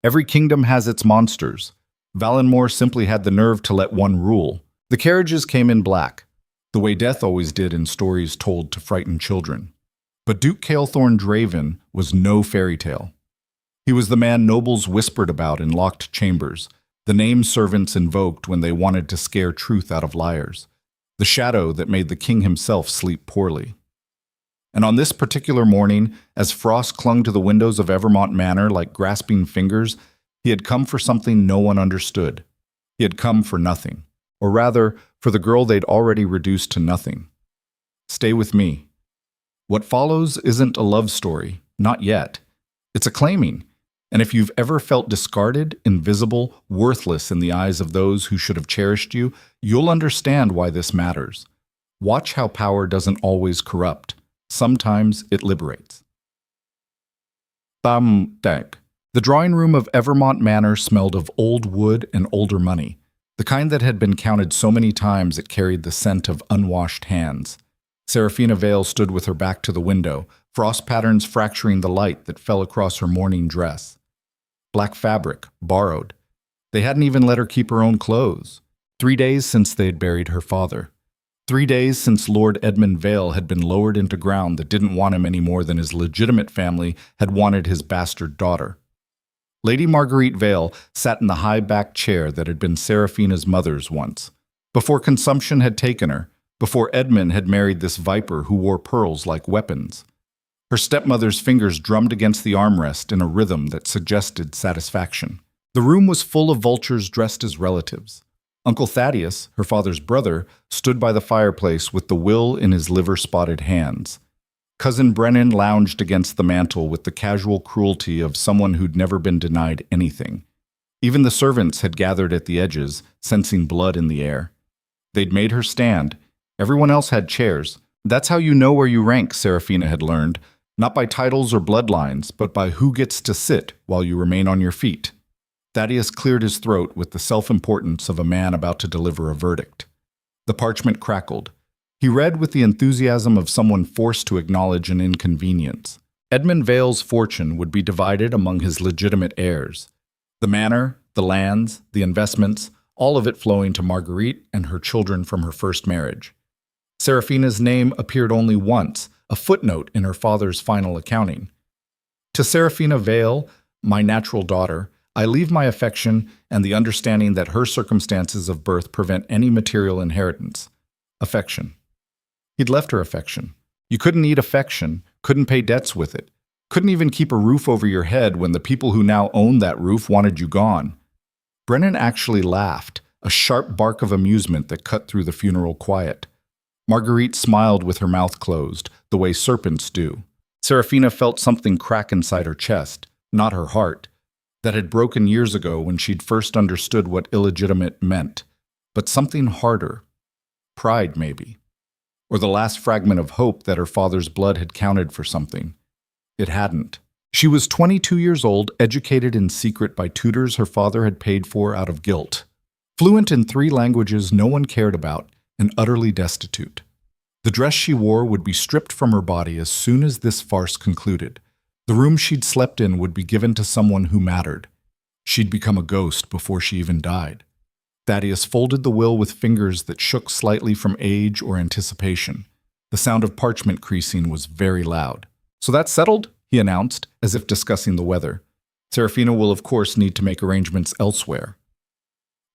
Every kingdom has its monsters. Valenmoor simply had the nerve to let one rule. The carriages came in black, the way death always did in stories told to frighten children. But Duke Kaelthorn Draven was no fairy tale. He was the man nobles whispered about in locked chambers, the name servants invoked when they wanted to scare truth out of liars, the shadow that made the king himself sleep poorly. And on this particular morning, as frost clung to the windows of Evermont Manor like grasping fingers, he had come for something no one understood. He had come for nothing, or rather, for the girl they'd already reduced to nothing. Stay with me. What follows isn't a love story, not yet. It's a claiming. And if you've ever felt discarded, invisible, worthless in the eyes of those who should have cherished you, you'll understand why this matters. Watch how power doesn't always corrupt. Sometimes it liberates. The drawing room of Evermont Manor smelled of old wood and older money, the kind that had been counted so many times it carried the scent of unwashed hands. Seraphina Vale stood with her back to the window, frost patterns fracturing the light that fell across her morning dress. Black fabric, borrowed. They hadn't even let her keep her own clothes. 3 days since they had buried her father. 3 days since Lord Edmund Vale had been lowered into ground that didn't want him any more than his legitimate family had wanted his bastard daughter. Lady Marguerite Vale sat in the high-backed chair that had been Seraphina's mother's once, before consumption had taken her, before Edmund had married this viper who wore pearls like weapons. Her stepmother's fingers drummed against the armrest in a rhythm that suggested satisfaction. The room was full of vultures dressed as relatives. Uncle Thaddeus, her father's brother, stood by the fireplace with the will in his liver-spotted hands. Cousin Brennan lounged against the mantel with the casual cruelty of someone who'd never been denied anything. Even the servants had gathered at the edges, sensing blood in the air. They'd made her stand. Everyone else had chairs. That's how you know where you rank, Seraphina had learned, not by titles or bloodlines, but by who gets to sit while you remain on your feet. Thaddeus cleared his throat with the self-importance of a man about to deliver a verdict. The parchment crackled. He read with the enthusiasm of someone forced to acknowledge an inconvenience. Edmund Vale's fortune would be divided among his legitimate heirs. The manor, the lands, the investments, all of it flowing to Marguerite and her children from her first marriage. Seraphina's name appeared only once, a footnote in her father's final accounting. To Seraphina Vale, my natural daughter, I leave my affection and the understanding that her circumstances of birth prevent any material inheritance. Affection. He'd left her affection. You couldn't eat affection, couldn't pay debts with it, couldn't even keep a roof over your head when the people who now owned that roof wanted you gone. Brennan actually laughed, a sharp bark of amusement that cut through the funeral quiet. Marguerite smiled with her mouth closed, the way serpents do. Seraphina felt something crack inside her chest, not her heart, that had broken years ago when she'd first understood what illegitimate meant, but something harder. Pride, maybe. Or the last fragment of hope that her father's blood had counted for something. It hadn't. She was 22 years old, educated in secret by tutors her father had paid for out of guilt. Fluent in 3 languages no one cared about, and utterly destitute. The dress she wore would be stripped from her body as soon as this farce concluded. The room she'd slept in would be given to someone who mattered. She'd become a ghost before she even died. Thaddeus folded the will with fingers that shook slightly from age or anticipation. The sound of parchment creasing was very loud. "So that's settled?" he announced, as if discussing the weather. "Seraphina will of course need to make arrangements elsewhere."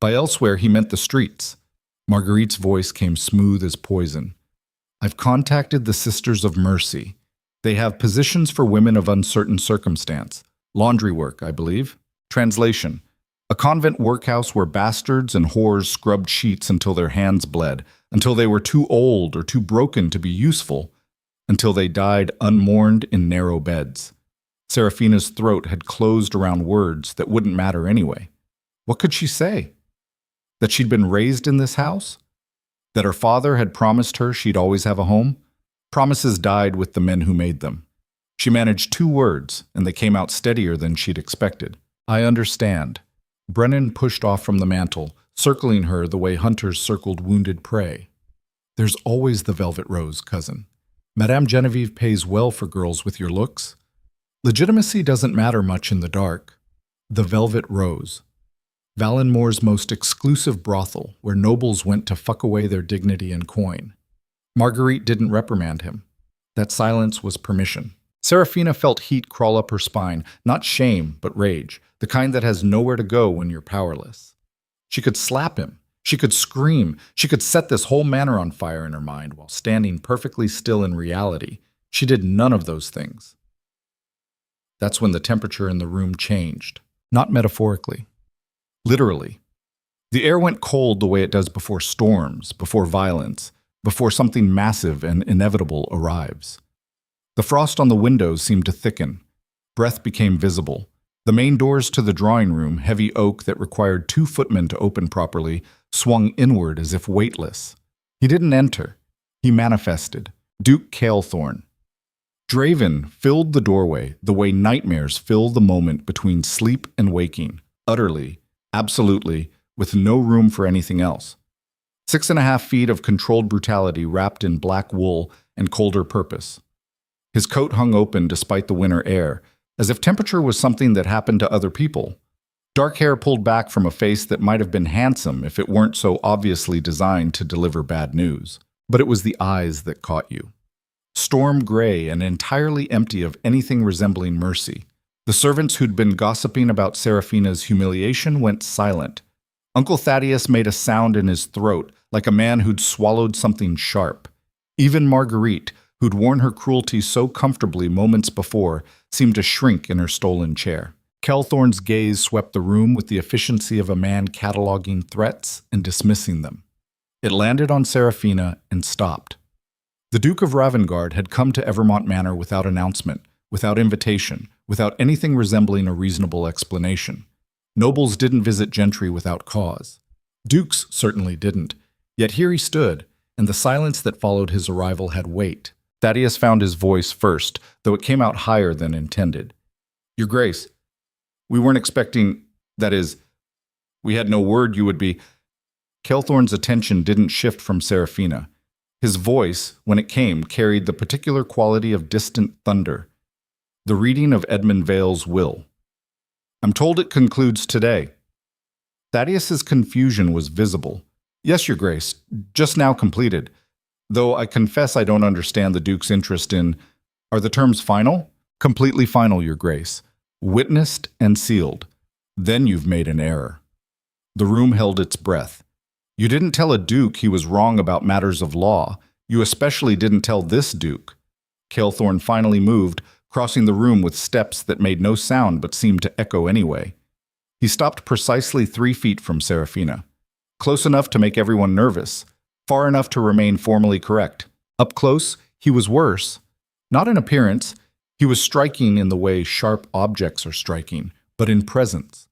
By elsewhere he meant the streets. Marguerite's voice came smooth as poison. "I've contacted the Sisters of Mercy. They have positions for women of uncertain circumstance. Laundry work, I believe. Translation: a convent workhouse where bastards and whores scrubbed sheets until their hands bled, until they were too old or too broken to be useful, until they died unmourned in narrow beds." Seraphina's throat had closed around words that wouldn't matter anyway. What could she say? That she'd been raised in this house? That her father had promised her she'd always have a home? Promises died with the men who made them. She managed 2 words, and they came out steadier than she'd expected. "I understand." Brennan pushed off from the mantel, circling her the way hunters circled wounded prey. "There's always the velvet rose, cousin. Madame Genevieve pays well for girls with your looks. Legitimacy doesn't matter much in the dark." The Velvet Rose. Valenmoor's most exclusive brothel, where nobles went to fuck away their dignity and coin. Marguerite didn't reprimand him. That silence was permission. Seraphina felt heat crawl up her spine, not shame, but rage, the kind that has nowhere to go when you're powerless. She could slap him. She could scream. She could set this whole manor on fire in her mind while standing perfectly still in reality. She did none of those things. That's when the temperature in the room changed. Not metaphorically. Literally. The air went cold the way it does before storms, before violence, before something massive and inevitable arrives. The frost on the windows seemed to thicken. Breath became visible. The main doors to the drawing room, heavy oak that required 2 footmen to open properly, swung inward as if weightless. He didn't enter. He manifested. Duke Kaelthorn. Draven filled the doorway the way nightmares fill the moment between sleep and waking, utterly, absolutely, with no room for anything else. 6.5 feet of controlled brutality wrapped in black wool and colder purpose. His coat hung open despite the winter air, as if temperature was something that happened to other people. Dark hair pulled back from a face that might have been handsome if it weren't so obviously designed to deliver bad news. But it was the eyes that caught you. Storm gray and entirely empty of anything resembling mercy. The servants who'd been gossiping about Seraphina's humiliation went silent. Uncle Thaddeus made a sound in his throat, like a man who'd swallowed something sharp. Even Marguerite, who'd worn her cruelty so comfortably moments before, seemed to shrink in her stolen chair. Kaelthorn's gaze swept the room with the efficiency of a man cataloging threats and dismissing them. It landed on Seraphina and stopped. The Duke of Ravengarde had come to Evermont Manor without announcement, without invitation, without anything resembling a reasonable explanation. Nobles didn't visit gentry without cause. Dukes certainly didn't. Yet here he stood, and the silence that followed his arrival had weight. Thaddeus found his voice first, though it came out higher than intended. "Your Grace, we weren't expecting, that is, we had no word you would be—" Kaelthorn's attention didn't shift from Seraphina. His voice, when it came, carried the particular quality of distant thunder, the reading of Edmund Vale's will. "I'm told it concludes today." Thaddeus's confusion was visible. "Yes, Your Grace, just now completed. Though I confess I don't understand the Duke's interest in— Are the terms final?" "Completely final, Your Grace. Witnessed and sealed. Then you've made an error." The room held its breath. "You didn't tell a duke he was wrong about matters of law. You especially didn't tell this duke." Kaelthorn finally moved, crossing the room with steps that made no sound but seemed to echo anyway. He stopped precisely 3 feet from Seraphina. Close enough to make everyone nervous, far enough to remain formally correct. Up close, he was worse. Not in appearance, he was striking in the way sharp objects are striking, but in presence.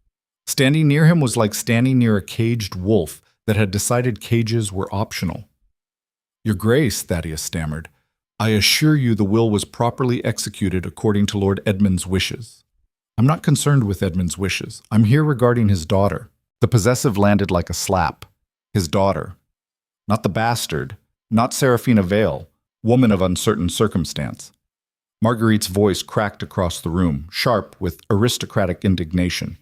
Standing near him was like standing near a caged wolf that had decided cages were optional. "Your Grace," Thaddeus stammered, "I assure you the will was properly executed according to Lord Edmund's wishes." "I'm not concerned with Edmund's wishes. I'm here regarding his daughter." The possessive landed like a slap. His daughter. Not the bastard. Not Seraphina Vale, woman of uncertain circumstance. Marguerite's voice cracked across the room, sharp with aristocratic indignation.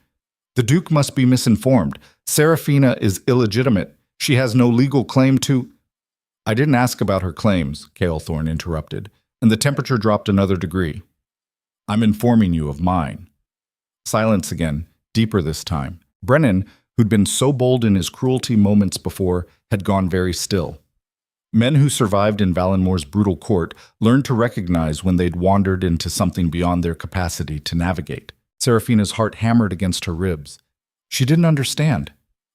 "The Duke must be misinformed. Seraphina is illegitimate. She has no legal claim to—" "I didn't ask about her claims," Kaelthorn interrupted, and the temperature dropped another degree. "I'm informing you of mine." Silence again, deeper this time. Brennan, who'd been so bold in his cruelty moments before, had gone very still. Men who survived in Valenmoor's brutal court learned to recognize when they'd wandered into something beyond their capacity to navigate. Seraphina's heart hammered against her ribs. She didn't understand.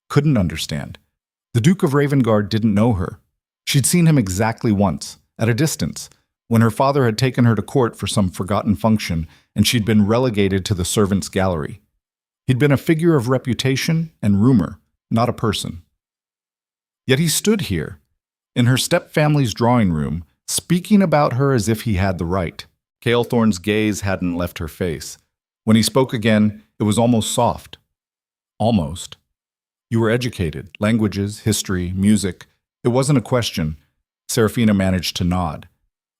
Couldn't understand. The Duke of Ravengarde didn't know her. She'd seen him exactly once, at a distance, when her father had taken her to court for some forgotten function and she'd been relegated to the servants' gallery. He'd been a figure of reputation and rumor, not a person. Yet he stood here, in her stepfamily's drawing room, speaking about her as if he had the right. Kaelthorn's gaze hadn't left her face. When he spoke again, it was almost soft. Almost. "You were educated. Languages, history, music. It wasn't a question." Seraphina managed to nod.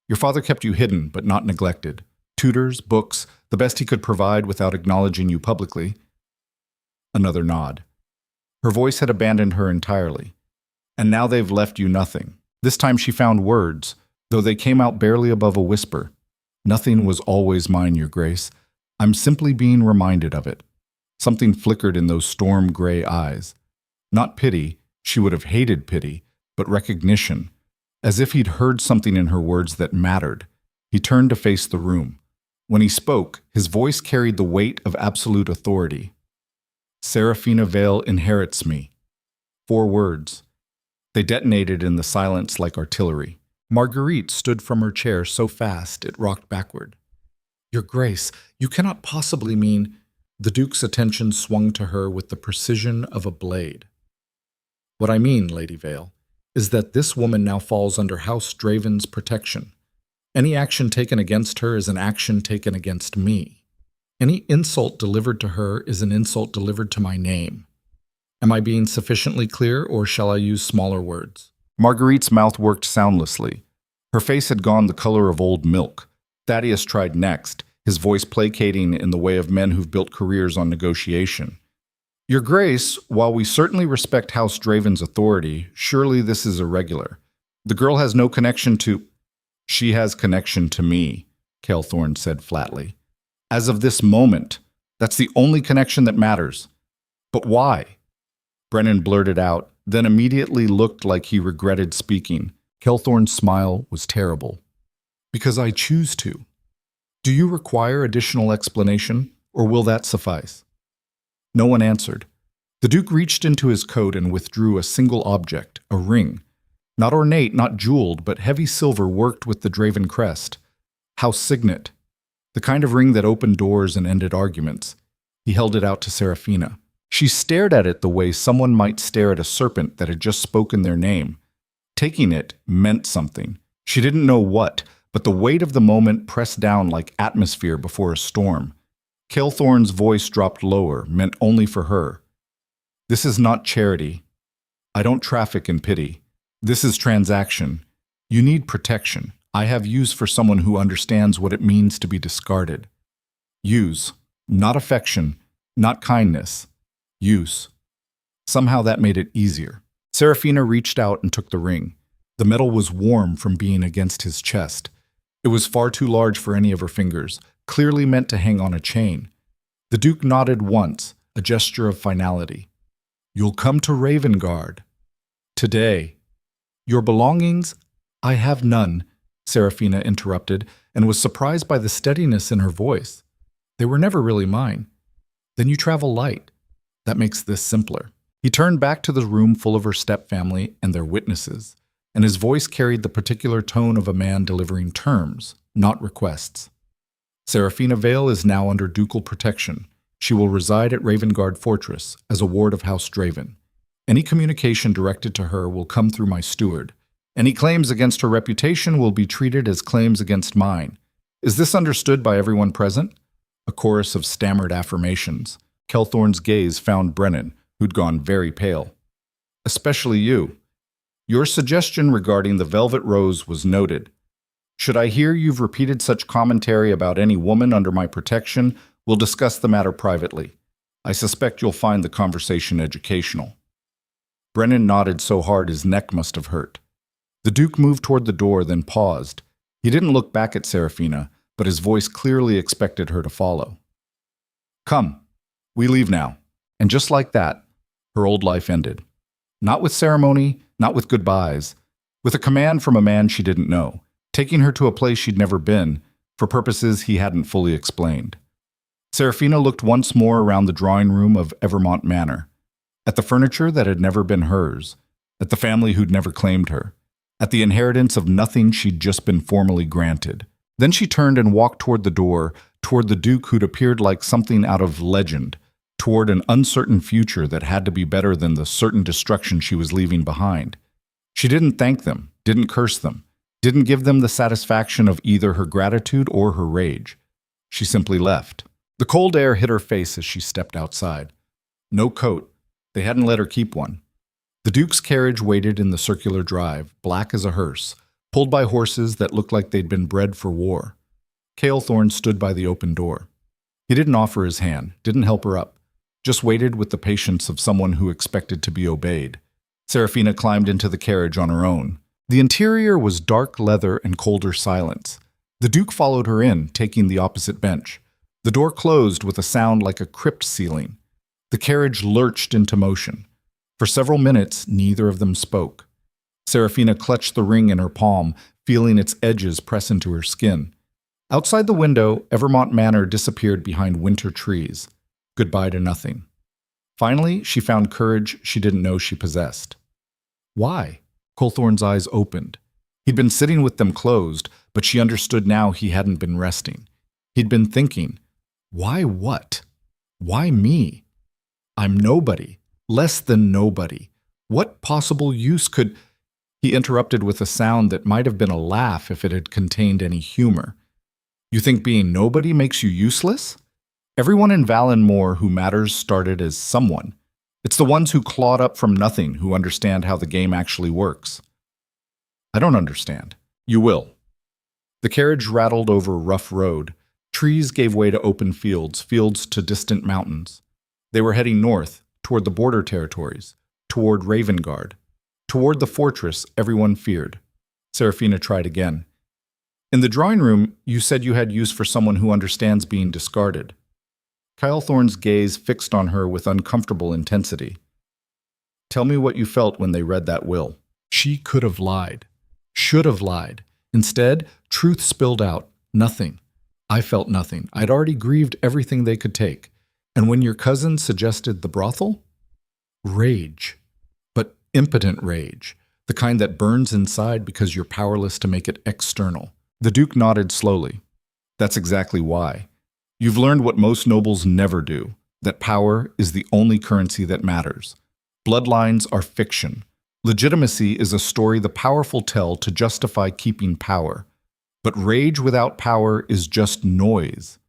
"Your father kept you hidden, but not neglected. Tutors, books, the best he could provide without acknowledging you publicly. Another nod. Her voice had abandoned her entirely. And now they've left you nothing. This time she found words, though they came out barely above a whisper. Nothing was always mine, Your Grace. I'm simply being reminded of it. Something flickered in those storm-gray eyes. Not pity, she would have hated pity, but recognition. As if he'd heard something in her words that mattered. He turned to face the room. When he spoke, his voice carried the weight of absolute authority. Seraphina Vale inherits me. 4 words. They detonated in the silence like artillery. Marguerite stood from her chair so fast it rocked backward. Your Grace, you cannot possibly mean... The Duke's attention swung to her with the precision of a blade. What I mean, Lady Vale, is that this woman now falls under House Draven's protection. Any action taken against her is an action taken against me. Any insult delivered to her is an insult delivered to my name. Am I being sufficiently clear, or shall I use smaller words? Marguerite's mouth worked soundlessly. Her face had gone the color of old milk. Thaddeus tried next, his voice placating in the way of men who've built careers on negotiation. Your Grace, while we certainly respect House Draven's authority, surely this is irregular. The girl has no connection to... She has connection to me, Kaelthorn said flatly. As of this moment, that's the only connection that matters. But why? Brennan blurted out, then immediately looked like he regretted speaking. Kaelthorn's smile was terrible. Because I choose to. Do you require additional explanation, or will that suffice? No one answered. The Duke reached into his coat and withdrew a single object, a ring. Not ornate, not jeweled, but heavy silver worked with the Draven crest. House signet. The kind of ring that opened doors and ended arguments. He held it out to Seraphina. She stared at it the way someone might stare at a serpent that had just spoken their name. Taking it meant something. She didn't know what, but the weight of the moment pressed down like atmosphere before a storm. Kaelthorn's voice dropped lower, meant only for her. This is not charity. I don't traffic in pity. This is transaction. You need protection. I have use for someone who understands what it means to be discarded. Use. Not affection. Not kindness. Use. Somehow that made it easier. Seraphina reached out and took the ring. The metal was warm from being against his chest. It was far too large for any of her fingers, clearly meant to hang on a chain. The Duke nodded once, a gesture of finality. You'll come to Ravengarde. Today. Your belongings? I have none, Seraphina interrupted, and was surprised by the steadiness in her voice. They were never really mine. Then you travel light. That makes this simpler. He turned back to the room full of her stepfamily and their witnesses, and his voice carried the particular tone of a man delivering terms, not requests. Seraphina Vale is now under ducal protection. She will reside at Ravengarde Fortress as a ward of House Draven. Any communication directed to her will come through my steward. Any claims against her reputation will be treated as claims against mine. Is this understood by everyone present? A chorus of stammered affirmations. Kaelthorn's gaze found Brennan, who'd gone very pale. Especially you. Your suggestion regarding the velvet rose was noted. Should I hear you've repeated such commentary about any woman under my protection, we'll discuss the matter privately. I suspect you'll find the conversation educational. Brennan nodded so hard his neck must have hurt. The Duke moved toward the door, then paused. He didn't look back at Seraphina, but his voice clearly expected her to follow. Come, we leave now. And just like that, her old life ended. Not with ceremony, not with goodbyes, with a command from a man she didn't know, taking her to a place she'd never been, for purposes he hadn't fully explained. Seraphina looked once more around the drawing room of Evermont Manor, at the furniture that had never been hers, at the family who'd never claimed her, at the inheritance of nothing she'd just been formally granted. Then she turned and walked toward the door, toward the Duke who'd appeared like something out of legend, toward an uncertain future that had to be better than the certain destruction she was leaving behind. She didn't thank them, didn't curse them, didn't give them the satisfaction of either her gratitude or her rage. She simply left. The cold air hit her face as she stepped outside. No coat. They hadn't let her keep one. The Duke's carriage waited in the circular drive, black as a hearse, pulled by horses that looked like they'd been bred for war. Kaelthorn stood by the open door. He didn't offer his hand, didn't help her up. just waited with the patience of someone who expected to be obeyed. Seraphina climbed into the carriage on her own. The interior was dark leather and colder silence. The Duke followed her in, taking the opposite bench. The door closed with a sound like a crypt ceiling. The carriage lurched into motion. For several minutes, neither of them spoke. Seraphina clutched the ring in her palm, feeling its edges press into her skin. Outside the window, Evermont Manor disappeared behind winter trees. Goodbye to nothing. Finally, she found courage she didn't know she possessed. Why? Kaelthorn's eyes opened. He'd been sitting with them closed, but she understood now he hadn't been resting. He'd been thinking, why what? Why me? I'm nobody, less than nobody. What possible use could... He interrupted with a sound that might have been a laugh if it had contained any humor. You think being nobody makes you useless? Everyone in Valenmoor who matters started as someone. It's the ones who clawed up from nothing who understand how the game actually works. I don't understand. You will. The carriage rattled over a rough road. Trees gave way to open fields, fields to distant mountains. They were heading north, toward the border territories, toward Ravengarde, toward the fortress everyone feared. Seraphina tried again. In the drawing room, you said you had use for someone who understands being discarded. Kaelthorn's gaze fixed on her with uncomfortable intensity. Tell me what you felt when they read that will. She could have lied. Should have lied. Instead, truth spilled out. Nothing. I felt nothing. I'd already grieved everything they could take. And when your cousin suggested the brothel? Rage. But impotent rage. The kind that burns inside because you're powerless to make it external. The Duke nodded slowly. That's exactly why. You've learned what most nobles never do, that power is the only currency that matters. Bloodlines are fiction. Legitimacy is a story the powerful tell to justify keeping power. But rage without power is just noise.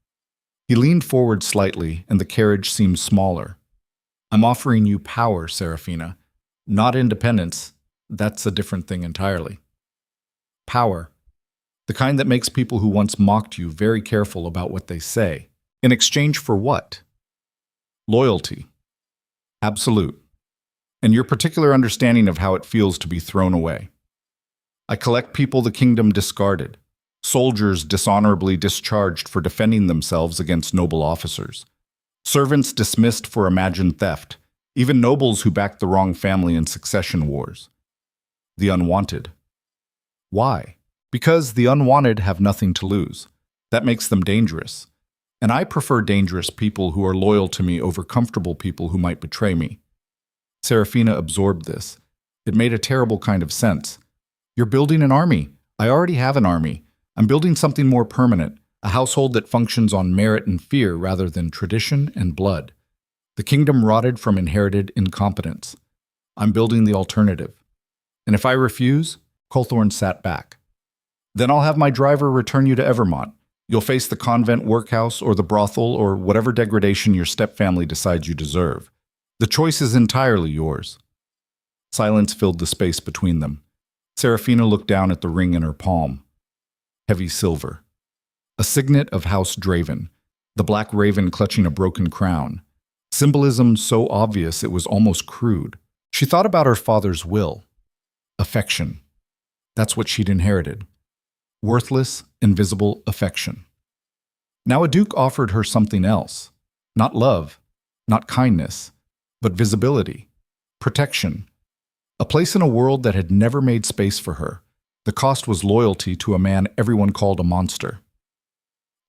He leaned forward slightly, and the carriage seemed smaller. I'm offering you power, Seraphina. Not independence. That's a different thing entirely. Power. The kind that makes people who once mocked you very careful about what they say. In exchange for what? Loyalty. Absolute. And your particular understanding of how it feels to be thrown away. I collect people the kingdom discarded. Soldiers dishonorably discharged for defending themselves against noble officers. Servants dismissed for imagined theft. Even nobles who backed the wrong family in succession wars. The unwanted. Why? Because the unwanted have nothing to lose. That makes them dangerous. And I prefer dangerous people who are loyal to me over comfortable people who might betray me. Seraphina absorbed this. It made a terrible kind of sense. You're building an army. I already have an army. I'm building something more permanent, a household that functions on merit and fear rather than tradition and blood. The kingdom rotted from inherited incompetence. I'm building the alternative. And if I refuse, Kaelthorn sat back. Then I'll have my driver return you to Evermont. You'll face the convent workhouse or the brothel or whatever degradation your stepfamily decides you deserve. The choice is entirely yours. Silence filled the space between them. Seraphina looked down at the ring in her palm. Heavy silver. A signet of House Draven, the black raven clutching a broken crown. Symbolism so obvious it was almost crude. She thought about her father's will. Affection. That's what she'd inherited. Worthless, invisible affection. Now a duke offered her something else. Not love, not kindness, but visibility, protection. A place in a world that had never made space for her. The cost was loyalty to a man everyone called a monster.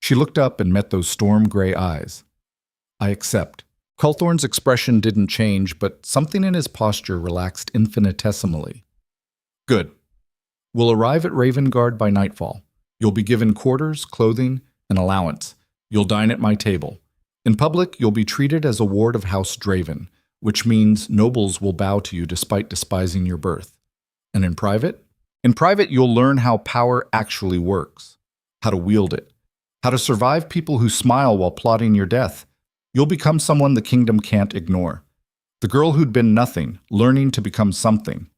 She looked up and met those storm-gray eyes. I accept. Kaelthorn's expression didn't change, but something in his posture relaxed infinitesimally. Good. We'll arrive at Ravengarde by nightfall. You'll be given quarters, clothing, and allowance. You'll dine at my table. In public, you'll be treated as a ward of House Draven, which means nobles will bow to you despite despising your birth. And in private? In private, you'll learn how power actually works, how to wield it, how to survive people who smile while plotting your death. You'll become someone the kingdom can't ignore. The girl who'd been nothing, learning to become something.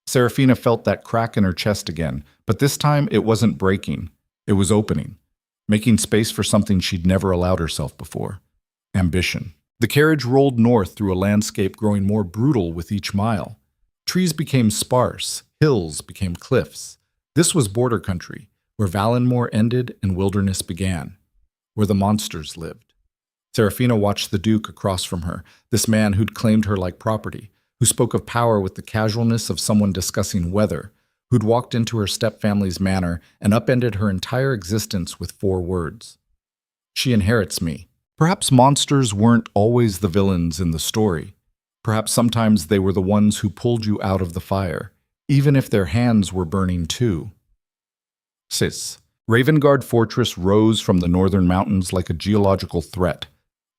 Seraphina felt that crack in her chest again, but this time it wasn't breaking. It was opening, making space for something she'd never allowed herself before. Ambition. The carriage rolled north through a landscape growing more brutal with each mile. Trees became sparse, hills became cliffs. This was border country, where Valenmoor ended and wilderness began, where the monsters lived. Seraphina watched the Duke across from her, this man who'd claimed her like property, who spoke of power with the casualness of someone discussing weather, who'd walked into her stepfamily's manor and upended her entire existence with 4 words. She inherits me. Perhaps monsters weren't always the villains in the story. Perhaps sometimes they were the ones who pulled you out of the fire, even if their hands were burning too. Sis. Ravengarde Fortress rose from the northern mountains like a geological threat,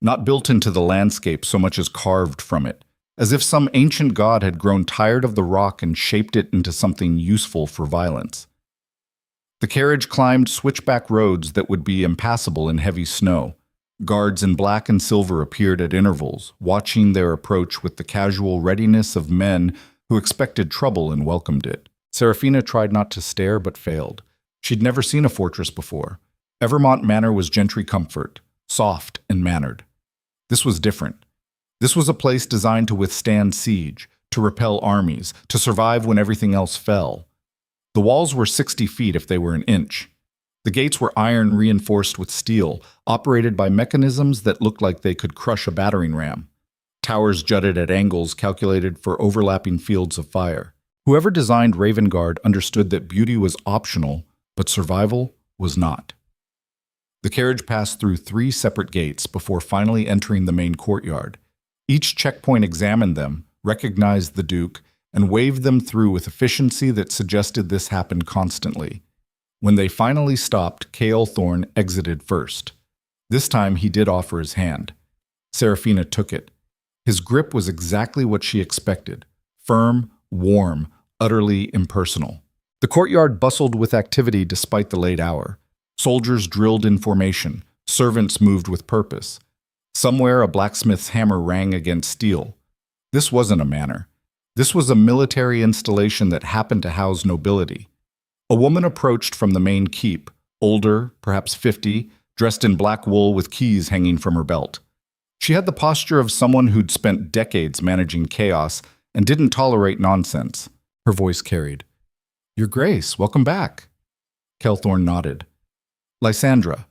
not built into the landscape so much as carved from it, as if some ancient god had grown tired of the rock and shaped it into something useful for violence. The carriage climbed switchback roads that would be impassable in heavy snow. Guards in black and silver appeared at intervals, watching their approach with the casual readiness of men who expected trouble and welcomed it. Seraphina tried not to stare but failed. She'd never seen a fortress before. Evermont Manor was gentry comfort, soft and mannered. This was different. This was a place designed to withstand siege, to repel armies, to survive when everything else fell. The walls were 60 feet if they were an inch. The gates were iron reinforced with steel, operated by mechanisms that looked like they could crush a battering ram. Towers jutted at angles calculated for overlapping fields of fire. Whoever designed Ravengarde understood that beauty was optional, but survival was not. The carriage passed through 3 separate gates before finally entering the main courtyard. Each checkpoint examined them, recognized the Duke, and waved them through with efficiency that suggested this happened constantly. When they finally stopped, Kaelthorn exited first. This time he did offer his hand. Seraphina took it. His grip was exactly what she expected. Firm, warm, utterly impersonal. The courtyard bustled with activity despite the late hour. Soldiers drilled in formation. Servants moved with purpose. Somewhere a blacksmith's hammer rang against steel. This wasn't a manor. This was a military installation that happened to house nobility. A woman approached from the main keep, older, perhaps 50, dressed in black wool with keys hanging from her belt. She had the posture of someone who'd spent decades managing chaos and didn't tolerate nonsense. Her voice carried. "Your Grace, welcome back." Kaelthorn nodded. "Lysandra,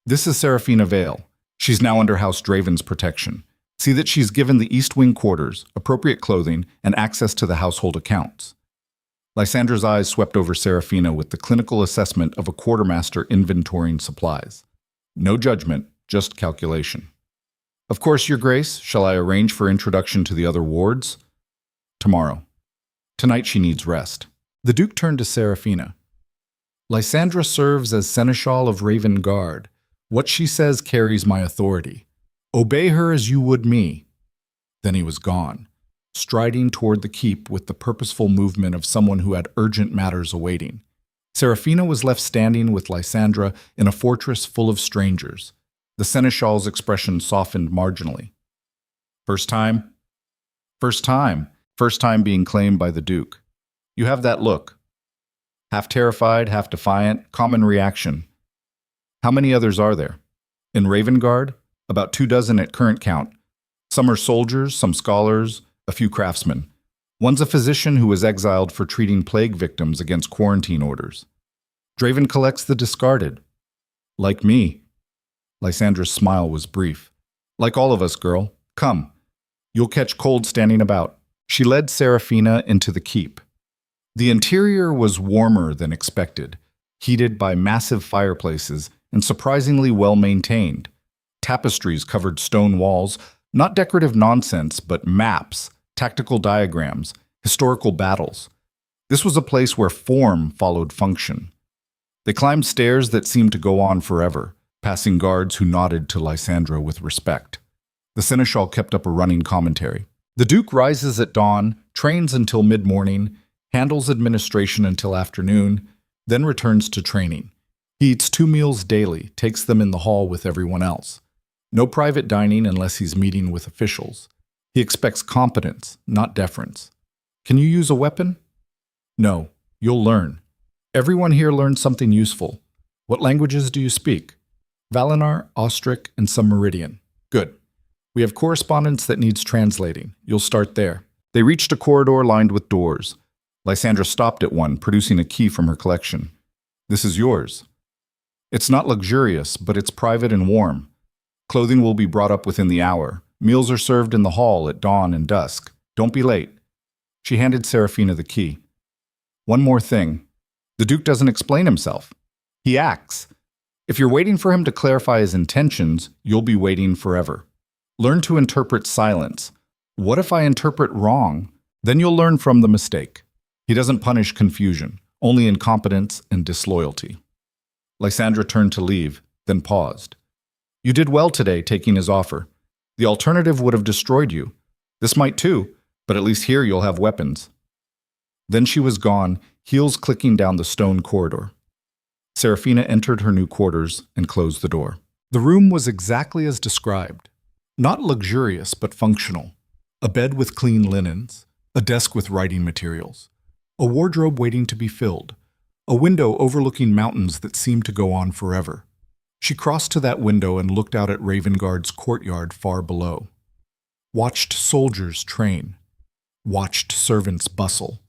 this is Seraphina Vale. She's now under House Draven's protection. See that she's given the East Wing quarters, appropriate clothing, and access to the household accounts." Lysandra's eyes swept over Seraphina with the clinical assessment of a quartermaster inventorying supplies. No judgment, just calculation. "Of course, Your Grace. Shall I arrange for introduction to the other wards?" "Tomorrow. Tonight she needs rest." The Duke turned to Seraphina. "Lysandra serves as Seneschal of Ravengarde. What she says carries my authority. Obey her as you would me." Then he was gone, striding toward the keep with the purposeful movement of someone who had urgent matters awaiting. Seraphina was left standing with Lysandra in a fortress full of strangers. The Seneschal's expression softened marginally. "First time?" "First time. First time being claimed by the Duke. You have that look. Half terrified, half defiant, common reaction. How many others are there? In Ravengarde? About 24 at current count. Some are soldiers, some scholars, a few craftsmen. One's a physician who was exiled for treating plague victims against quarantine orders. Draven collects the discarded. Like me." Lysandra's smile was brief. "Like all of us, girl. Come. You'll catch cold standing about." She led Seraphina into the keep. The interior was warmer than expected, heated by massive fireplaces and surprisingly well maintained. Tapestries covered stone walls, not decorative nonsense, but maps, tactical diagrams, historical battles. This was a place where form followed function. They climbed stairs that seemed to go on forever, passing guards who nodded to Lysandra with respect. The Seneschal kept up a running commentary. "The Duke rises at dawn, trains until mid-morning, handles administration until afternoon, then returns to training. He eats 2 meals daily, takes them in the hall with everyone else. No private dining unless he's meeting with officials. He expects competence, not deference. Can you use a weapon? No, you'll learn. Everyone here learns something useful. What languages do you speak? Valinor, Austric, and some Meridian. Good. We have correspondence that needs translating. You'll start there. They reached a corridor lined with doors. Lysandra stopped at one, producing a key from her collection. This is yours. It's not luxurious, but it's private and warm. Clothing will be brought up within the hour. Meals are served in the hall at dawn and dusk. Don't be late. She handed Seraphina the key. One more thing. The Duke doesn't explain himself. He acts. If you're waiting for him to clarify his intentions, you'll be waiting forever. Learn to interpret silence. What if I interpret wrong? Then you'll learn from the mistake. He doesn't punish confusion, only incompetence and disloyalty. Lysandra turned to leave, then paused. You did well today taking his offer. The alternative would have destroyed you. This might too, but at least here you'll have weapons. Then she was gone, heels clicking down the stone corridor. Seraphina entered her new quarters and closed the door. The room was exactly as described. Not luxurious, but functional. A bed with clean linens, a desk with writing materials, a wardrobe waiting to be filled, a window overlooking mountains that seemed to go on forever. She crossed to that window and looked out at Ravengarde's courtyard far below. Watched soldiers train. Watched servants bustle.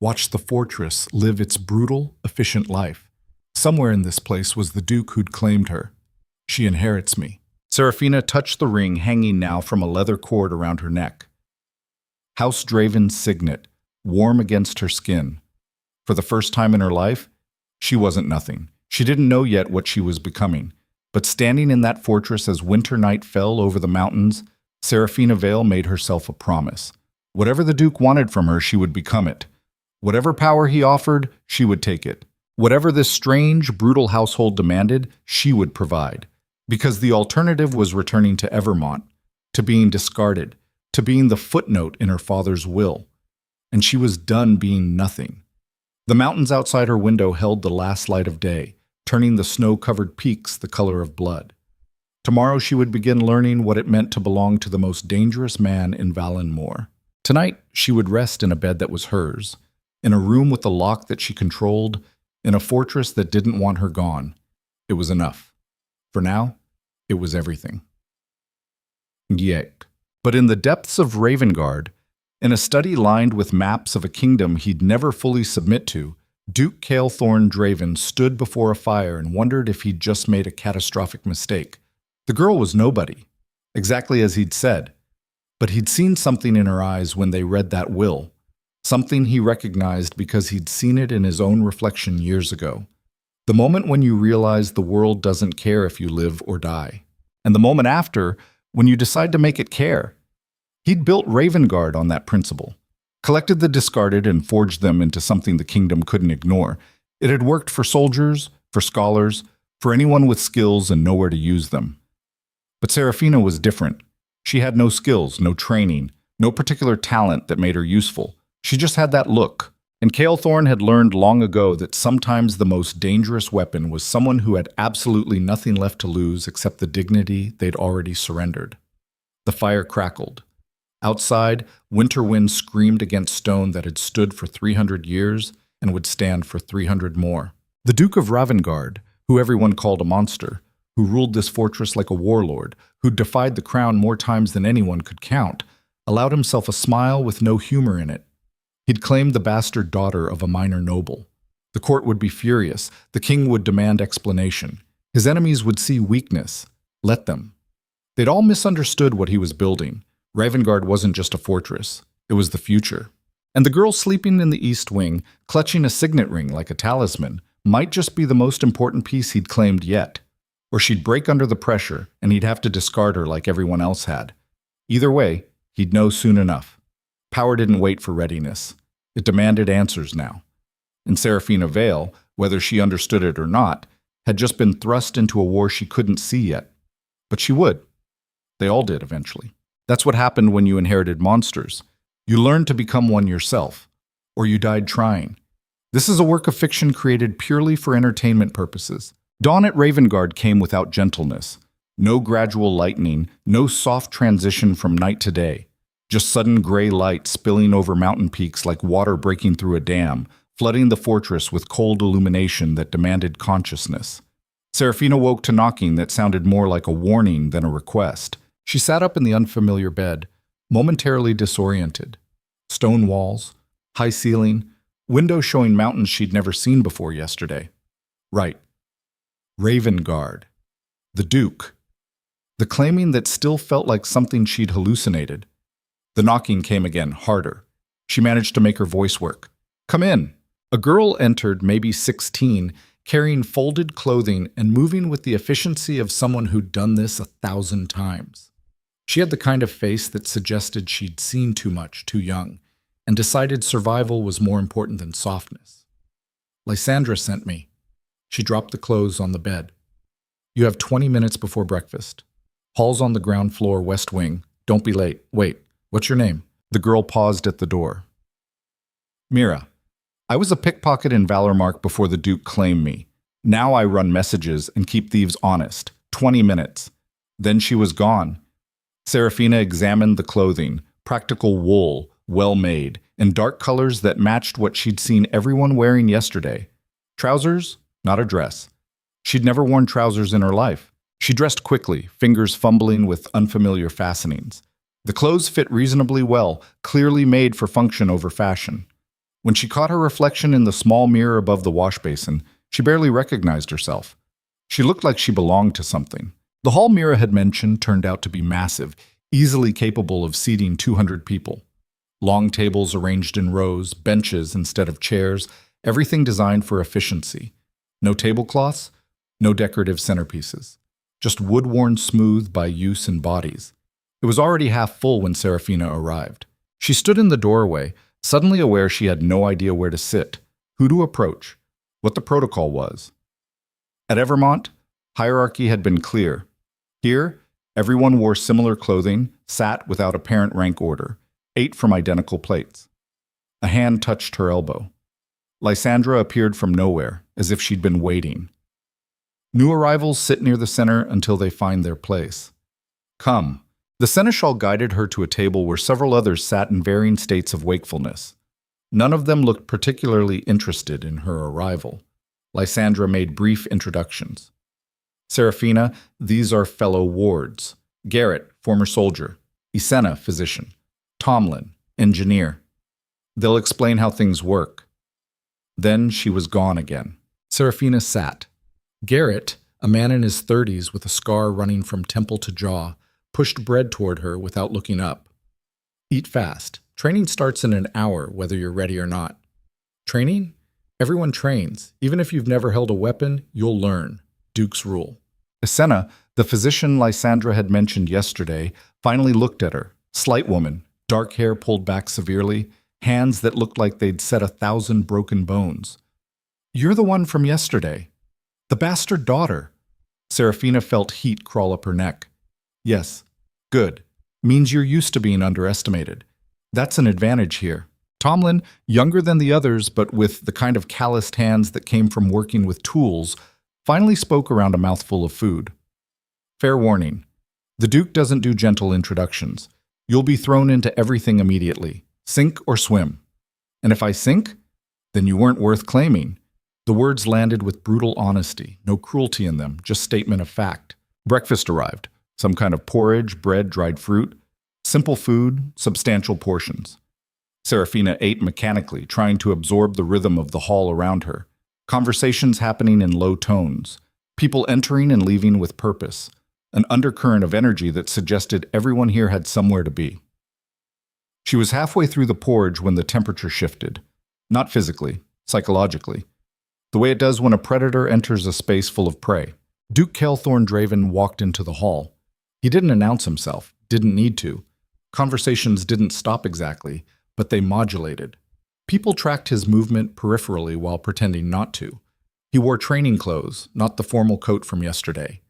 Watched the fortress live its brutal, efficient life. Somewhere in this place was the Duke who'd claimed her. She inherits me. Seraphina touched the ring hanging now from a leather cord around her neck. House Draven's signet, warm against her skin. For the first time in her life, she wasn't nothing. She didn't know yet what she was becoming. But standing in that fortress as winter night fell over the mountains, Seraphina Vale made herself a promise. Whatever the Duke wanted from her, she would become it. Whatever power he offered, she would take it. Whatever this strange, brutal household demanded, she would provide. Because the alternative was returning to Evermont, to being discarded, to being the footnote in her father's will. And she was done being nothing. The mountains outside her window held the last light of day, turning the snow-covered peaks the color of blood. Tomorrow she would begin learning what it meant to belong to the most dangerous man in Valenmoor. Tonight she would rest in a bed that was hers, in a room with a lock that she controlled, in a fortress that didn't want her gone. It was enough. For now, it was everything. Yet. But in the depths of Ravengarde, in a study lined with maps of a kingdom he'd never fully submit to, Duke Kaelthorn Draven stood before a fire and wondered if he'd just made a catastrophic mistake. The girl was nobody, exactly as he'd said, but he'd seen something in her eyes when they read that will, something he recognized because he'd seen it in his own reflection years ago. The moment when you realize the world doesn't care if you live or die, and the moment after when you decide to make it care. He'd built Ravengarde on that principle, collected the discarded and forged them into something the kingdom couldn't ignore. It had worked for soldiers, for scholars, for anyone with skills and nowhere to use them. But Seraphina was different. She had no skills, no training, no particular talent that made her useful. She just had that look. And Kaelthorn had learned long ago that sometimes the most dangerous weapon was someone who had absolutely nothing left to lose except the dignity they'd already surrendered. The fire crackled. Outside, winter wind screamed against stone that had stood for 300 years and would stand for 300 more. The Duke of Ravengarde, who everyone called a monster, who ruled this fortress like a warlord, who defied the crown more times than anyone could count, allowed himself a smile with no humor in it. He'd claimed the bastard daughter of a minor noble. The court would be furious. The king would demand explanation. His enemies would see weakness. Let them. They'd all misunderstood what he was building. Ravengarde wasn't just a fortress. It was the future. And the girl sleeping in the east wing, clutching a signet ring like a talisman, might just be the most important piece he'd claimed yet. Or she'd break under the pressure, and he'd have to discard her like everyone else had. Either way, he'd know soon enough. Power didn't wait for readiness. It demanded answers now. And Seraphina Vale, whether she understood it or not, had just been thrust into a war she couldn't see yet. But she would. They all did eventually. That's what happened when you inherited monsters. You learned to become one yourself, or you died trying. This is a work of fiction created purely for entertainment purposes. Dawn at Ravengarde came without gentleness. No gradual lightening, no soft transition from night to day. Just sudden gray light spilling over mountain peaks like water breaking through a dam, flooding the fortress with cold illumination that demanded consciousness. Seraphina woke to knocking that sounded more like a warning than a request. She sat up in the unfamiliar bed, momentarily disoriented. Stone walls, high ceiling, windows showing mountains she'd never seen before yesterday. Right. Ravengarde. The Duke. The claiming that still felt like something she'd hallucinated. The knocking came again, harder. She managed to make her voice work. "Come in." A girl entered, maybe 16, carrying folded clothing and moving with the efficiency of someone who'd done this 1,000 times. She had the kind of face that suggested she'd seen too much, too young, and decided survival was more important than softness. "Lysandra sent me." She dropped the clothes on the bed. "You have 20 minutes before breakfast. Hall's on the ground floor, west wing. Don't be late. Wait, what's your name?" The girl paused at the door. "Mira. I was a pickpocket in Valenmoor before the Duke claimed me. Now I run messages and keep thieves honest. 20 minutes. Then she was gone." Seraphina examined the clothing, practical wool, well-made, in dark colors that matched what she'd seen everyone wearing yesterday. Trousers, not a dress. She'd never worn trousers in her life. She dressed quickly, fingers fumbling with unfamiliar fastenings. The clothes fit reasonably well, clearly made for function over fashion. When she caught her reflection in the small mirror above the wash basin, she barely recognized herself. She looked like she belonged to something. The hall Mira had mentioned turned out to be massive, easily capable of seating 200 people. Long tables arranged in rows, benches instead of chairs, everything designed for efficiency. No tablecloths, no decorative centerpieces. Just wood worn smooth by use and bodies. It was already half full when Seraphina arrived. She stood in the doorway, suddenly aware she had no idea where to sit, who to approach, what the protocol was. At Evermont, hierarchy had been clear. Here, everyone wore similar clothing, sat without apparent rank order, ate from identical plates. A hand touched her elbow. Lysandra appeared from nowhere, as if she'd been waiting. "New arrivals sit near the center until they find their place. Come." The seneschal guided her to a table where several others sat in varying states of wakefulness. None of them looked particularly interested in her arrival. Lysandra made brief introductions. "Seraphina, these are fellow wards. Garrett, former soldier. Isenna, physician. Tomlin, engineer. They'll explain how things work." Then she was gone again. Seraphina sat. Garrett, a man in his 30s with a scar running from temple to jaw, pushed bread toward her without looking up. "Eat fast. Training starts in an hour, whether you're ready or not." "Training? Everyone trains. Even if you've never held a weapon, you'll learn. Duke's rule." Isenna, the physician Lysandra had mentioned yesterday, finally looked at her. Slight woman, dark hair pulled back severely, hands that looked like they'd set 1,000 broken bones. "You're the one from yesterday. The bastard daughter." Seraphina felt heat crawl up her neck. "Yes. Good. Means you're used to being underestimated. That's an advantage here." Tomlin, younger than the others but with the kind of calloused hands that came from working with tools, finally spoke around a mouthful of food. "Fair warning. The Duke doesn't do gentle introductions. You'll be thrown into everything immediately. Sink or swim. And if I sink, then you weren't worth claiming." The words landed with brutal honesty, no cruelty in them, just statement of fact. Breakfast arrived. Some kind of porridge, bread, dried fruit. Simple food, substantial portions. Seraphina ate mechanically, trying to absorb the rhythm of the hall around her. Conversations happening in low tones. People entering and leaving with purpose. An undercurrent of energy that suggested everyone here had somewhere to be. She was halfway through the porridge when the temperature shifted. Not physically, psychologically. The way it does when a predator enters a space full of prey. Duke Kaelthorn Draven walked into the hall. He didn't announce himself, didn't need to. Conversations didn't stop exactly, but they modulated. People tracked his movement peripherally while pretending not to. He wore training clothes, not the formal coat from yesterday.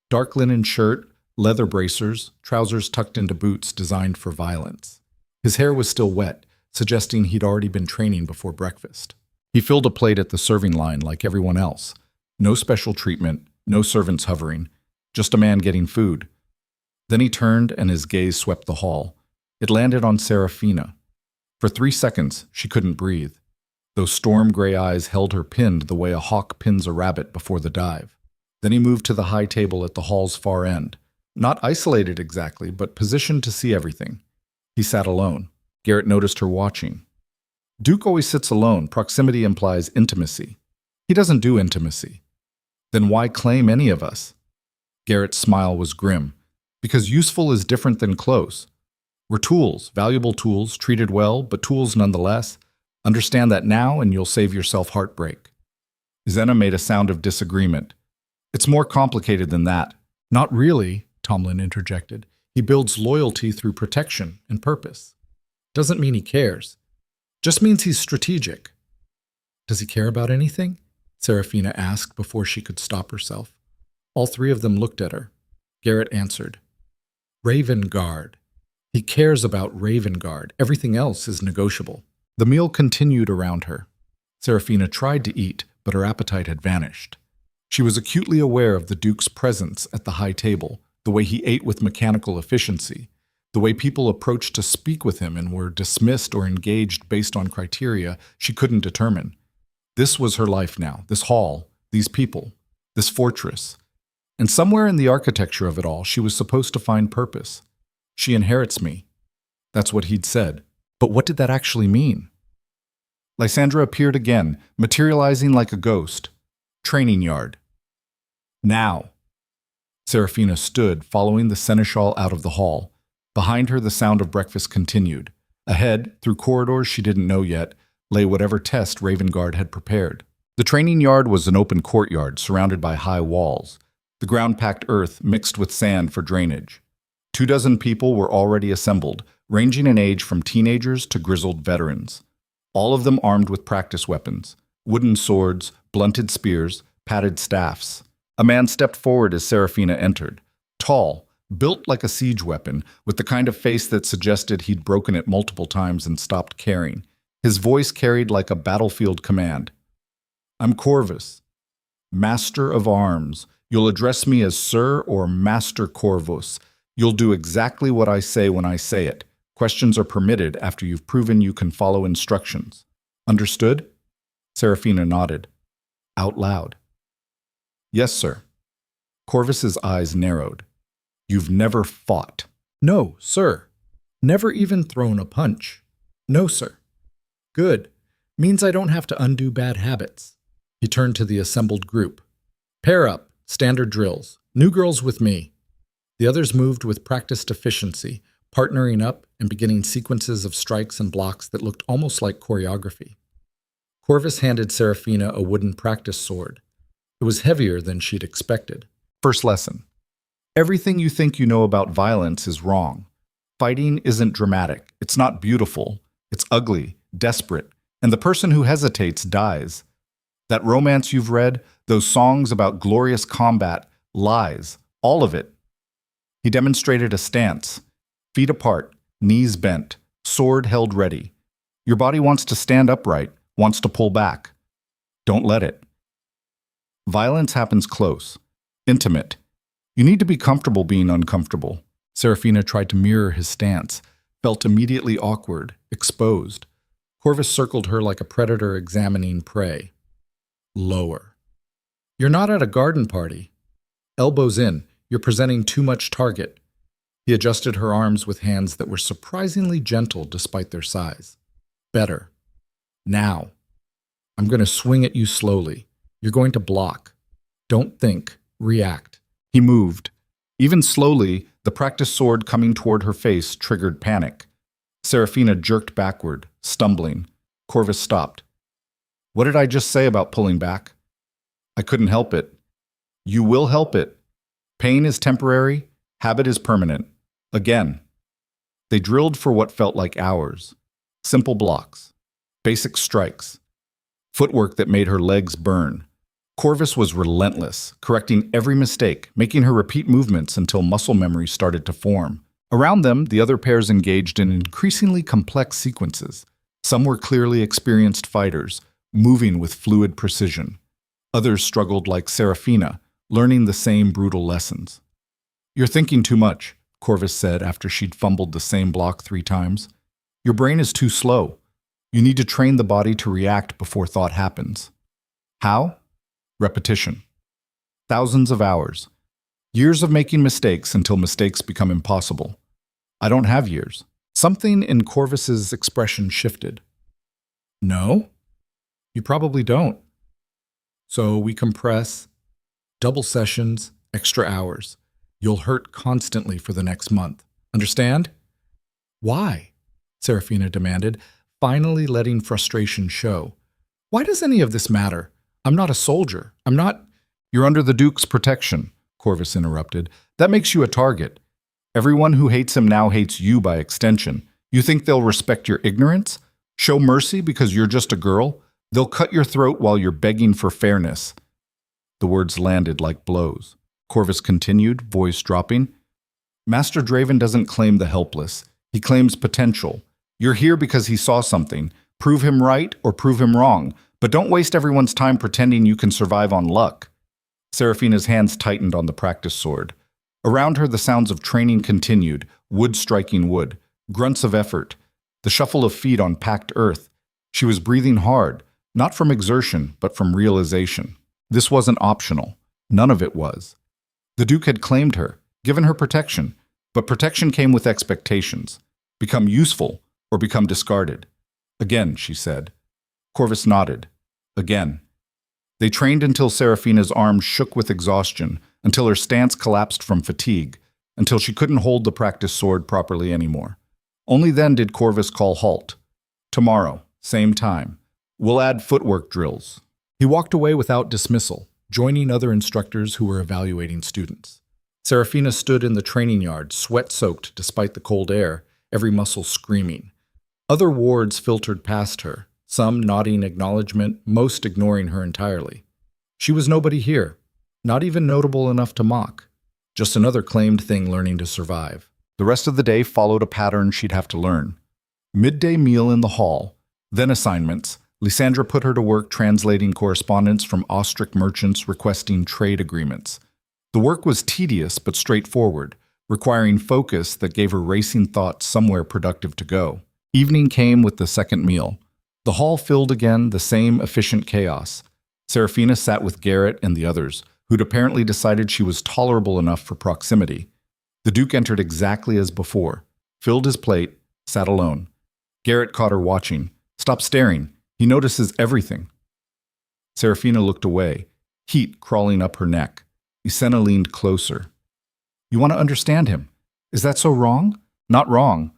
Dark linen shirt, leather bracers, trousers tucked into boots designed for violence. His hair was still wet, suggesting he'd already been training before breakfast. He filled a plate at the serving line like everyone else. No special treatment, no servants hovering, just a man getting food. Then he turned and his gaze swept the hall. It landed on Seraphina. For 3 seconds, she couldn't breathe. Those storm-gray eyes held her pinned the way a hawk pins a rabbit before the dive. Then he moved to the high table at the hall's far end. Not isolated exactly, but positioned to see everything. He sat alone. Garrett noticed her watching. Duke always sits alone. Proximity implies intimacy. He doesn't do intimacy. Then why claim any of us? Garrett's smile was grim. Because useful is different than close. We're tools, valuable tools, treated well, but tools nonetheless. Understand that now and you'll save yourself heartbreak. Zena made a sound of disagreement. It's more complicated than that. Not really, Tomlin interjected. He builds loyalty through protection and purpose. Doesn't mean he cares. Just means he's strategic. Does he care about anything? Seraphina asked before she could stop herself. All three of them looked at her. Garrett answered. Ravengarde. He cares about Ravengarde. Everything else is negotiable. The meal continued around her. Seraphina tried to eat, but her appetite had vanished. She was acutely aware of the Duke's presence at the high table, the way he ate with mechanical efficiency, the way people approached to speak with him and were dismissed or engaged based on criteria she couldn't determine. This was her life now, this hall, these people, this fortress. And somewhere in the architecture of it all, she was supposed to find purpose. She inherits me. That's what he'd said. But what did that actually mean? Lysandra appeared again, materializing like a ghost. Training yard. Now. Seraphina stood, following the seneschal out of the hall. Behind her, the sound of breakfast continued. Ahead, through corridors she didn't know yet, lay whatever test Ravengarde had prepared. The training yard was an open courtyard surrounded by high walls. The ground packed earth mixed with sand for drainage. 24 people were already assembled, ranging in age from teenagers to grizzled veterans. All of them armed with practice weapons, wooden swords, blunted spears, padded staffs. A man stepped forward as Seraphina entered. Tall, built like a siege weapon, with the kind of face that suggested he'd broken it multiple times and stopped caring. His voice carried like a battlefield command. I'm Corvus, Master of Arms. You'll address me as Sir or Master Corvus. You'll do exactly what I say when I say it. Questions are permitted after you've proven you can follow instructions. Understood? Seraphina nodded. Out loud. Yes, sir. Corvus's eyes narrowed. You've never fought. No, sir. Never even thrown a punch. No, sir. Good. Means I don't have to undo bad habits. He turned to the assembled group. Pair up. Standard drills. New girls with me. The others moved with practiced efficiency, partnering up and beginning sequences of strikes and blocks that looked almost like choreography. Corvus handed Seraphina a wooden practice sword. It was heavier than she'd expected. First lesson. Everything you think you know about violence is wrong. Fighting isn't dramatic. It's not beautiful. It's ugly, desperate, and the person who hesitates dies. That romance you've read, those songs about glorious combat, lies, all of it. He demonstrated a stance, feet apart, knees bent, sword held ready. Your body wants to stand upright, wants to pull back. Don't let it. Violence happens close, intimate. You need to be comfortable being uncomfortable. Seraphina tried to mirror his stance, felt immediately awkward, exposed. Corvus circled her like a predator examining prey. Lower. You're not at a garden party. Elbows in. You're presenting too much target. He adjusted her arms with hands that were surprisingly gentle despite their size. Better. Now. I'm going to swing at you slowly. You're going to block. Don't think. React. He moved. Even slowly, the practice sword coming toward her face triggered panic. Seraphina jerked backward, stumbling. Corvus stopped. What did I just say about pulling back? I couldn't help it. You will help it. Pain is temporary, habit is permanent. Again. They drilled for what felt like hours. Simple blocks. Basic strikes. Footwork that made her legs burn. Corvus was relentless, correcting every mistake, making her repeat movements until muscle memory started to form. Around them, the other pairs engaged in increasingly complex sequences. Some were clearly experienced fighters, moving with fluid precision. Others struggled like Seraphina, learning the same brutal lessons. You're thinking too much, Corvus said after she'd fumbled the same block 3 times. Your brain is too slow. You need to train the body to react before thought happens. How? Repetition. Thousands of hours. Years of making mistakes until mistakes become impossible. I don't have years. Something in Corvus's expression shifted. No? You probably don't. So we compress, double sessions, extra hours. You'll hurt constantly for the next month. Understand? Why? Seraphina demanded, finally letting frustration show. Why does any of this matter? I'm not a soldier. I'm not— You're under the Duke's protection, Corvus interrupted. That makes you a target. Everyone who hates him now hates you by extension. You think they'll respect your ignorance? Show mercy because you're just a girl? They'll cut your throat while you're begging for fairness. The words landed like blows. Corvus continued, voice dropping. Master Draven doesn't claim the helpless. He claims potential. You're here because he saw something. Prove him right or prove him wrong, but don't waste everyone's time pretending you can survive on luck. Seraphina's hands tightened on the practice sword. Around her, the sounds of training continued, wood striking wood, grunts of effort, the shuffle of feet on packed earth. She was breathing hard, not from exertion, but from realization. This wasn't optional. None of it was. The Duke had claimed her, given her protection, but protection came with expectations. Become useful or become discarded. Again, she said. Corvus nodded. Again. They trained until Seraphina's arms shook with exhaustion, until her stance collapsed from fatigue, until she couldn't hold the practice sword properly anymore. Only then did Corvus call halt. Tomorrow, same time. We'll add footwork drills. He walked away without dismissal, joining other instructors who were evaluating students. Seraphina stood in the training yard, sweat-soaked despite the cold air, every muscle screaming. Other wards filtered past her, some nodding acknowledgement, most ignoring her entirely. She was nobody here, not even notable enough to mock. Just another claimed thing learning to survive. The rest of the day followed a pattern she'd have to learn. Midday meal in the hall, then assignments. Lysandra put her to work translating correspondence from Austric merchants requesting trade agreements. The work was tedious but straightforward, requiring focus that gave her racing thoughts somewhere productive to go. Evening came with the second meal. The hall filled again, the same efficient chaos. Seraphina sat with Garrett and the others, who'd apparently decided she was tolerable enough for proximity. The Duke entered exactly as before, filled his plate, sat alone. Garrett caught her watching. Stop staring. He notices everything. Seraphina looked away, heat crawling up her neck. Ysena leaned closer. You want to understand him. Is that so wrong? Not wrong.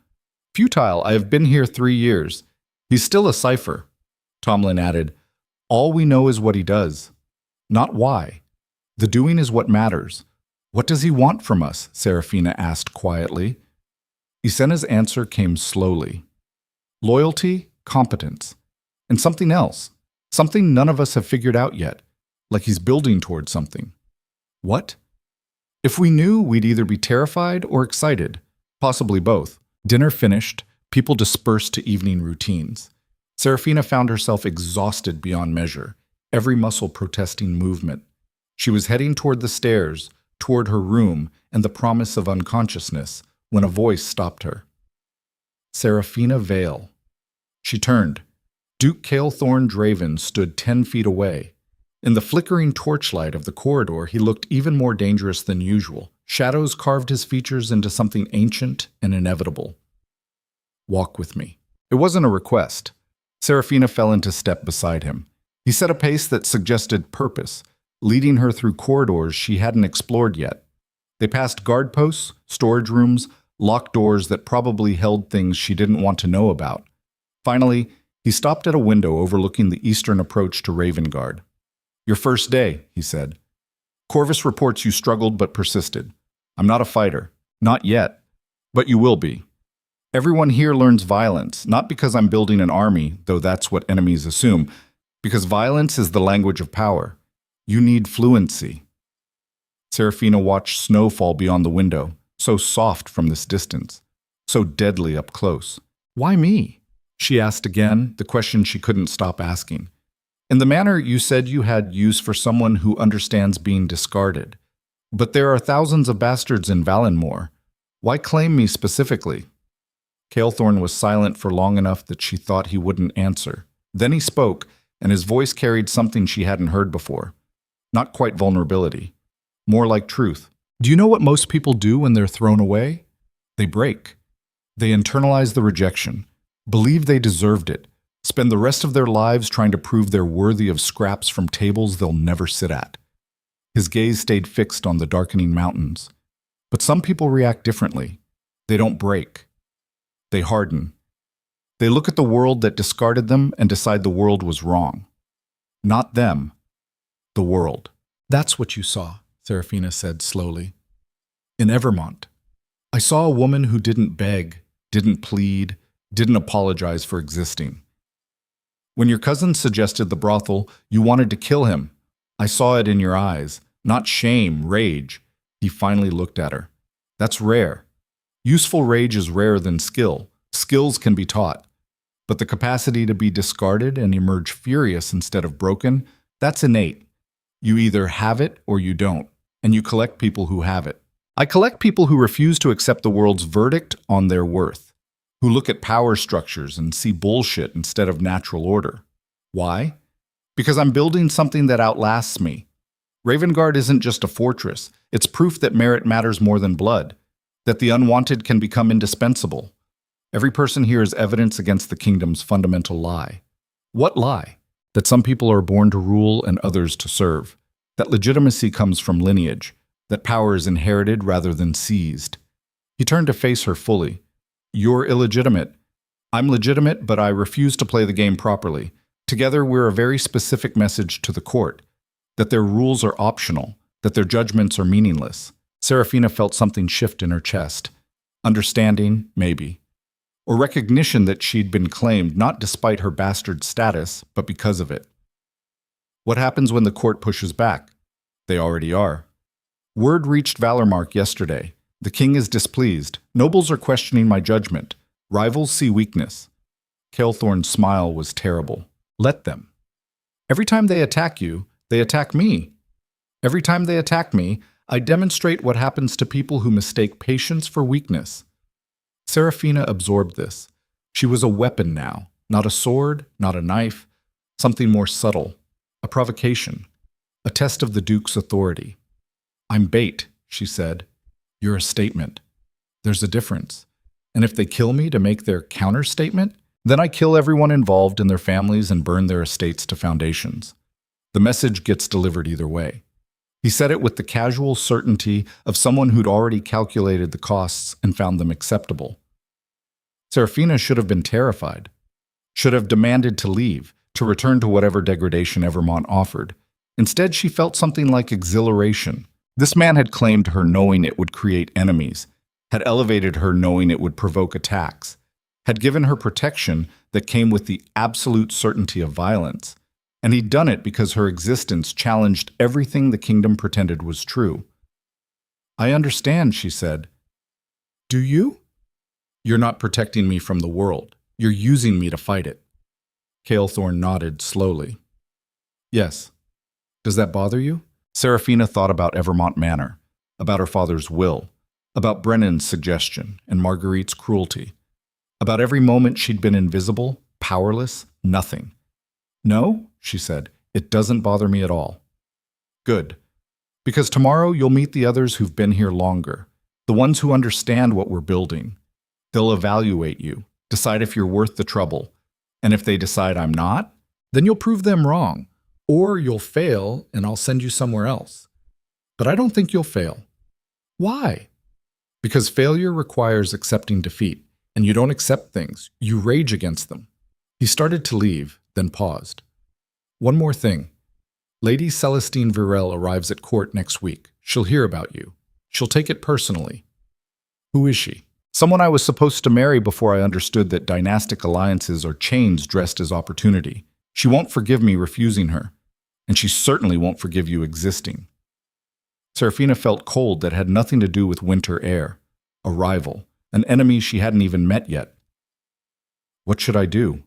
Futile. I have been here 3 years. He's still a cipher. Tomlin added, all we know is what he does, not why. The doing is what matters. What does he want from us? Seraphina asked quietly. Ysena's answer came slowly. Loyalty, competence, and something else. Something none of us have figured out yet, like he's building towards something. What? If we knew, we'd either be terrified or excited, possibly both. Dinner finished, people dispersed to evening routines. Seraphina found herself exhausted beyond measure, every muscle protesting movement. She was heading toward the stairs, toward her room and the promise of unconsciousness, when a voice stopped her. Seraphina Vale. She turned. Duke Kaelthorn Draven stood 10 feet away. In the flickering torchlight of the corridor, he looked even more dangerous than usual. Shadows carved his features into something ancient and inevitable. Walk with me. It wasn't a request. Seraphina fell into step beside him. He set a pace that suggested purpose, leading her through corridors she hadn't explored yet. They passed guard posts, storage rooms, locked doors that probably held things she didn't want to know about. Finally, he stopped at a window overlooking the eastern approach to Ravengarde. Your first day, he said. Corvus reports you struggled but persisted. I'm not a fighter. Not yet. But you will be. Everyone here learns violence, not because I'm building an army, though that's what enemies assume, because violence is the language of power. You need fluency. Seraphina watched snow fall beyond the window, so soft from this distance, so deadly up close. Why me? She asked again, the question she couldn't stop asking. In the manor, you said you had use for someone who understands being discarded. But there are thousands of bastards in Valenmoor. Why claim me specifically? Kaelthorn was silent for long enough that she thought he wouldn't answer. Then he spoke, and his voice carried something she hadn't heard before. Not quite vulnerability. More like truth. Do you know what most people do when they're thrown away? They break. They internalize the rejection, believe they deserved it, spend the rest of their lives trying to prove they're worthy of scraps from tables they'll never sit at. His gaze stayed fixed on the darkening mountains. But some people react differently. They don't break. They harden. They look at the world that discarded them and decide the world was wrong. Not them. The world. That's what you saw, Seraphina said slowly. In Evermont. I saw a woman who didn't beg, didn't plead, didn't apologize for existing. When your cousin suggested the brothel, you wanted to kill him. I saw it in your eyes. Not shame, rage. He finally looked at her. That's rare. Useful rage is rarer than skill. Skills can be taught. But the capacity to be discarded and emerge furious instead of broken, that's innate. You either have it or you don't, and you collect people who have it. I collect people who refuse to accept the world's verdict on their worth, who look at power structures and see bullshit instead of natural order. Why? Because I'm building something that outlasts me. Ravengarde isn't just a fortress. It's proof that merit matters more than blood, that the unwanted can become indispensable. Every person here is evidence against the kingdom's fundamental lie. What lie? That some people are born to rule and others to serve. That legitimacy comes from lineage. That power is inherited rather than seized. He turned to face her fully. You're illegitimate. I'm legitimate, but I refuse to play the game properly. Together, we're a very specific message to the court. That their rules are optional. That their judgments are meaningless. Seraphina felt something shift in her chest. Understanding, maybe. Or recognition that she'd been claimed not despite her bastard status, but because of it. What happens when the court pushes back? They already are. Word reached Valenmoor yesterday. The king is displeased. Nobles are questioning my judgment. Rivals see weakness. Kaelthorn's smile was terrible. Let them. Every time they attack you, they attack me. Every time they attack me, I demonstrate what happens to people who mistake patience for weakness. Seraphina absorbed this. She was a weapon now, not a sword, not a knife, something more subtle, a provocation, a test of the Duke's authority. I'm bait, she said. You're a statement. There's a difference. And if they kill me to make their counter-statement, then I kill everyone involved and their families and burn their estates to foundations. The message gets delivered either way. He said it with the casual certainty of someone who'd already calculated the costs and found them acceptable. Seraphina should have been terrified, should have demanded to leave, to return to whatever degradation Evermont offered. Instead, she felt something like exhilaration. This man had claimed her knowing it would create enemies, had elevated her knowing it would provoke attacks, had given her protection that came with the absolute certainty of violence. And he'd done it because her existence challenged everything the kingdom pretended was true. I understand, she said. Do you? You're not protecting me from the world. You're using me to fight it. Kaelthorn nodded slowly. Yes. Does that bother you? Seraphina thought about Evermont Manor, about her father's will, about Brennan's suggestion and Marguerite's cruelty, about every moment she'd been invisible, powerless, nothing. No, she said, it doesn't bother me at all. Good. Because tomorrow you'll meet the others who've been here longer, the ones who understand what we're building. They'll evaluate you, decide if you're worth the trouble. And if they decide I'm not, then you'll prove them wrong. Or you'll fail and I'll send you somewhere else. But I don't think you'll fail. Why? Because failure requires accepting defeat, and you don't accept things, you rage against them. He started to leave, then paused. One more thing. Lady Celestine Virel arrives at court next week. She'll hear about you. She'll take it personally. Who is she? Someone I was supposed to marry before I understood that dynastic alliances are chains dressed as opportunity. She won't forgive me refusing her, and she certainly won't forgive you existing. Seraphina felt cold that had nothing to do with winter air, a rival, an enemy she hadn't even met yet. What should I do?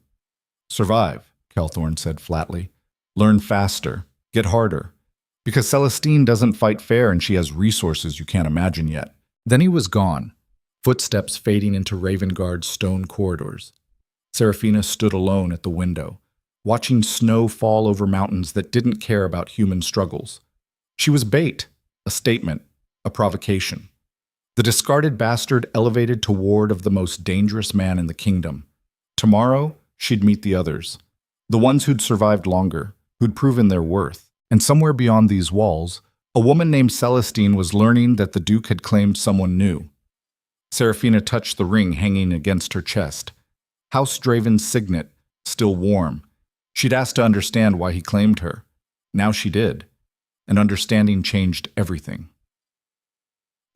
Survive, Kaelthorn said flatly. Learn faster, get harder, because Celestine doesn't fight fair and she has resources you can't imagine yet. Then he was gone, footsteps fading into Ravengarde's stone corridors. Seraphina stood alone at the window, watching snow fall over mountains that didn't care about human struggles. She was bait, a statement, a provocation. The discarded bastard elevated to ward of the most dangerous man in the kingdom. Tomorrow, she'd meet the others. The ones who'd survived longer, who'd proven their worth. And somewhere beyond these walls, a woman named Celestine was learning that the Duke had claimed someone new. Seraphina touched the ring hanging against her chest. House Draven's signet, still warm. She'd asked to understand why he claimed her. Now she did. And understanding changed everything.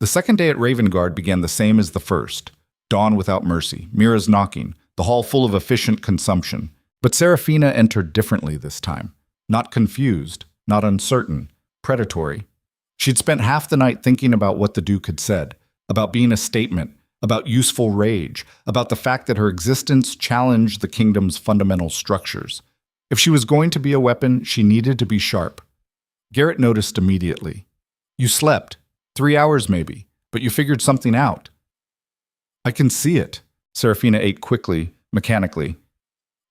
The second day at Ravengarde began the same as the first. Dawn without mercy, Mira's knocking, the hall full of efficient consumption. But Seraphina entered differently this time. Not confused, not uncertain, predatory. She'd spent half the night thinking about what the Duke had said, about being a statement, about useful rage, about the fact that her existence challenged the kingdom's fundamental structures. If she was going to be a weapon, she needed to be sharp. Garrett noticed immediately. You slept. 3 hours maybe, but you figured something out. I can see it. Seraphina ate quickly, mechanically.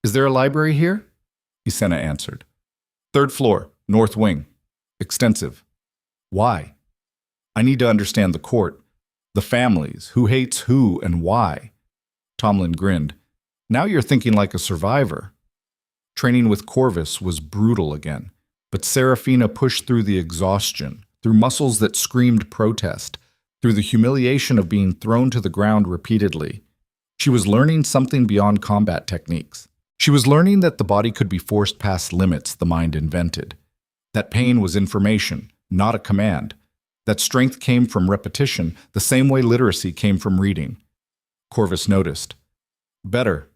Is there a library here? Isena answered. 3rd floor, north wing. Extensive. Why? I need to understand the court, the families, who hates who and why. Tomlin grinned. Now you're thinking like a survivor. Training with Corvus was brutal again, but Seraphina pushed through the exhaustion, through muscles that screamed protest, through the humiliation of being thrown to the ground repeatedly. She was learning something beyond combat techniques. She was learning that the body could be forced past limits the mind invented. That pain was information, not a command. That strength came from repetition, the same way literacy came from reading. Corvus noticed. Better.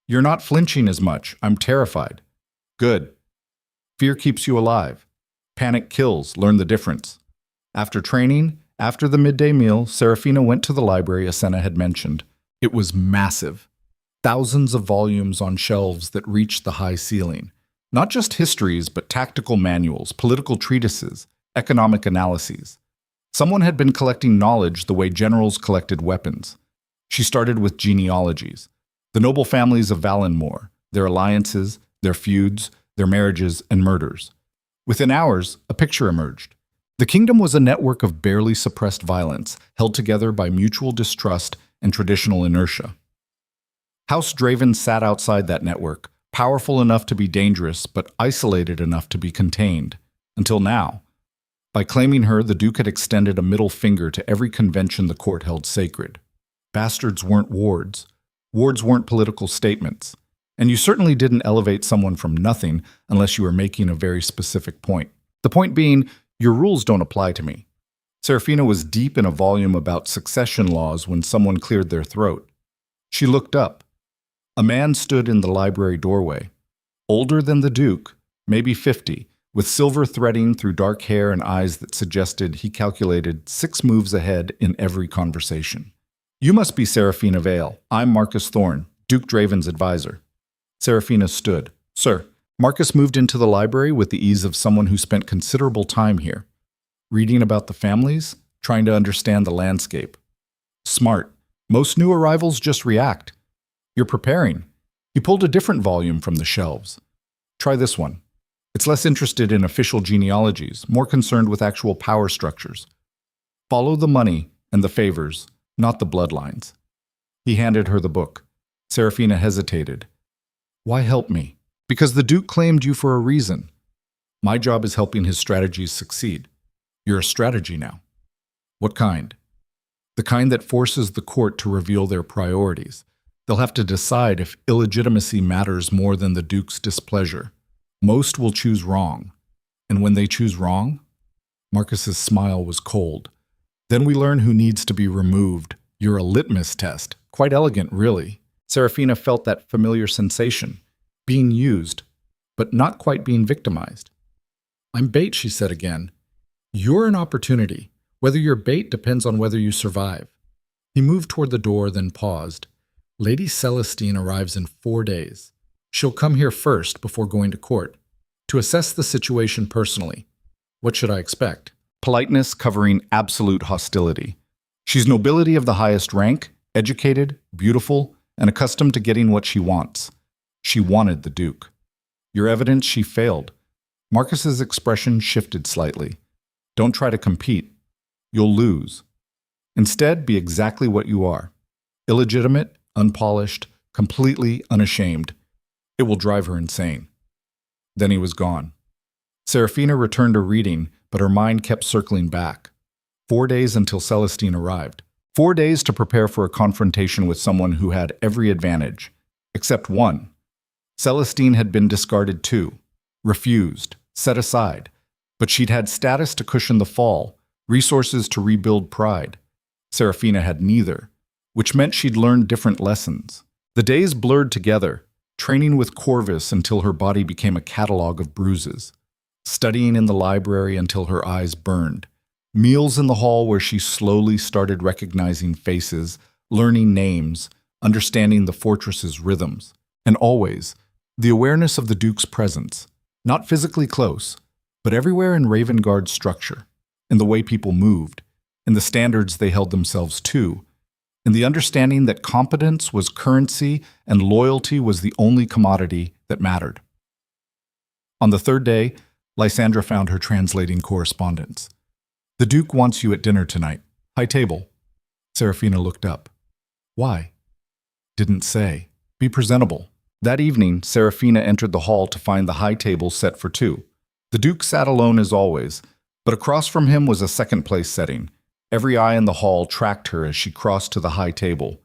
You're not flinching as much. I'm terrified. Good. Fear keeps you alive. Panic kills. Learn the difference. After training, after the midday meal, Seraphina went to the library Isena had mentioned. It was massive. Thousands of volumes on shelves that reached the high ceiling. Not just histories, but tactical manuals, political treatises, economic analyses. Someone had been collecting knowledge the way generals collected weapons. She started with genealogies. The noble families of Valenmoor, their alliances, their feuds, their marriages and murders. Within hours, a picture emerged. The kingdom was a network of barely suppressed violence, held together by mutual distrust and traditional inertia. House Draven sat outside that network, powerful enough to be dangerous, but isolated enough to be contained. Until now. By claiming her, the Duke had extended a middle finger to every convention the court held sacred. Bastards weren't wards. Wards weren't political statements. And you certainly didn't elevate someone from nothing unless you were making a very specific point. The point being, your rules don't apply to me. Seraphina was deep in a volume about succession laws when someone cleared their throat. She looked up. A man stood in the library doorway. Older than the Duke, maybe 50, with silver threading through dark hair and eyes that suggested he calculated 6 moves ahead in every conversation. You must be Seraphina Vale. I'm Marcus Thorn, Duke Draven's advisor. Seraphina stood. Sir, Marcus moved into the library with the ease of someone who spent considerable time here. Reading about the families, trying to understand the landscape. Smart. Most new arrivals just react. You're preparing. He pulled a different volume from the shelves. Try this one. It's less interested in official genealogies, more concerned with actual power structures. Follow the money and the favors, not the bloodlines. He handed her the book. Seraphina hesitated. Why help me? Because the Duke claimed you for a reason. My job is helping his strategies succeed. You're a strategy now. What kind? The kind that forces the court to reveal their priorities. They'll have to decide if illegitimacy matters more than the Duke's displeasure. Most will choose wrong. And when they choose wrong, Marcus's smile was cold. Then we learn who needs to be removed. You're a litmus test. Quite elegant, really. Seraphina felt that familiar sensation. Being used, but not quite being victimized. I'm bait, she said again. You're an opportunity. Whether you're bait depends on whether you survive. He moved toward the door, then paused. Lady Celestine arrives in 4 days. She'll come here first before going to court, to assess the situation personally. What should I expect? Politeness covering absolute hostility. She's nobility of the highest rank, educated, beautiful, and accustomed to getting what she wants. She wanted the Duke. Your evidence she failed. Marcus's expression shifted slightly. Don't try to compete. you'll lose. Instead, be exactly what you are. Illegitimate, unpolished, completely unashamed. It will drive her insane. Then he was gone. Seraphina returned to reading, but her mind kept circling back. 4 days until Celestine arrived. 4 days to prepare for a confrontation with someone who had every advantage, except one. Celestine had been discarded too, refused, set aside, but she'd had status to cushion the fall, resources to rebuild pride. Seraphina had neither, which meant she'd learned different lessons. The days blurred together, training with Corvus until her body became a catalog of bruises, studying in the library until her eyes burned, meals in the hall where she slowly started recognizing faces, learning names, understanding the fortress's rhythms, and always the awareness of the Duke's presence, not physically close, but everywhere in Ravengarde's structure, in the way people moved, in the standards they held themselves to, in the understanding that competence was currency and loyalty was the only commodity that mattered. On the third day, Lysandra found her translating correspondence. "The Duke wants you at dinner tonight. High table." Seraphina looked up. "Why?" "Didn't say. Be presentable." That evening, Seraphina entered the hall to find the high table set for two. The Duke sat alone as always, but across from him was a second-place setting. Every eye in the hall tracked her as she crossed to the high table.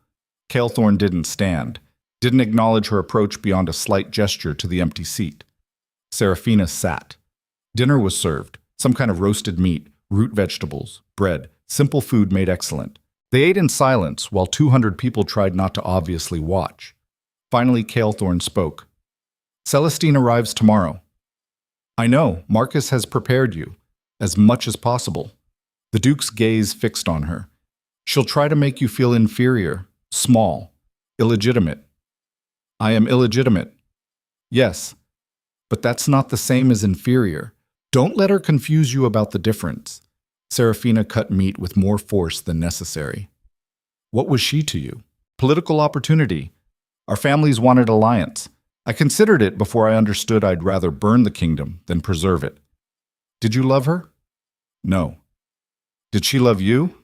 Kaelthorn didn't stand, didn't acknowledge her approach beyond a slight gesture to the empty seat. Seraphina sat. Dinner was served, some kind of roasted meat, root vegetables, bread, simple food made excellent. They ate in silence while 200 people tried not to obviously watch. Finally, Kaelthorn spoke. "Celestine arrives tomorrow. I know, Marcus has prepared you, as much as possible." The Duke's gaze fixed on her. "She'll try to make you feel inferior, small, illegitimate." "I am illegitimate." "Yes, but that's not the same as inferior. Don't let her confuse you about the difference." Seraphina cut meat with more force than necessary. "What was she to you?" "Political opportunity. Our families wanted alliance. I considered it before I understood I'd rather burn the kingdom than preserve it." "Did you love her?" "No." "Did she love you?"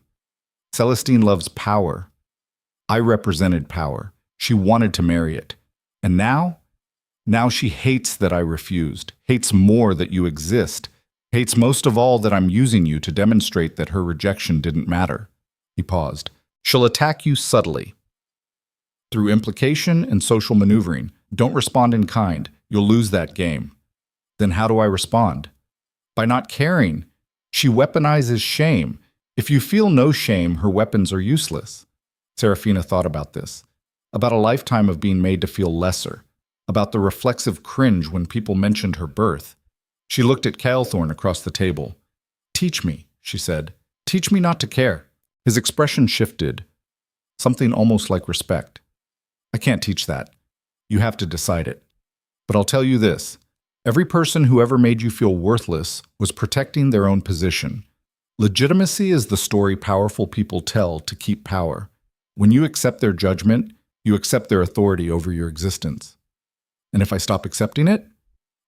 "Celestine loves power. I represented power. She wanted to marry it. And now? Now she hates that I refused, hates more that you exist, hates most of all that I'm using you to demonstrate that her rejection didn't matter." He paused. "She'll attack you subtly, through implication and social maneuvering. Don't respond in kind. You'll lose that game." "Then how do I respond?" "By not caring. She weaponizes shame. If you feel no shame, her weapons are useless." Seraphina thought about this, about a lifetime of being made to feel lesser, about the reflexive cringe when people mentioned her birth. She looked at Kaelthorn across the table. "Teach me," she said. "Teach me not to care." His expression shifted, something almost like respect. "I can't teach that. You have to decide it. But I'll tell you this. Every person who ever made you feel worthless was protecting their own position. Legitimacy is the story powerful people tell to keep power. When you accept their judgment, you accept their authority over your existence. And if I stop accepting it,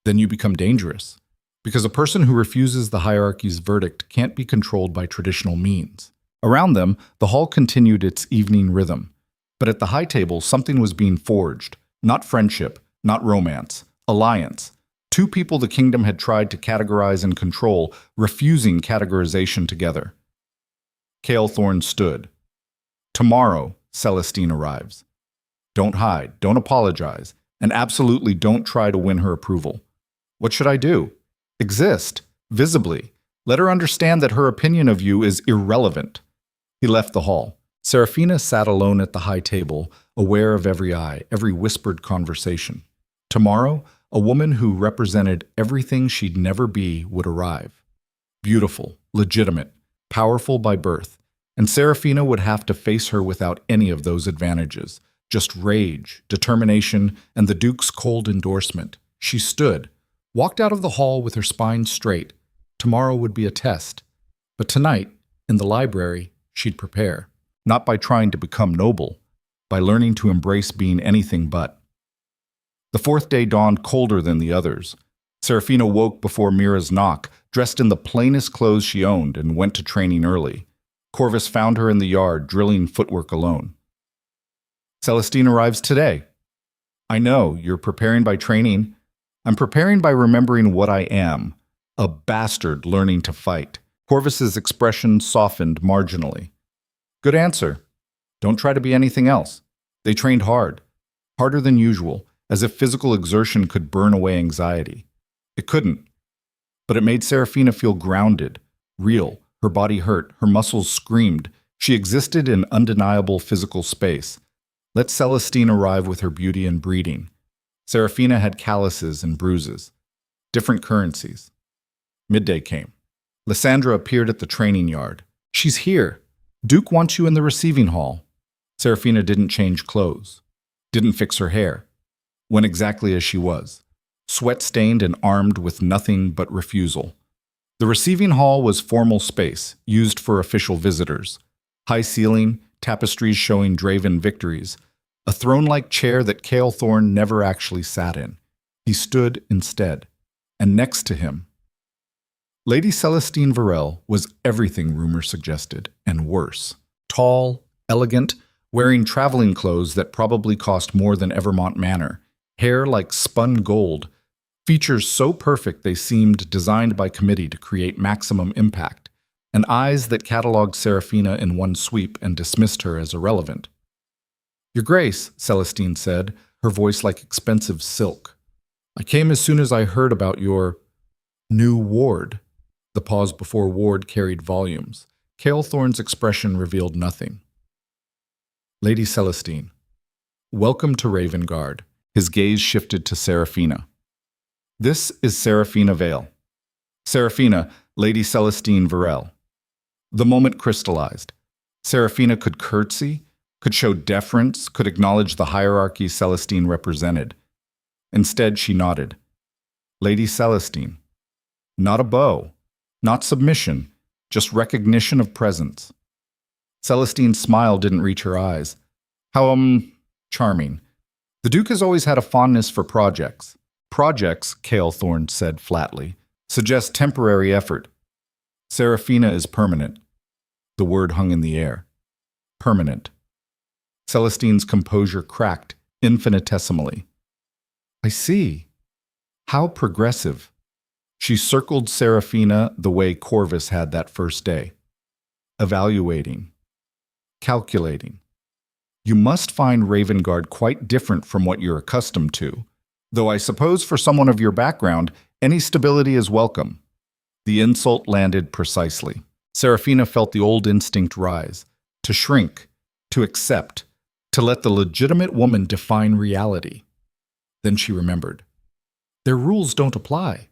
then you become dangerous. Because a person who refuses the hierarchy's verdict can't be controlled by traditional means." Around them, the hall continued its evening rhythm. But at the high table, something was being forged. Not friendship, not romance, alliance. Two people the kingdom had tried to categorize and control, refusing categorization together. Kaelthorn stood. "Tomorrow, Celestine arrives. Don't hide, don't apologize, and absolutely don't try to win her approval. What should I do? Exist, visibly. Let her understand that her opinion of you is irrelevant." He left the hall. Seraphina sat alone at the high table, aware of every eye, every whispered conversation. Tomorrow, a woman who represented everything she'd never be would arrive. Beautiful, legitimate, powerful by birth, and Seraphina would have to face her without any of those advantages. Just rage, determination, and the Duke's cold endorsement. She stood, walked out of the hall with her spine straight. Tomorrow would be a test. But tonight, in the library, she'd prepare. Not by trying to become noble, by learning to embrace being anything but. The fourth day dawned colder than the others. Seraphina woke before Mira's knock, dressed in the plainest clothes she owned, and went to training early. Corvus found her in the yard, drilling footwork alone. Celestine arrives today. I know, you're preparing by training. I'm preparing by remembering what I am, a bastard learning to fight. Corvus's expression softened marginally. Good answer. Don't try to be anything else. They trained hard, harder than usual, as if physical exertion could burn away anxiety. It couldn't, but it made Seraphina feel grounded, real. Her body hurt, her muscles screamed. She existed in undeniable physical space. Let Celestine arrive with her beauty and breeding. Seraphina had calluses and bruises, different currencies. Midday came. Lysandra appeared at the training yard. She's here. Duke wants you in the receiving hall. Seraphina didn't change clothes, didn't fix her hair, went exactly as she was, sweat-stained and armed with nothing but refusal. The receiving hall was formal space, used for official visitors. High ceiling, tapestries showing Draven victories, a throne-like chair that Kaelthorn never actually sat in. He stood instead, and next to him, Lady Celestine Vale was everything rumor suggested, and worse. Tall, elegant, wearing traveling clothes that probably cost more than Evermont Manor, hair like spun gold, features so perfect they seemed designed by committee to create maximum impact, and eyes that cataloged Seraphina in one sweep and dismissed her as irrelevant. Your Grace, Celestine said, her voice like expensive silk. I came as soon as I heard about your new ward. The pause before ward carried volumes. Kaelthorn's expression revealed nothing. Lady Celestine, welcome to Ravengarde. His gaze shifted to Seraphina. This is Seraphina Vale. Seraphina, Lady Celestine Vale. The moment crystallized. Seraphina could curtsy, could show deference, could acknowledge the hierarchy Celestine represented. Instead, she nodded. Lady Celestine. Not a bow, not submission, just recognition of presence. Celestine's smile didn't reach her eyes. How, charming. The Duke has always had a fondness for projects. Projects, Kaelthorn said flatly, suggest temporary effort. Seraphina is permanent. The word hung in the air. Permanent. Celestine's composure cracked infinitesimally. I see. How progressive. She circled Seraphina the way Corvus had that first day. Evaluating. Calculating. You must find Ravengarde quite different from what you're accustomed to, though I suppose for someone of your background, any stability is welcome. The insult landed precisely. Seraphina felt the old instinct rise, to shrink, to accept, to let the legitimate woman define reality. Then she remembered. Their rules don't apply.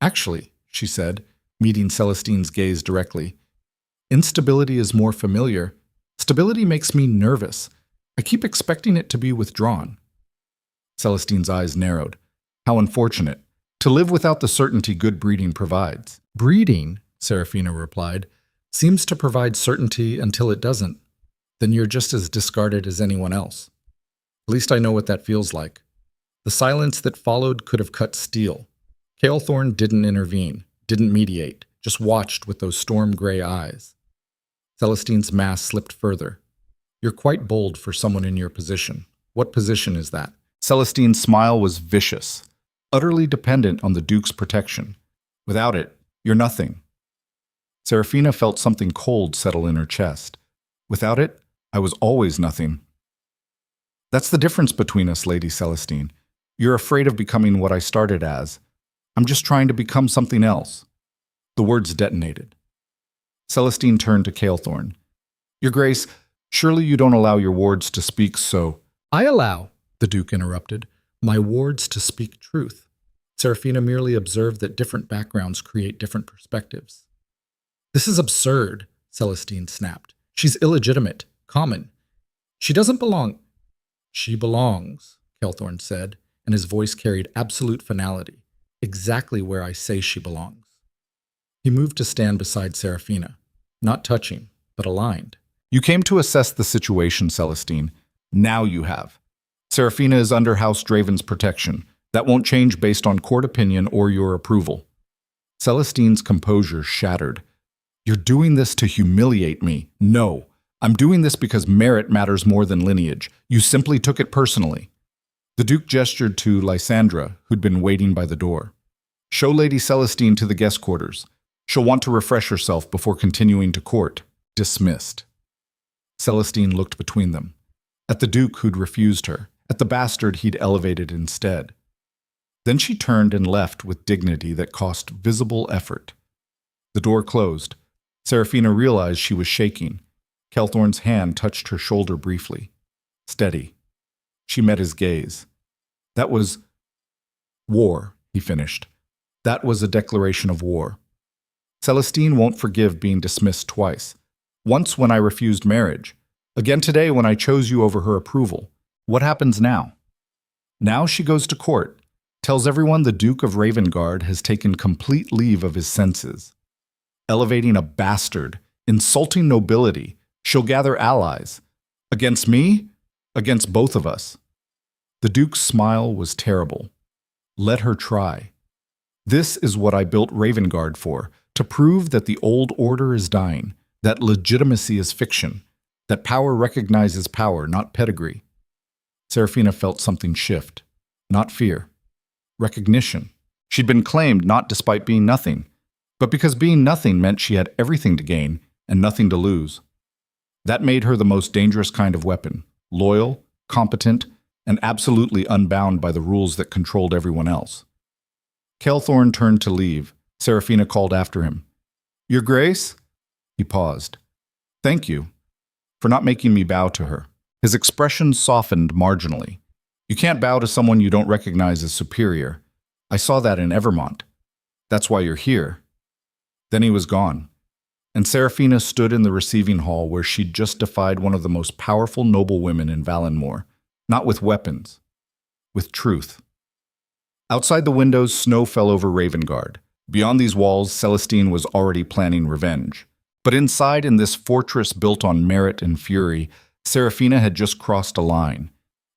Actually, she said, meeting Celestine's gaze directly, instability is more familiar. Stability makes me nervous. I keep expecting it to be withdrawn. Celestine's eyes narrowed. How unfortunate. To live without the certainty good breeding provides. Breeding, Seraphina replied, seems to provide certainty until it doesn't. Then you're just as discarded as anyone else. At least I know what that feels like. The silence that followed could have cut steel. Kaelthorn didn't intervene, didn't mediate, just watched with those storm-gray eyes. Celestine's mask slipped further. You're quite bold for someone in your position. What position is that? Celestine's smile was vicious, utterly dependent on the Duke's protection. Without it, you're nothing. Seraphina felt something cold settle in her chest. Without it, I was always nothing. That's the difference between us, Lady Celestine. You're afraid of becoming what I started as. I'm just trying to become something else. The words detonated. Celestine turned to Kaelthorn. Your Grace, surely you don't allow your wards to speak so. I allow, the Duke interrupted, my wards to speak truth. Seraphina merely observed that different backgrounds create different perspectives. This is absurd, Celestine snapped. She's illegitimate, common. She doesn't belong. She belongs, Kaelthorn said, and his voice carried absolute finality, exactly where I say she belongs. He moved to stand beside Seraphina, not touching, but aligned. You came to assess the situation, Celestine. Now you have. Seraphina is under House Draven's protection. That won't change based on court opinion or your approval." Celestine's composure shattered. "You're doing this to humiliate me." "No. I'm doing this because merit matters more than lineage. You simply took it personally." The Duke gestured to Lysandra, who'd been waiting by the door. "Show Lady Celestine to the guest quarters. She'll want to refresh herself before continuing to court." Dismissed. Celestine looked between them. At the Duke who'd refused her, at the bastard he'd elevated instead. Then she turned and left with dignity that cost visible effort. The door closed. Seraphina realized she was shaking. Kaelthorn's hand touched her shoulder briefly. "Steady." She met his gaze. "That was war," he finished. "That was a declaration of war. Celestine won't forgive being dismissed twice. Once when I refused marriage. Again today when I chose you over her approval. What happens now?" Now she goes to court, tells everyone the Duke of Ravengarde has taken complete leave of his senses. Elevating a bastard, insulting nobility, she'll gather allies. Against me? Against both of us. The Duke's smile was terrible. Let her try. This is what I built Ravengarde for, to prove that the old order is dying, that legitimacy is fiction, that power recognizes power, not pedigree. Seraphina felt something shift. Not fear. Recognition. She'd been claimed not despite being nothing, but because being nothing meant she had everything to gain and nothing to lose. That made her the most dangerous kind of weapon, loyal, competent, and absolutely unbound by the rules that controlled everyone else. Kaelthorn turned to leave. Seraphina called after him. "Your Grace?" He paused. "Thank you for not making me bow to her." His expression softened marginally. "You can't bow to someone you don't recognize as superior. I saw that in Evermont. That's why you're here." Then he was gone, and Seraphina stood in the receiving hall where she'd just defied one of the most powerful noblewomen in Valenmoor, not with weapons, with truth. Outside the windows, snow fell over Ravengarde. Beyond these walls, Celestine was already planning revenge. But inside, in this fortress built on merit and fury, Seraphina had just crossed a line.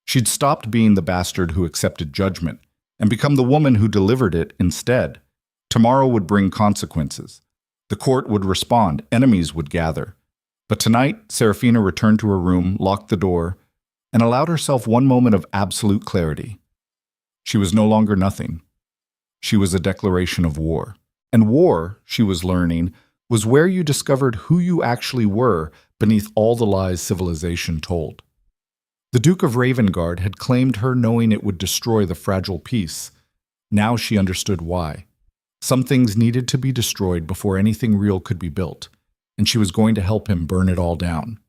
She'd stopped being the bastard who accepted judgment and become the woman who delivered it instead. Tomorrow would bring consequences. The court would respond, enemies would gather. But tonight, Seraphina returned to her room, locked the door, and allowed herself one moment of absolute clarity. She was no longer nothing. She was a declaration of war. And war, she was learning, was where you discovered who you actually were beneath all the lies civilization told. The Duke of Ravengarde had claimed her knowing it would destroy the fragile peace. Now she understood why. Some things needed to be destroyed before anything real could be built, and she was going to help him burn it all down.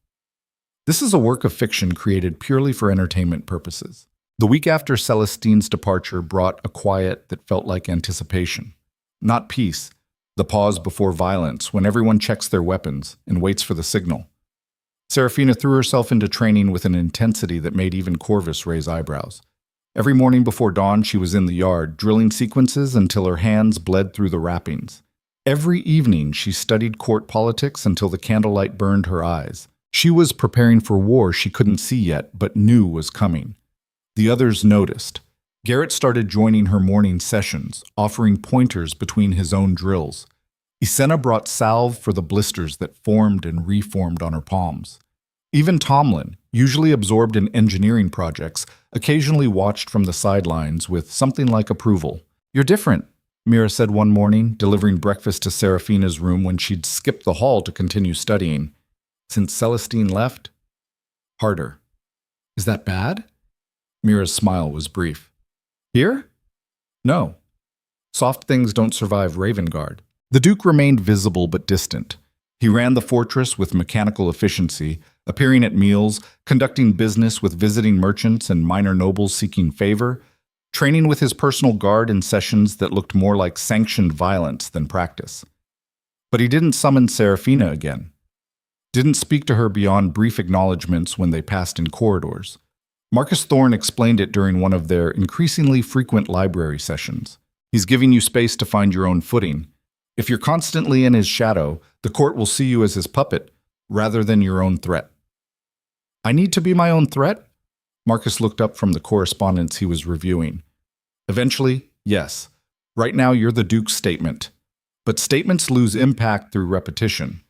This is a work of fiction created purely for entertainment purposes. The week after Celestine's departure brought a quiet that felt like anticipation. Not peace, the pause before violence when everyone checks their weapons and waits for the signal. Seraphina threw herself into training with an intensity that made even Corvus raise eyebrows. Every morning before dawn, she was in the yard, drilling sequences until her hands bled through the wrappings. Every evening, she studied court politics until the candlelight burned her eyes. She was preparing for war she couldn't see yet, but knew was coming. The others noticed. Garrett started joining her morning sessions, offering pointers between his own drills. Isenna brought salve for the blisters that formed and reformed on her palms. Even Tomlin, usually absorbed in engineering projects, occasionally watched from the sidelines with something like approval. "You're different," Mira said one morning, delivering breakfast to Seraphina's room when she'd skipped the hall to continue studying. "Since Celestine left?" "Harder." "Is that bad?" Mira's smile was brief. "Here?" "No. Soft things don't survive Ravengarde." The Duke remained visible but distant. He ran the fortress with mechanical efficiency, appearing at meals, conducting business with visiting merchants and minor nobles seeking favor, training with his personal guard in sessions that looked more like sanctioned violence than practice. But he didn't summon Seraphina again. Didn't speak to her beyond brief acknowledgments when they passed in corridors. Marcus Thorne explained it during one of their increasingly frequent library sessions. "He's giving you space to find your own footing. If you're constantly in his shadow, the court will see you as his puppet, rather than your own threat." "I need to be my own threat?" Marcus looked up from the correspondence he was reviewing. Eventually, yes. Right now, you're the Duke's statement. But statements lose impact through repetition.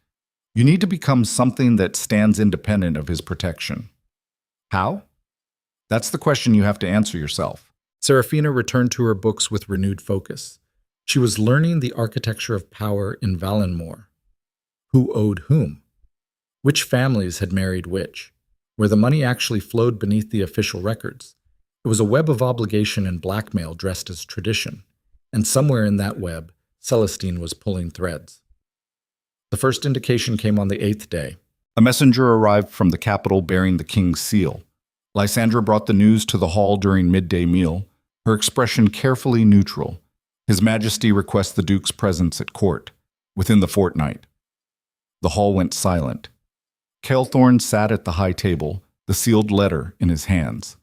You need to become something that stands independent of his protection. How? That's the question you have to answer yourself. Seraphina returned to her books with renewed focus. She was learning the architecture of power in Valenmoor. Who owed whom? Which families had married which? Where the money actually flowed beneath the official records. It was a web of obligation and blackmail dressed as tradition. And somewhere in that web, Celestine was pulling threads. The first indication came on the 8th day. A messenger arrived from the capital bearing the king's seal. Lysandra brought the news to the hall during midday meal, her expression carefully neutral. His Majesty requests the Duke's presence at court, within the fortnight. The hall went silent. Kaelthorn sat at the high table, the sealed letter in his hands.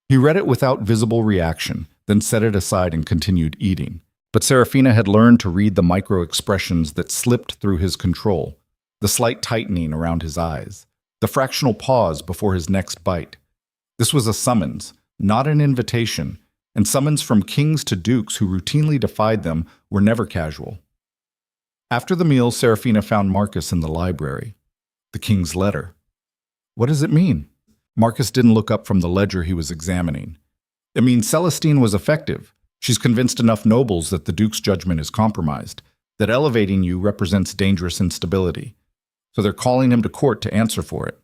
He read it without visible reaction, then set it aside and continued eating. But Seraphina had learned to read the micro-expressions that slipped through his control, the slight tightening around his eyes, the fractional pause before his next bite. This was a summons, not an invitation, and summons from kings to dukes who routinely defied them were never casual. After the meal, Seraphina found Marcus in the library. The king's letter. What does it mean? Marcus didn't look up from the ledger he was examining. It means Celestine was effective. She's convinced enough nobles that the Duke's judgment is compromised, that elevating you represents dangerous instability. So they're calling him to court to answer for it.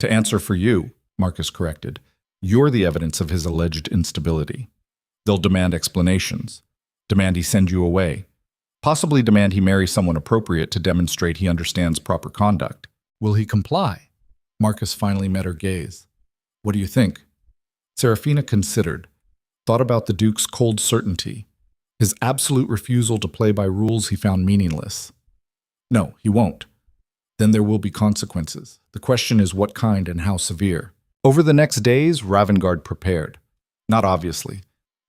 To answer for you, Marcus corrected. You're the evidence of his alleged instability. They'll demand explanations. Demand he send you away. Possibly demand he marry someone appropriate to demonstrate he understands proper conduct. Will he comply? Marcus finally met her gaze. What do you think? Seraphina considered. Thought about the Duke's cold certainty, his absolute refusal to play by rules he found meaningless. No, he won't. Then there will be consequences. The question is what kind and how severe. Over the next days, Ravengarde prepared. Not obviously.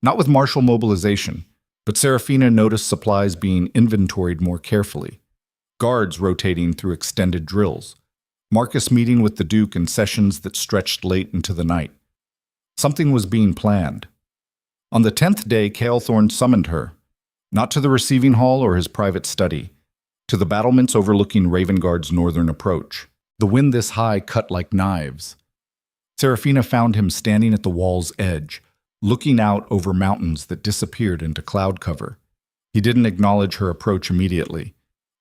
Not with martial mobilization, but Seraphina noticed supplies being inventoried more carefully. Guards rotating through extended drills. Marcus meeting with the Duke in sessions that stretched late into the night. Something was being planned. On the 10th day, Kaelthorn summoned her, not to the receiving hall or his private study, to the battlements overlooking Ravengarde's northern approach. The wind this high cut like knives. Seraphina found him standing at the wall's edge, looking out over mountains that disappeared into cloud cover. He didn't acknowledge her approach immediately,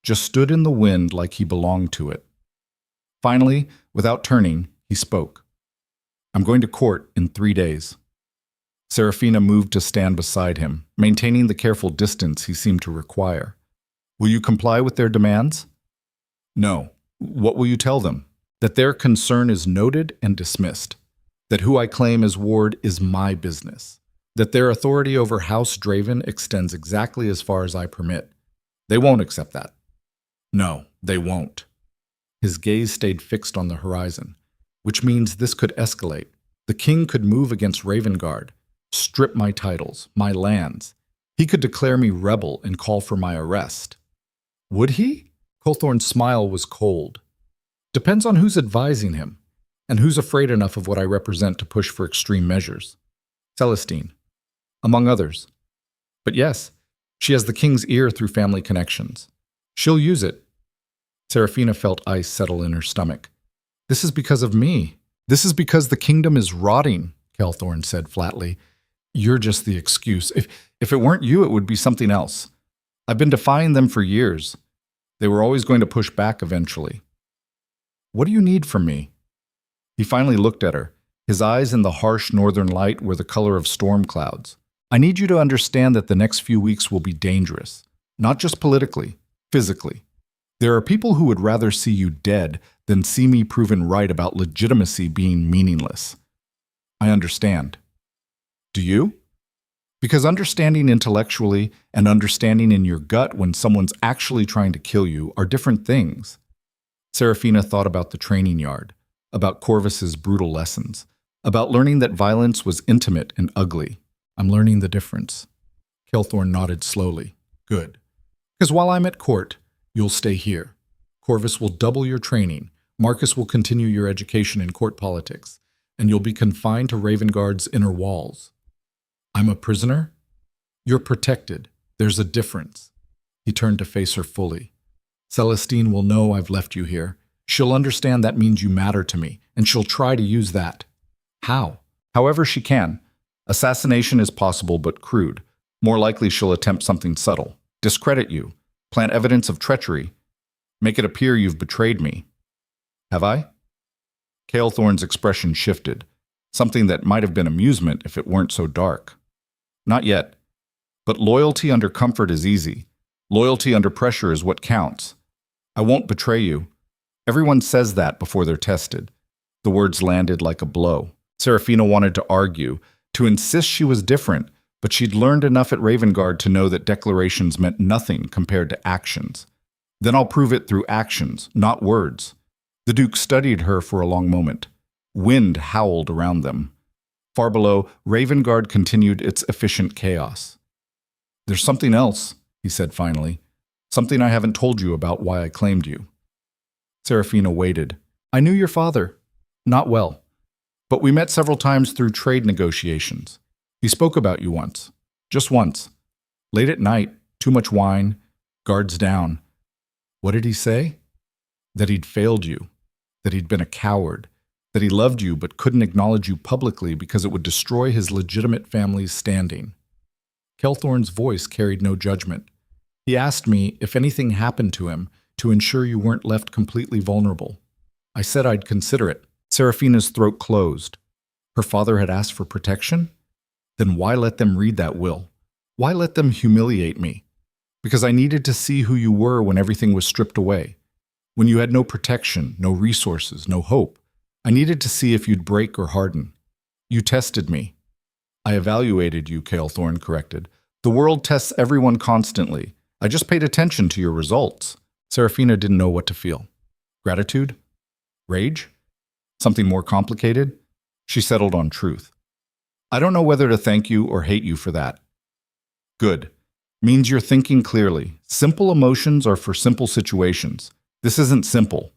just stood in the wind like he belonged to it. Finally, without turning, he spoke. I'm going to court in 3 days. Seraphina moved to stand beside him, maintaining the careful distance he seemed to require. Will you comply with their demands? No. What will you tell them? That their concern is noted and dismissed. That who I claim as ward is my business. That their authority over House Draven extends exactly as far as I permit. They won't accept that. No, they won't. His gaze stayed fixed on the horizon, which means this could escalate. The king could move against Ravengarde, strip my titles, my lands. He could declare me rebel and call for my arrest. Would he? Kaelthorn's smile was cold. Depends on who's advising him, and who's afraid enough of what I represent to push for extreme measures. Celestine, among others. But yes, she has the king's ear through family connections. She'll use it. Seraphina felt ice settle in her stomach. This is because of me. This is because the kingdom is rotting, Kaelthorn said flatly. You're just the excuse. If it weren't you, it would be something else. I've been defying them for years. They were always going to push back eventually. What do you need from me? He finally looked at her. His eyes in the harsh northern light were the color of storm clouds. I need you to understand that the next few weeks will be dangerous. Not just politically, physically. There are people who would rather see you dead than see me proven right about legitimacy being meaningless. I understand. Do you? Because understanding intellectually and understanding in your gut when someone's actually trying to kill you are different things. Seraphina thought about the training yard, about Corvus's brutal lessons, about learning that violence was intimate and ugly. I'm learning the difference. Kaelthorn nodded slowly. Good. Because while I'm at court, you'll stay here. Corvus will double your training. Marcus will continue your education in court politics, and you'll be confined to Ravengarde's inner walls. I'm a prisoner, You're protected. There's a difference. He turned to face her fully. Celestine will know I've left you here. She'll understand that means you matter to me, and she'll try to use that. How? However she can. Assassination is possible but crude. More likely she'll attempt something subtle. Discredit you. Plant evidence of treachery. Make it appear you've betrayed me. Have I? Kaelthorn's expression shifted. Something that might have been amusement if it weren't so dark. Not yet. But loyalty under comfort is easy. Loyalty under pressure is what counts. I won't betray you. Everyone says that before they're tested. The words landed like a blow. Seraphina wanted to argue, to insist she was different, but she'd learned enough at Ravengarde to know that declarations meant nothing compared to actions. Then I'll prove it through actions, not words. The Duke studied her for a long moment. Wind howled around them. Far below, Ravengarde continued its efficient chaos. There's something else, he said finally. Something I haven't told you about why I claimed you. Seraphina waited. I knew your father. Not well. But we met several times through trade negotiations. He spoke about you once. Just once. Late at night, too much wine, guards down. What did he say? That he'd failed you. That he'd been a coward. That he loved you but couldn't acknowledge you publicly because it would destroy his legitimate family's standing. Kaelthorn's voice carried no judgment. He asked me if anything happened to him to ensure you weren't left completely vulnerable. I said I'd consider it. Seraphina's throat closed. Her father had asked for protection? Then why let them read that will? Why let them humiliate me? Because I needed to see who you were when everything was stripped away. When you had no protection, no resources, no hope. I needed to see if you'd break or harden. You tested me. I evaluated you, Kaelthorn corrected. The world tests everyone constantly. I just paid attention to your results. Seraphina didn't know what to feel. Gratitude? Rage? Something more complicated? She settled on truth. I don't know whether to thank you or hate you for that. Good. Means you're thinking clearly. Simple emotions are for simple situations. This isn't simple.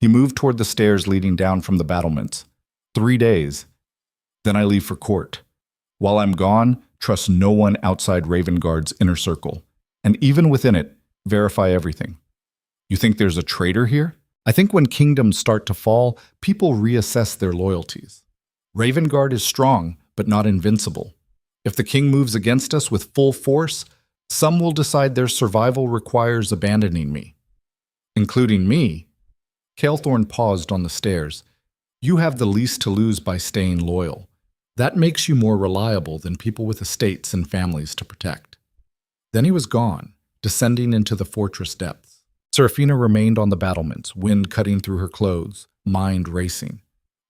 He moved toward the stairs leading down from the battlements. 3 days. Then I leave for court. While I'm gone, trust no one outside Ravengarde's inner circle. And even within it, verify everything. You think there's a traitor here? I think when kingdoms start to fall, people reassess their loyalties. Ravengarde is strong, but not invincible. If the king moves against us with full force, some will decide their survival requires abandoning me. Including me. Kaelthorn paused on the stairs. You have the least to lose by staying loyal. That makes you more reliable than people with estates and families to protect. Then he was gone, descending into the fortress depths. Seraphina remained on the battlements, wind cutting through her clothes, mind racing.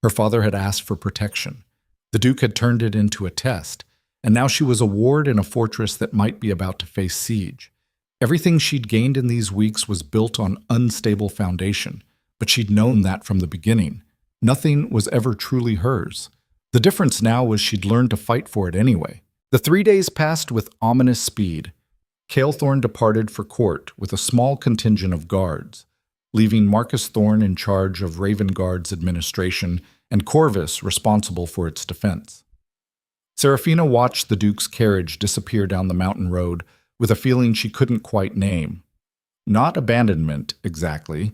Her father had asked for protection. The Duke had turned it into a test, and now she was a ward in a fortress that might be about to face siege. Everything she'd gained in these weeks was built on unstable foundation, but she'd known that from the beginning. Nothing was ever truly hers. The difference now was she'd learned to fight for it anyway. The 3 days passed with ominous speed. Kaelthorn departed for court with a small contingent of guards, leaving Marcus Thorn in charge of Ravengarde's administration and Corvus responsible for its defense. Seraphina watched the Duke's carriage disappear down the mountain road with a feeling she couldn't quite name. Not abandonment, exactly.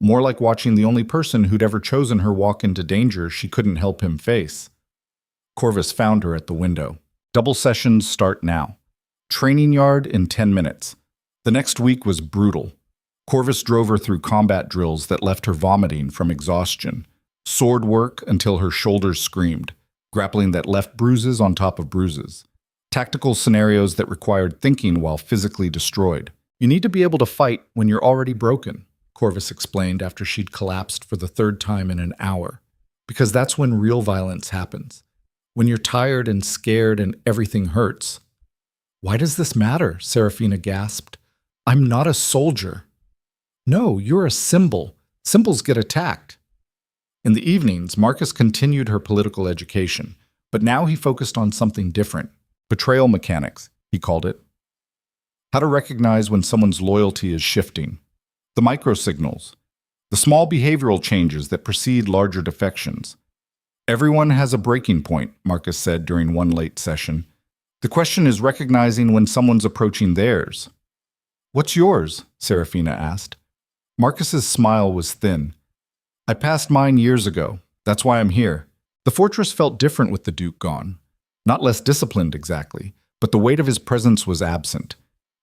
More like watching the only person who'd ever chosen her walk into danger she couldn't help him face. Corvus found her at the window. Double sessions start now. Training yard in 10 minutes. The next week was brutal. Corvus drove her through combat drills that left her vomiting from exhaustion. Sword work until her shoulders screamed. Grappling that left bruises on top of bruises. Tactical scenarios that required thinking while physically destroyed. You need to be able to fight when you're already broken, Corvus explained after she'd collapsed for the 3rd time in an hour. Because that's when real violence happens. When you're tired and scared and everything hurts. Why does this matter? Seraphina gasped. I'm not a soldier. No, you're a symbol. Symbols get attacked. In the evenings, Marcus continued her political education, but now he focused on something different. Betrayal mechanics, he called it. How to recognize when someone's loyalty is shifting. The microsignals. The small behavioral changes that precede larger defections. Everyone has a breaking point, Marcus said during one late session. The question is recognizing when someone's approaching theirs. What's yours? Seraphina asked. Marcus's smile was thin. I passed mine years ago. That's why I'm here. The fortress felt different with the Duke gone. Not less disciplined exactly, but the weight of his presence was absent.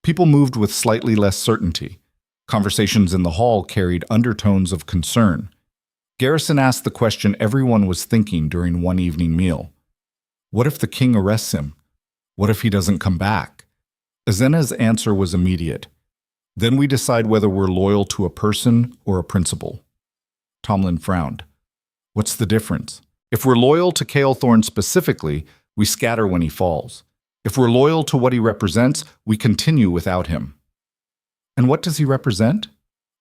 People moved with slightly less certainty. Conversations in the hall carried undertones of concern. Garrison asked the question everyone was thinking during one evening meal. What if the king arrests him? What if he doesn't come back? Azena's answer was immediate. Then we decide whether we're loyal to a person or a principle. Tomlin frowned. What's the difference? If we're loyal to Kaelthorn specifically, we scatter when he falls. If we're loyal to what he represents, we continue without him. And what does he represent?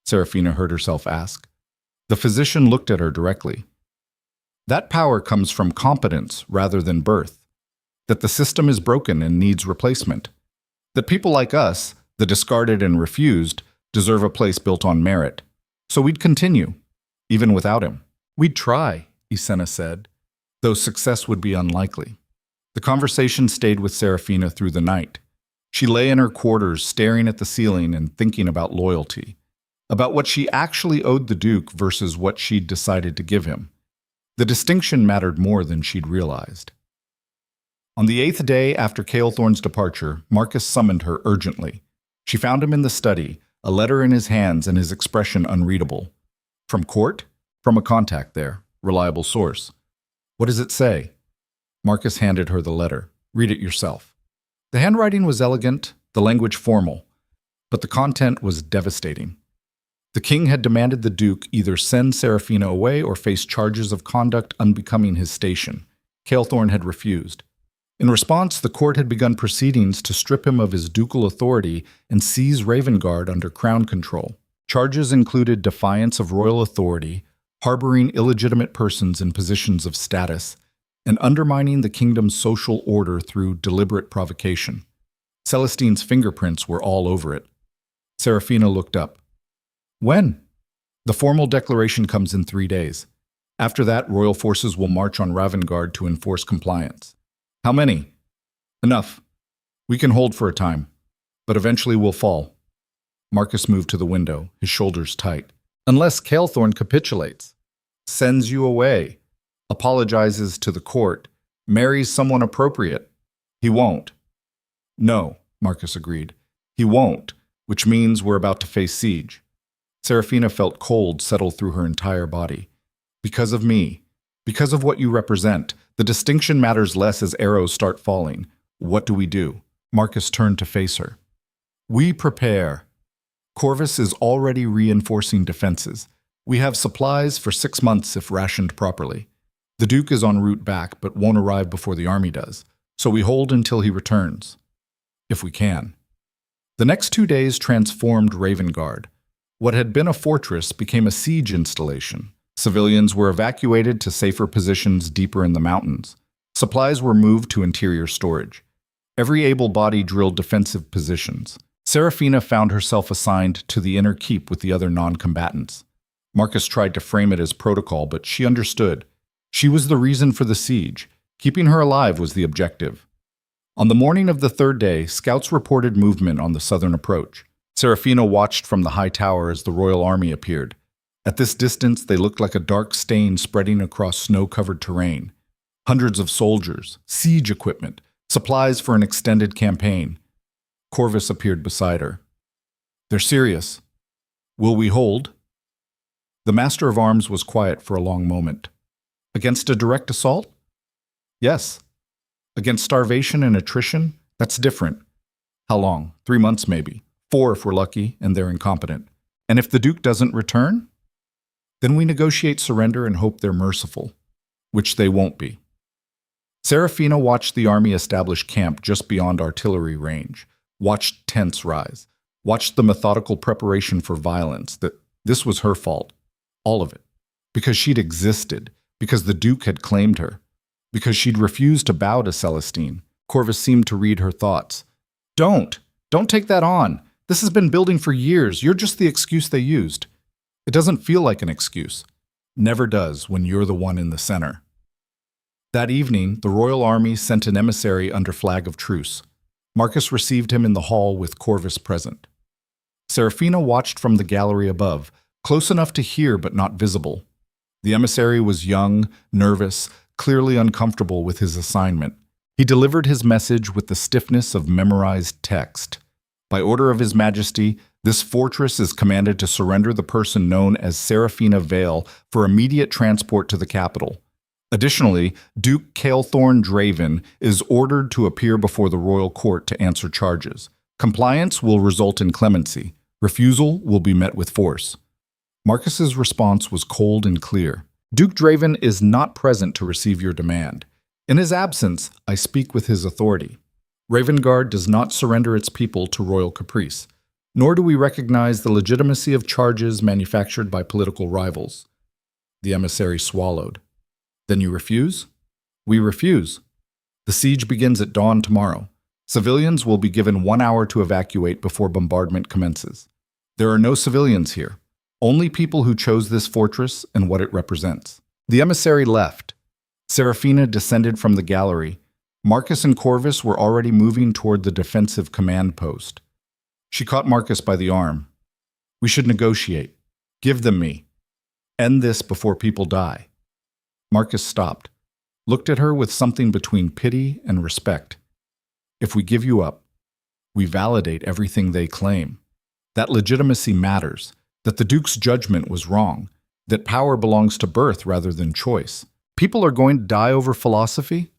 Seraphina heard herself ask. The physician looked at her directly. That power comes from competence rather than birth. That the system is broken and needs replacement. That people like us, the discarded and refused, deserve a place built on merit. So we'd continue, even without him. We'd try, Isena said, though success would be unlikely. The conversation stayed with Seraphina through the night. She lay in her quarters, staring at the ceiling and thinking about loyalty, about what she actually owed the Duke versus what she'd decided to give him. The distinction mattered more than she'd realized. On the 8th day after Kaelthorn's departure, Marcus summoned her urgently. She found him in the study, a letter in his hands and his expression unreadable. From court? From a contact there, reliable source. What does it say? Marcus handed her the letter. Read it yourself. The handwriting was elegant, the language formal, but the content was devastating. The king had demanded the Duke either send Seraphina away or face charges of conduct unbecoming his station. Kaelthorn had refused. In response, the court had begun proceedings to strip him of his ducal authority and seize Ravengarde under crown control. Charges included defiance of royal authority, harboring illegitimate persons in positions of status, and undermining the kingdom's social order through deliberate provocation. Celestine's fingerprints were all over it. Seraphina looked up. When? The formal declaration comes in 3 days. After that, royal forces will march on Ravengarde to enforce compliance. How many? Enough. We can hold for a time, but eventually we'll fall. Marcus moved to the window, his shoulders tight. Unless Kaelthorn capitulates, sends you away, apologizes to the court, marries someone appropriate. He won't. No, Marcus agreed. He won't, which means we're about to face siege. Seraphina felt cold settle through her entire body. Because of me. Because of what you represent. The distinction matters less as arrows start falling. What do we do? Marcus turned to face her. We prepare. Corvus is already reinforcing defenses. We have supplies for 6 months if rationed properly. The Duke is en route back, but won't arrive before the army does. So we hold until he returns. If we can. The next 2 days transformed Ravengarde. What had been a fortress became a siege installation. Civilians were evacuated to safer positions deeper in the mountains. Supplies were moved to interior storage. Every able body drilled defensive positions. Seraphina found herself assigned to the inner keep with the other non-combatants. Marcus tried to frame it as protocol, but she understood. She was the reason for the siege. Keeping her alive was the objective. On the morning of the 3rd day, scouts reported movement on the southern approach. Seraphina watched from the high tower as the royal army appeared. At this distance, they looked like a dark stain spreading across snow-covered terrain. Hundreds of soldiers, siege equipment, supplies for an extended campaign. Corvus appeared beside her. They're serious. Will we hold? The Master of Arms was quiet for a long moment. Against a direct assault? Yes. Against starvation and attrition? That's different. How long? 3 months maybe. 4 if we're lucky and they're incompetent. And if the Duke doesn't return? Then we negotiate surrender and hope they're merciful, which they won't be. Seraphina watched the army establish camp just beyond artillery range, watched tents rise, watched the methodical preparation for violence, that this was her fault. All of it. Because she'd existed, because the Duke had claimed her, because she'd refused to bow to Celestine. Corvus seemed to read her thoughts. Don't take that on. This has been building for years. You're just the excuse they used. It doesn't feel like an excuse. Never does when you're the one in the center. That evening, the royal army sent an emissary under flag of truce. Marcus received him in the hall with Corvus present. Seraphina watched from the gallery above, close enough to hear but not visible. The emissary was young, nervous, clearly uncomfortable with his assignment. He delivered his message with the stiffness of memorized text. By order of His Majesty, this fortress is commanded to surrender the person known as Seraphina Vale for immediate transport to the capital. Additionally, Duke Kaelthorn Draven is ordered to appear before the royal court to answer charges. Compliance will result in clemency. Refusal will be met with force. Marcus's response was cold and clear. Duke Draven is not present to receive your demand. In his absence, I speak with his authority. Ravengarde does not surrender its people to royal caprice, nor do we recognize the legitimacy of charges manufactured by political rivals. The emissary swallowed. Then you refuse? We refuse. The siege begins at dawn tomorrow. Civilians will be given 1 hour to evacuate before bombardment commences. There are no civilians here, only people who chose this fortress and what it represents. The emissary left. Seraphina descended from the gallery. Marcus and Corvus were already moving toward the defensive command post. She caught Marcus by the arm. We should negotiate. Give them me. End this before people die. Marcus stopped, looked at her with something between pity and respect. If we give you up, we validate everything they claim. That legitimacy matters, that the Duke's judgment was wrong, that power belongs to birth rather than choice. People are going to die over philosophy?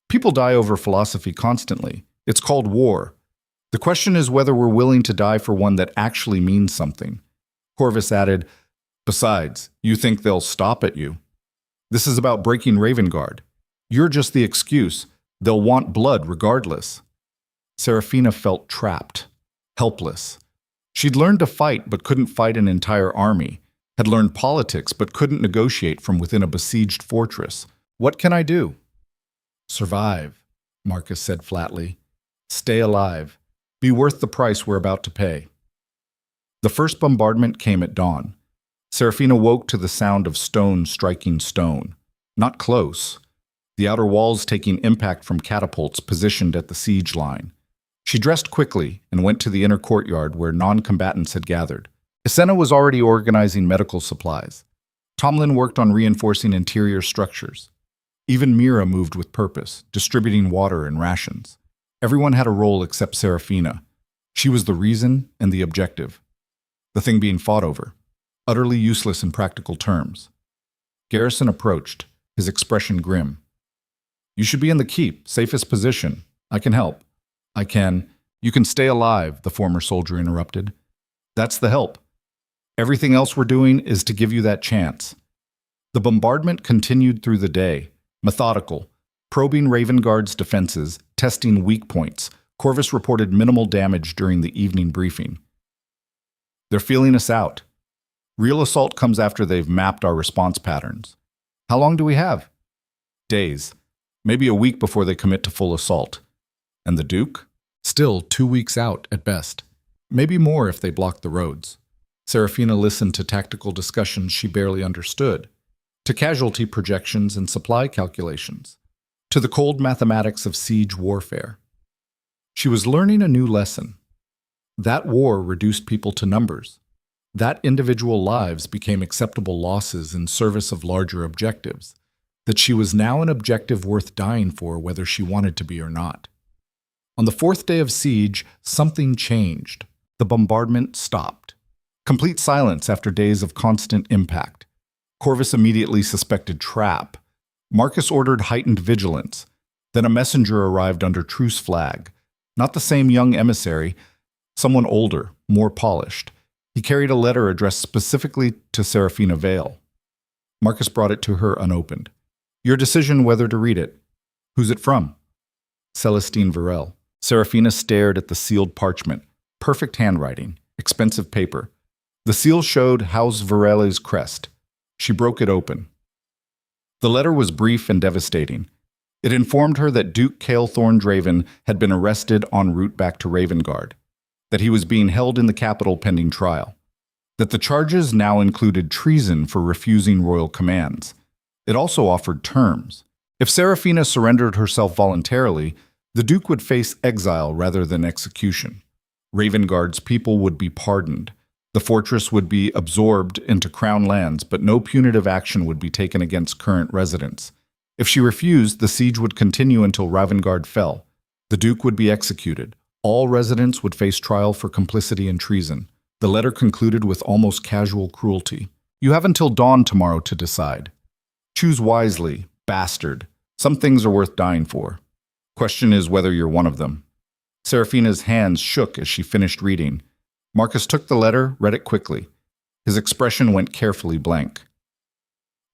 People die over philosophy constantly. It's called war. The question is whether we're willing to die for one that actually means something. Corvus added, besides, you think they'll stop at you. This is about breaking Ravengarde. You're just the excuse. They'll want blood regardless. Seraphina felt trapped, helpless. She'd learned to fight but couldn't fight an entire army, had learned politics but couldn't negotiate from within a besieged fortress. What can I do? Survive, Marcus said flatly. Stay alive. Be worth the price we're about to pay. The first bombardment came at dawn. Seraphina woke to the sound of stone striking stone. Not close. The outer walls taking impact from catapults positioned at the siege line. She dressed quickly and went to the inner courtyard where non-combatants had gathered. Isena was already organizing medical supplies. Tomlin worked on reinforcing interior structures. Even Mira moved with purpose, distributing water and rations. Everyone had a role except Seraphina. She was the reason and the objective. The thing being fought over. Utterly useless in practical terms. Garrison approached, his expression grim. You should be in the keep, safest position. I can help. You can stay alive, the former soldier interrupted. That's the help. Everything else we're doing is to give you that chance. The bombardment continued through the day, methodical, probing Ravengarde's defenses, testing weak points. Corvus reported minimal damage during the evening briefing. They're feeling us out. Real assault comes after they've mapped our response patterns. How long do we have? Days. Maybe a week before they commit to full assault. And the Duke? Still 2 weeks out at best. Maybe more if they block the roads. Seraphina listened to tactical discussions she barely understood, to casualty projections and supply calculations, to the cold mathematics of siege warfare. She was learning a new lesson. That war reduced people to numbers. That individual lives became acceptable losses in service of larger objectives, that she was now an objective worth dying for whether she wanted to be or not. On the 4th day of siege, something changed. The bombardment stopped. Complete silence after days of constant impact. Corvus immediately suspected trap. Marcus ordered heightened vigilance. Then a messenger arrived under truce flag. Not the same young emissary, someone older, more polished. He carried a letter addressed specifically to Seraphina Vale. Marcus brought it to her unopened. Your decision whether to read it. Who's it from? Celestine Varel. Seraphina stared at the sealed parchment. Perfect handwriting, expensive paper. The seal showed House Varel's crest. She broke it open. The letter was brief and devastating. It informed her that Duke Kaelthorn Draven had been arrested en route back to Ravengarde, that he was being held in the capital pending trial, that the charges now included treason for refusing royal commands. It also offered terms. If Seraphina surrendered herself voluntarily, the Duke would face exile rather than execution. Ravengarde's people would be pardoned. The fortress would be absorbed into crown lands, but no punitive action would be taken against current residents. If she refused, the siege would continue until Ravengarde fell. The Duke would be executed. All residents would face trial for complicity and treason. The letter concluded with almost casual cruelty. You have until dawn tomorrow to decide. Choose wisely, bastard. Some things are worth dying for. Question is whether you're one of them. Seraphina's hands shook as she finished reading. Marcus took the letter, read it quickly. His expression went carefully blank.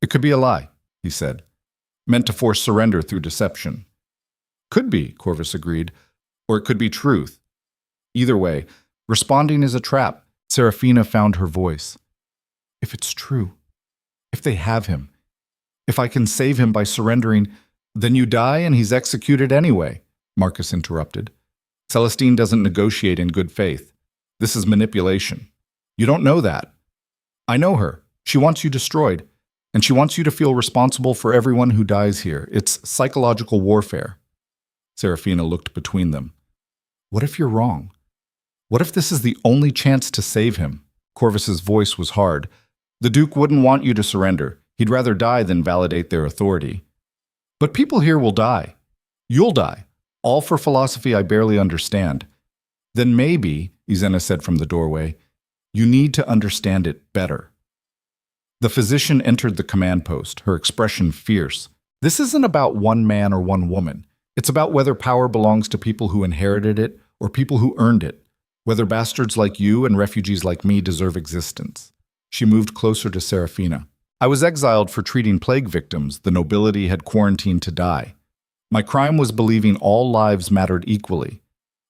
It could be a lie, he said, meant to force surrender through deception. Could be, Corvus agreed, or it could be truth. Either way, responding is a trap. Seraphina found her voice. If it's true, if they have him, if I can save him by surrendering, then you die and he's executed anyway, Marcus interrupted. Celestine doesn't negotiate in good faith. This is manipulation. You don't know that. I know her. She wants you destroyed, and she wants you to feel responsible for everyone who dies here. It's psychological warfare. Seraphina looked between them. What if you're wrong? What if this is the only chance to save him? Corvus's voice was hard. The Duke wouldn't want you to surrender. He'd rather die than validate their authority. But people here will die. You'll die. All for philosophy I barely understand. Then maybe, Izena said from the doorway, you need to understand it better. The physician entered the command post, her expression fierce. This isn't about one man or one woman. It's about whether power belongs to people who inherited it or people who earned it, whether bastards like you and refugees like me deserve existence. She moved closer to Seraphina. I was exiled for treating plague victims the nobility had quarantined to die. My crime was believing all lives mattered equally.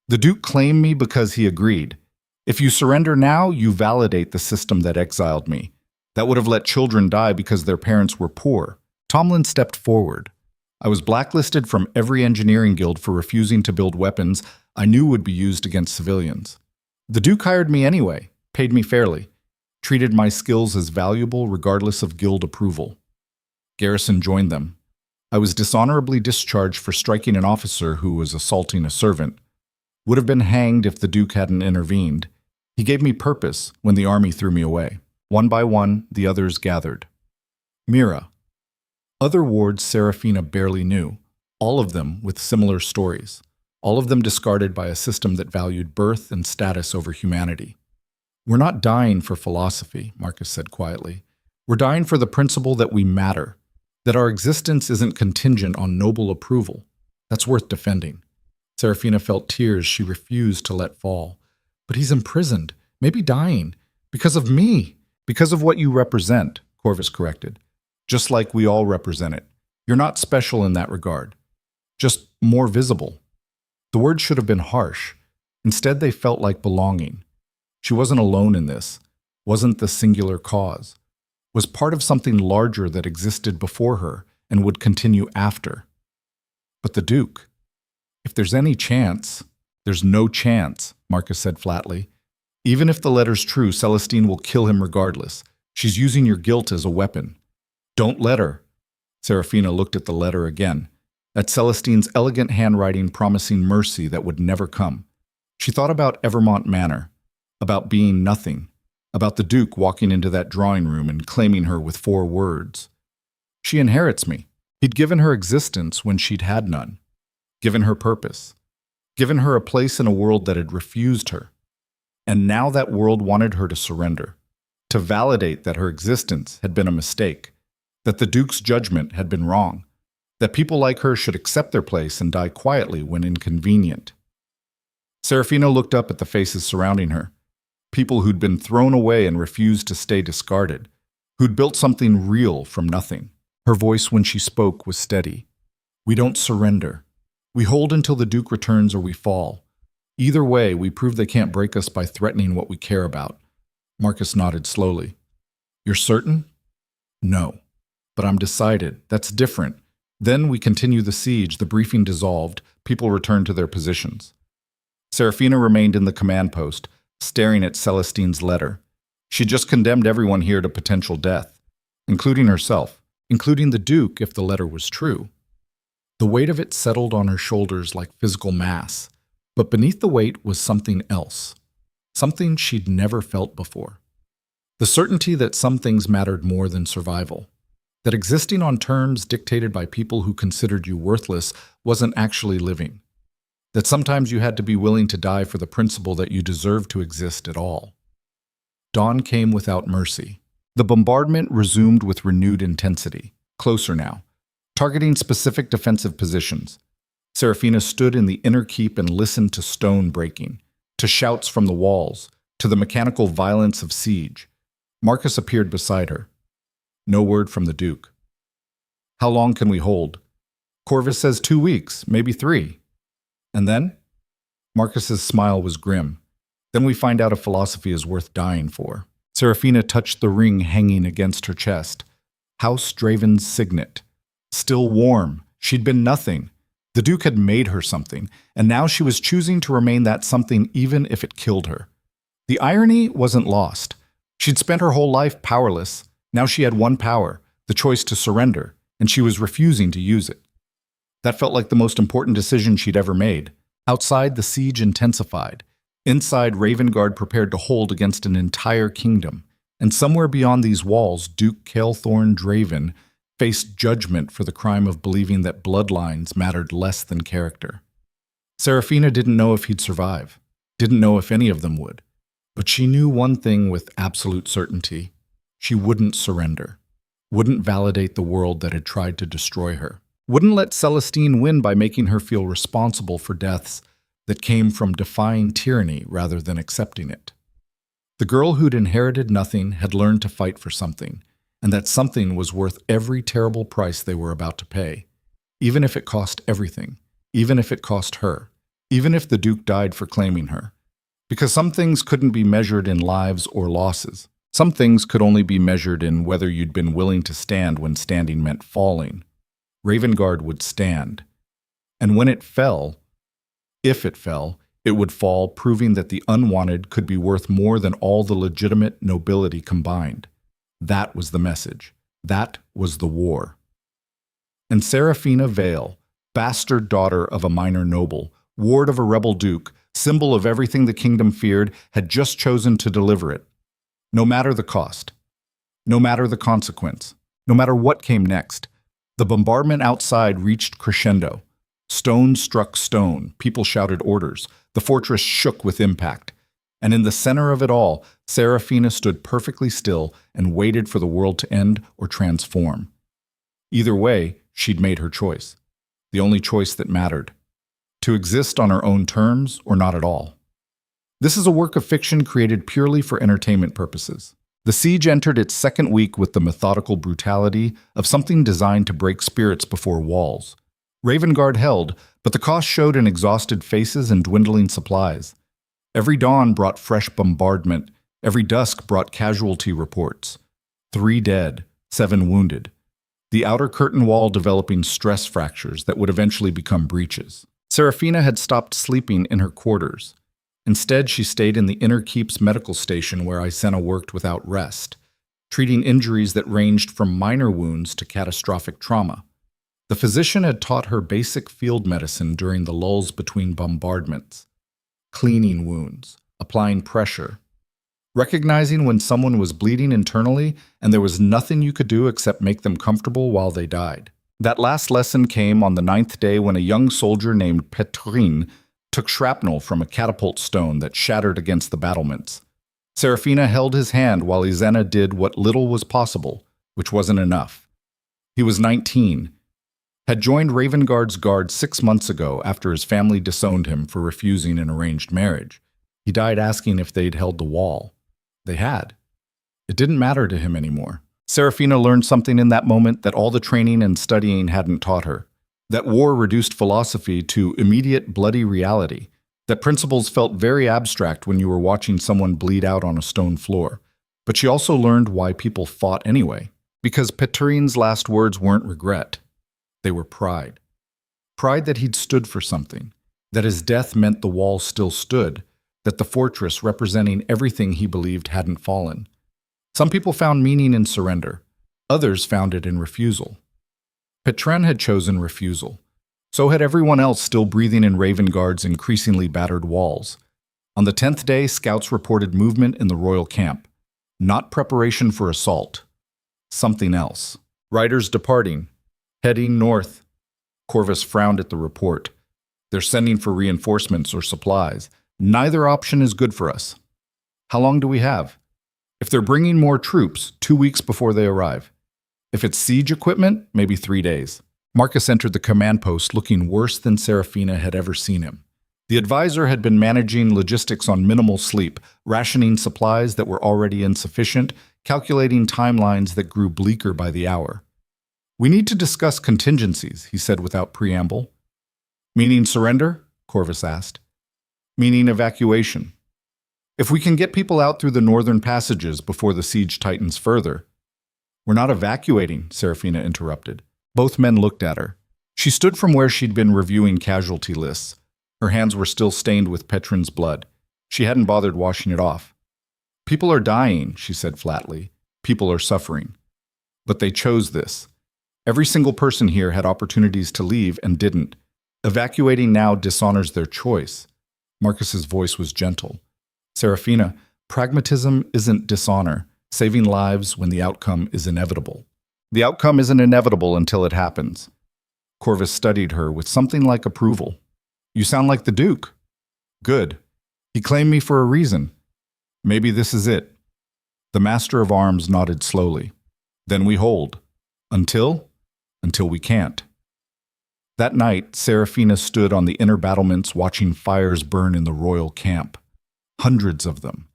The Duke claimed me because he agreed. If you surrender now, you validate the system that exiled me. That would have let children die because their parents were poor. Tomlin stepped forward. I was blacklisted from every engineering guild for refusing to build weapons I knew would be used against civilians. The Duke hired me anyway, paid me fairly, treated my skills as valuable regardless of guild approval. Garrison joined them. I was dishonorably discharged for striking an officer who was assaulting a servant. Would have been hanged if the Duke hadn't intervened. He gave me purpose when the army threw me away. One by one, the others gathered. Mira. Other wards Seraphina barely knew, all of them with similar stories, all of them discarded by a system that valued birth and status over humanity. We're not dying for philosophy, Marcus said quietly. We're dying for the principle that we matter, that our existence isn't contingent on noble approval. That's worth defending. Seraphina felt tears she refused to let fall. But he's imprisoned, maybe dying, because of me, because of what you represent, Corvus corrected. Just like we all represent it. You're not special in that regard. Just more visible. The words should have been harsh. Instead, they felt like belonging. She wasn't alone in this, wasn't the singular cause, was part of something larger that existed before her and would continue after. But the Duke, if there's any chance, there's no chance, Marcus said flatly. Even if the letter's true, Celestine will kill him regardless. She's using your guilt as a weapon. Don't let her. Seraphina looked at the letter again, at Celestine's elegant handwriting promising mercy that would never come. She thought about Evermont Manor, about being nothing, about the Duke walking into that drawing room and claiming her with 4 words. She inherits me. He'd given her existence when she'd had none, given her purpose, given her a place in a world that had refused her. And now that world wanted her to surrender, to validate that her existence had been a mistake, that the Duke's judgment had been wrong, that people like her should accept their place and die quietly when inconvenient. Seraphina looked up at the faces surrounding her, people who'd been thrown away and refused to stay discarded, who'd built something real from nothing. Her voice when she spoke was steady. We don't surrender. We hold until the Duke returns or we fall. Either way, we prove they can't break us by threatening what we care about. Marcus nodded slowly. You're certain? No. But I'm decided. That's different. Then we continue the siege, the briefing dissolved, people returned to their positions. Seraphina remained in the command post, staring at Celestine's letter. She just condemned everyone here to potential death, including herself, including the Duke if the letter was true. The weight of it settled on her shoulders like physical mass, but beneath the weight was something else, something she'd never felt before. The certainty that some things mattered more than survival, that existing on terms dictated by people who considered you worthless wasn't actually living, that sometimes you had to be willing to die for the principle that you deserved to exist at all. Dawn came without mercy. The bombardment resumed with renewed intensity, closer now, targeting specific defensive positions. Seraphina stood in the inner keep and listened to stone breaking, to shouts from the walls, to the mechanical violence of siege. Marcus appeared beside her. No word from the Duke. How long can we hold? Corvus says 2 weeks, maybe 3. And then? Marcus's smile was grim. Then we find out if philosophy is worth dying for. Seraphina touched the ring hanging against her chest. House Draven's signet. Still warm. She'd been nothing. The Duke had made her something, and now she was choosing to remain that something even if it killed her. The irony wasn't lost. She'd spent her whole life powerless. Now she had one power, the choice to surrender, and she was refusing to use it. That felt like the most important decision she'd ever made. Outside, the siege intensified. Inside, Ravengarde prepared to hold against an entire kingdom. And somewhere beyond these walls, Duke Kaelthorn Draven faced judgment for the crime of believing that bloodlines mattered less than character. Seraphina didn't know if he'd survive, didn't know if any of them would. But she knew one thing with absolute certainty. She wouldn't surrender, wouldn't validate the world that had tried to destroy her, wouldn't let Celestine win by making her feel responsible for deaths that came from defying tyranny rather than accepting it. The girl who'd inherited nothing had learned to fight for something, and that something was worth every terrible price they were about to pay, even if it cost everything, even if it cost her, even if the Duke died for claiming her. Because some things couldn't be measured in lives or losses. Some things could only be measured in whether you'd been willing to stand when standing meant falling. Ravengarde would stand. And when it fell, if it fell, it would fall, proving that the unwanted could be worth more than all the legitimate nobility combined. That was the message. That was the war. And Seraphina Vale, bastard daughter of a minor noble, ward of a rebel duke, symbol of everything the kingdom feared, had just chosen to deliver it. No matter the cost, no matter the consequence, no matter what came next, the bombardment outside reached crescendo. Stone struck stone, people shouted orders, the fortress shook with impact. And in the center of it all, Seraphina stood perfectly still and waited for the world to end or transform. Either way, she'd made her choice, the only choice that mattered. To exist on her own terms or not at all. This is a work of fiction created purely for entertainment purposes. The siege entered its second week with the methodical brutality of something designed to break spirits before walls. Ravengarde held, but the cost showed in exhausted faces and dwindling supplies. Every dawn brought fresh bombardment. Every dusk brought casualty reports. 3 dead, 7 wounded. The outer curtain wall developing stress fractures that would eventually become breaches. Seraphina had stopped sleeping in her quarters. Instead, she stayed in the inner keep's medical station where Icena worked without rest, treating injuries that ranged from minor wounds to catastrophic trauma. The physician had taught her basic field medicine during the lulls between bombardments, cleaning wounds, applying pressure, recognizing when someone was bleeding internally and there was nothing you could do except make them comfortable while they died. That last lesson came on the 9th day when a young soldier named Petrine took shrapnel from a catapult stone that shattered against the battlements. Seraphina held his hand while Icena did what little was possible, which wasn't enough. He was 19, had joined Ravengarde's guard 6 months ago after his family disowned him for refusing an arranged marriage. He died asking if they'd held the wall. They had. It didn't matter to him anymore. Seraphina learned something in that moment that all the training and studying hadn't taught her. That war reduced philosophy to immediate bloody reality. That principles felt very abstract when you were watching someone bleed out on a stone floor. But she also learned why people fought anyway. Because Petrine's last words weren't regret. They were pride. Pride that he'd stood for something. That his death meant the wall still stood. That the fortress representing everything he believed hadn't fallen. Some people found meaning in surrender. Others found it in refusal. Petrine had chosen refusal. So had everyone else still breathing in Ravengarde's increasingly battered walls. On the 10th day, scouts reported movement in the royal camp. Not preparation for assault. Something else. Riders departing. Heading north. Corvus frowned at the report. They're sending for reinforcements or supplies. Neither option is good for us. How long do we have? If they're bringing more troops, 2 weeks before they arrive. If it's siege equipment, maybe 3 days. Marcus entered the command post looking worse than Seraphina had ever seen him. The advisor had been managing logistics on minimal sleep, rationing supplies that were already insufficient, calculating timelines that grew bleaker by the hour. "We need to discuss contingencies," he said without preamble. "Meaning surrender?" Corvus asked. "Meaning evacuation. If we can get people out through the northern passages before the siege tightens further." "We're not evacuating," Seraphina interrupted. Both men looked at her. She stood from where she'd been reviewing casualty lists. Her hands were still stained with Petrin's blood. She hadn't bothered washing it off. "People are dying," she said flatly. "People are suffering. But they chose this. Every single person here had opportunities to leave and didn't. Evacuating now dishonors their choice." Marcus's voice was gentle. "Seraphina, pragmatism isn't dishonor, saving lives when the outcome is inevitable. The outcome isn't inevitable until it happens." Corvus studied her with something like approval. "You sound like the Duke." "Good. He claimed me for a reason. Maybe this is it." The Master of Arms nodded slowly. "Then we hold. Until we can't." That night, Seraphina stood on the inner battlements watching fires burn in the royal camp. Hundreds of them.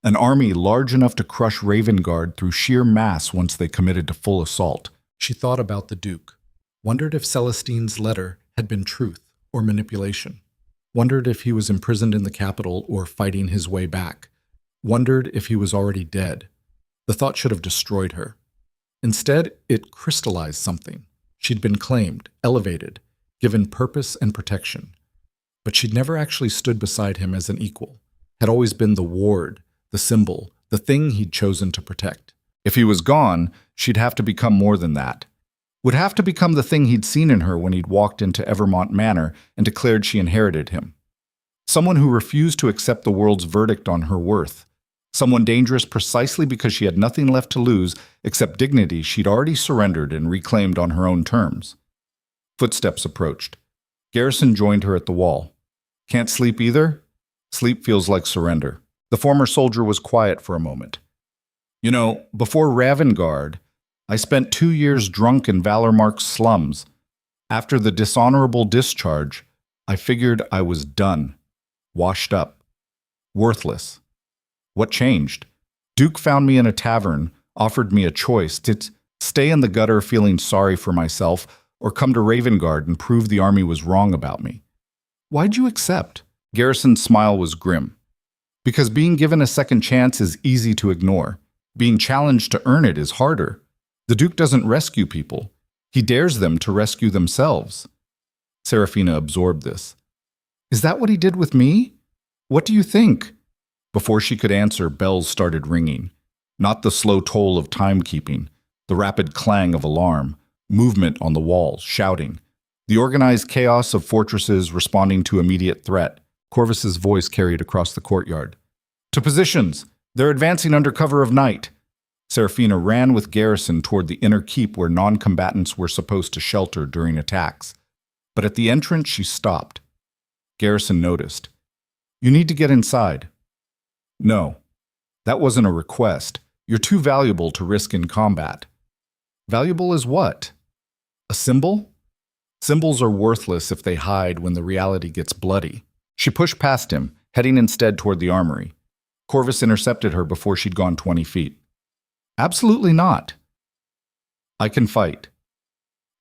An army large enough to crush Ravengarde through sheer mass once they committed to full assault. She thought about the Duke. Wondered if Celestine's letter had been truth or manipulation. Wondered if he was imprisoned in the capital or fighting his way back. Wondered if he was already dead. The thought should have destroyed her. Instead, it crystallized something. She'd been claimed, elevated, given purpose and protection. But she'd never actually stood beside him as an equal. Had always been the ward, the symbol, the thing he'd chosen to protect. If he was gone, she'd have to become more than that. Would have to become the thing he'd seen in her when he'd walked into Evermont Manor and declared she inherited him. Someone who refused to accept the world's verdict on her worth. Someone dangerous precisely because she had nothing left to lose except dignity she'd already surrendered and reclaimed on her own terms. Footsteps approached. Garrison joined her at the wall. "Can't sleep either?" "Sleep feels like surrender." The former soldier was quiet for a moment. "You know, before Ravengarde, I spent 2 years drunk in Valenmoor's slums. After the dishonorable discharge, I figured I was done. Washed up. Worthless. What changed? Duke found me in a tavern, offered me a choice to stay in the gutter feeling sorry for myself or come to Ravengarde and prove the army was wrong about me. Why'd you accept?" Garrison's smile was grim. "Because being given a second chance is easy to ignore. Being challenged to earn it is harder. The Duke doesn't rescue people. He dares them to rescue themselves." Seraphina absorbed this. "Is that what he did with me? What do you think?" Before she could answer, bells started ringing. Not the slow toll of timekeeping, the rapid clang of alarm, movement on the walls, shouting. The organized chaos of fortresses responding to immediate threat. Corvus's voice carried across the courtyard. "To positions! They're advancing under cover of night!" Seraphina ran with Garrison toward the inner keep where non-combatants were supposed to shelter during attacks. But at the entrance, she stopped. Garrison noticed. "You need to get inside." "No. That wasn't a request. You're too valuable to risk in combat." "Valuable as what? A symbol?" "Symbols are worthless if they hide when the reality gets bloody." She pushed past him, heading instead toward the armory. Corvus intercepted her before she'd gone 20 feet. "Absolutely not." "I can fight."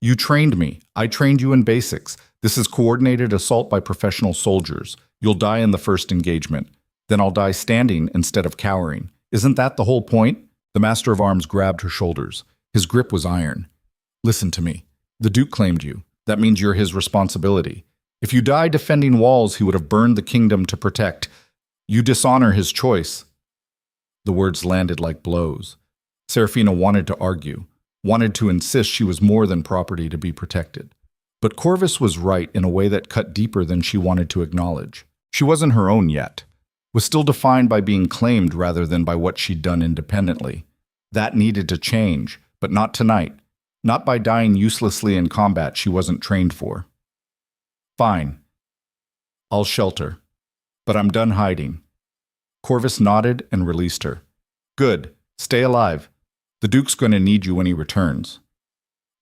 "You trained me. I trained you in basics. This is coordinated assault by professional soldiers. You'll die in the first engagement. Then I'll die standing instead of cowering. Isn't that the whole point?" The Master of Arms grabbed her shoulders. His grip was iron. "Listen to me. The Duke claimed you. That means you're his responsibility. If you die defending walls he would have burned the kingdom to protect, you dishonor his choice." The words landed like blows. Seraphina wanted to argue, wanted to insist she was more than property to be protected. But Corvus was right in a way that cut deeper than she wanted to acknowledge. She wasn't her own yet, was still defined by being claimed rather than by what she'd done independently. That needed to change, but not tonight. Not by dying uselessly in combat she wasn't trained for. Fine. I'll shelter. But I'm done hiding. Corvus nodded and released her. Good. Stay alive. The Duke's going to need you when he returns.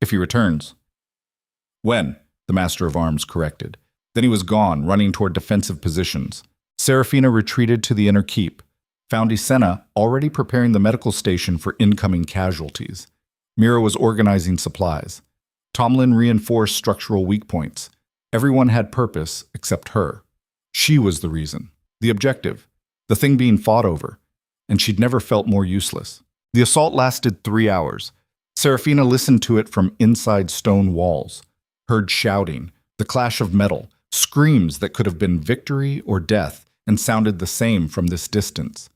If he returns. When? The Master of Arms corrected. Then he was gone, running toward defensive positions. Seraphina retreated to the inner keep, found Isenna already preparing the medical station for incoming casualties. Mira was organizing supplies. Tomlin reinforced structural weak points. Everyone had purpose except her. She was the reason, the objective, the thing being fought over, and she'd never felt more useless. The assault lasted 3 hours. Seraphina listened to it from inside stone walls, heard shouting, the clash of metal, screams that could have been victory or death and sounded the same from this distance.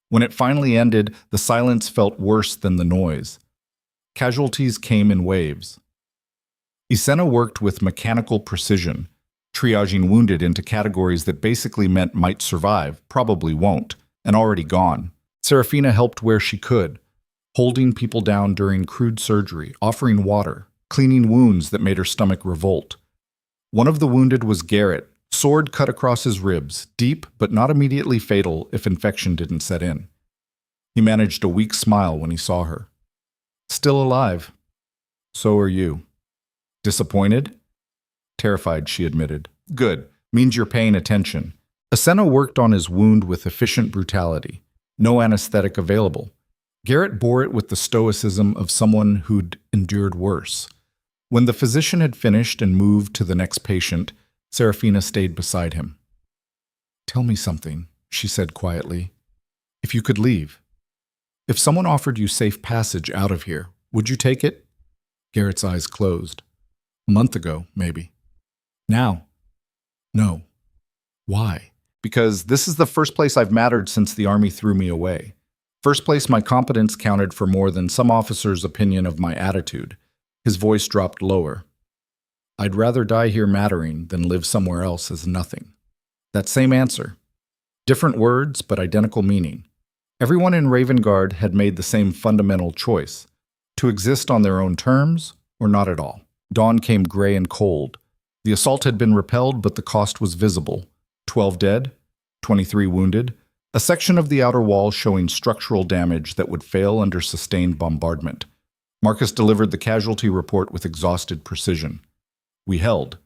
When it finally ended, the silence felt worse than the noise. Casualties came in waves. Isenna worked with mechanical precision, triaging wounded into categories that basically meant might survive, probably won't, and already gone. Seraphina helped where she could, holding people down during crude surgery, offering water, cleaning wounds that made her stomach revolt. One of the wounded was Garrett, sword cut across his ribs, deep but not immediately fatal if infection didn't set in. He managed a weak smile when he saw her. Still alive. So are you. Disappointed? Terrified, she admitted. Good. Means you're paying attention. Isenna worked on his wound with efficient brutality. No anesthetic available. Garrett bore it with the stoicism of someone who'd endured worse. When the physician had finished and moved to the next patient, Seraphina stayed beside him. Tell me something, she said quietly. If you could leave. If someone offered you safe passage out of here, would you take it? Garrett's eyes closed. A month ago, maybe. Now? No. Why? Because this is the first place I've mattered since the army threw me away. First place my competence counted for more than some officer's opinion of my attitude. His voice dropped lower. I'd rather die here mattering than live somewhere else as nothing. That same answer. Different words, but identical meaning. Everyone in Ravengarde had made the same fundamental choice, to exist on their own terms or not at all. Dawn came gray and cold. The assault had been repelled, but the cost was visible. 12 dead, 23 wounded, a section of the outer wall showing structural damage that would fail under sustained bombardment. Marcus delivered the casualty report with exhausted precision. We held,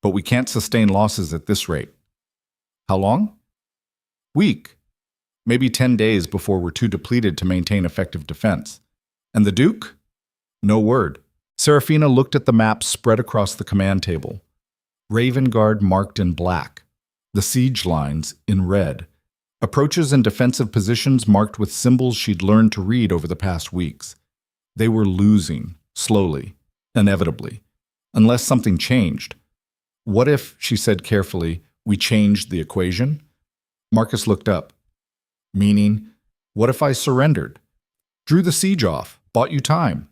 but we can't sustain losses at this rate. How long? Week. Maybe 10 days before we're too depleted to maintain effective defense. And the Duke? No word. Seraphina looked at the map spread across the command table. Ravengarde marked in black. The siege lines in red. Approaches and defensive positions marked with symbols she'd learned to read over the past weeks. They were losing, slowly, inevitably, unless something changed. What if, she said carefully, we changed the equation? Marcus looked up. Meaning, what if I surrendered? Drew the siege off, bought you time?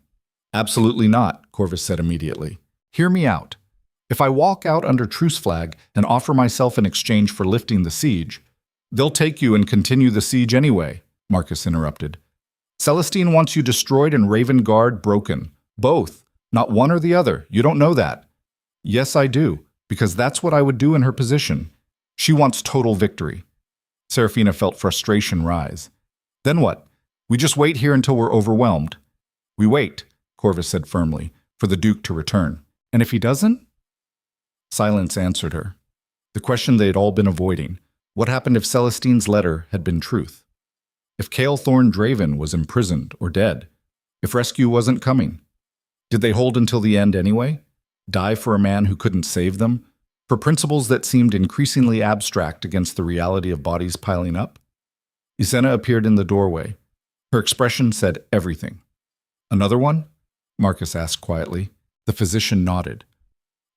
Absolutely not, Corvus said immediately. Hear me out. If I walk out under truce flag and offer myself in exchange for lifting the siege, they'll take you and continue the siege anyway, Marcus interrupted. Celestine wants you destroyed and Ravengarde broken. Both. Not one or the other. You don't know that. Yes, I do, because that's what I would do in her position. She wants total victory. Seraphina felt frustration rise. Then what? We just wait here until we're overwhelmed. We wait, Corvus said firmly, for the Duke to return. And if he doesn't? Silence answered her. The question they'd all been avoiding. What happened if Celestine's letter had been truth? If Kaelthorn Draven was imprisoned or dead? If rescue wasn't coming? Did they hold until the end anyway? Die for a man who couldn't save them? For principles that seemed increasingly abstract against the reality of bodies piling up? Isenna appeared in the doorway. Her expression said everything. Another one? Marcus asked quietly. The physician nodded.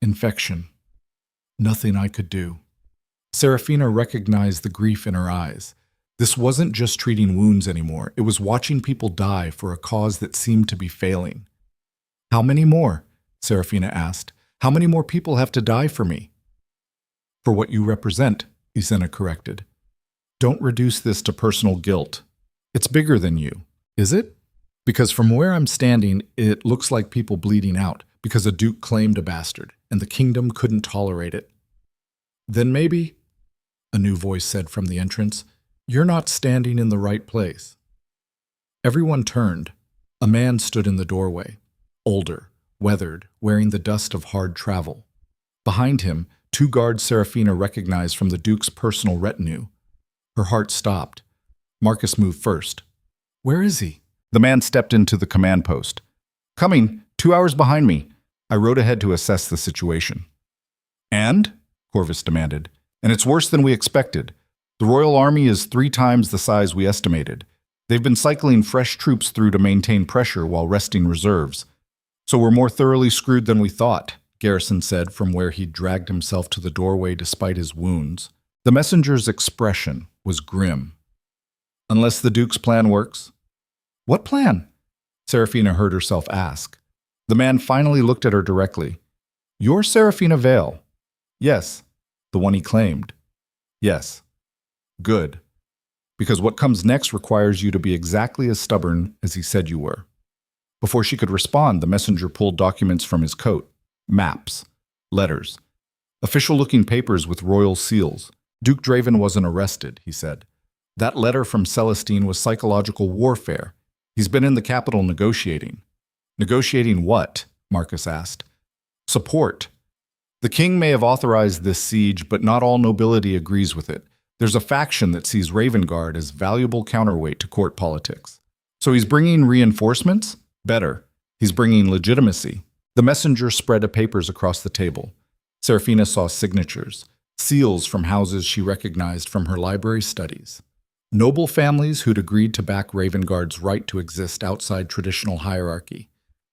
Infection. Nothing I could do. Seraphina recognized the grief in her eyes. This wasn't just treating wounds anymore. It was watching people die for a cause that seemed to be failing. How many more? Seraphina asked. How many more people have to die for me? For what you represent, Isena corrected. Don't reduce this to personal guilt. It's bigger than you. Is it? Because from where I'm standing, it looks like people bleeding out because a duke claimed a bastard, and the kingdom couldn't tolerate it. Then maybe, a new voice said from the entrance, you're not standing in the right place. Everyone turned. A man stood in the doorway, older, weathered, wearing the dust of hard travel. Behind him, 2 guards Seraphina recognized from the duke's personal retinue. Her heart stopped. Marcus moved first. Where is he? The man stepped into the command post. Coming, 2 hours behind me. I rode ahead to assess the situation. And? Corvus demanded. And it's worse than we expected. The Royal Army is 3 times the size we estimated. They've been cycling fresh troops through to maintain pressure while resting reserves. So we're more thoroughly screwed than we thought, Garrison said from where he'd dragged himself to the doorway despite his wounds. The messenger's expression was grim. Unless the Duke's plan works? What plan? Seraphina heard herself ask. The man finally looked at her directly. You're Seraphina Vale. Yes. The one he claimed. Yes. Good. Because what comes next requires you to be exactly as stubborn as he said you were. Before she could respond, the messenger pulled documents from his coat. Maps. Letters. Official-looking papers with royal seals. Duke Draven wasn't arrested, he said. That letter from Celestine was psychological warfare. He's been in the capital negotiating. Negotiating what? Marcus asked. Support. The king may have authorized this siege, but not all nobility agrees with it. There's a faction that sees Ravengarde as valuable counterweight to court politics. So he's bringing reinforcements? Better. He's bringing legitimacy. The messenger spread papers across the table. Seraphina saw signatures, seals from houses she recognized from her library studies. Noble families who'd agreed to back Ravengarde's right to exist outside traditional hierarchy,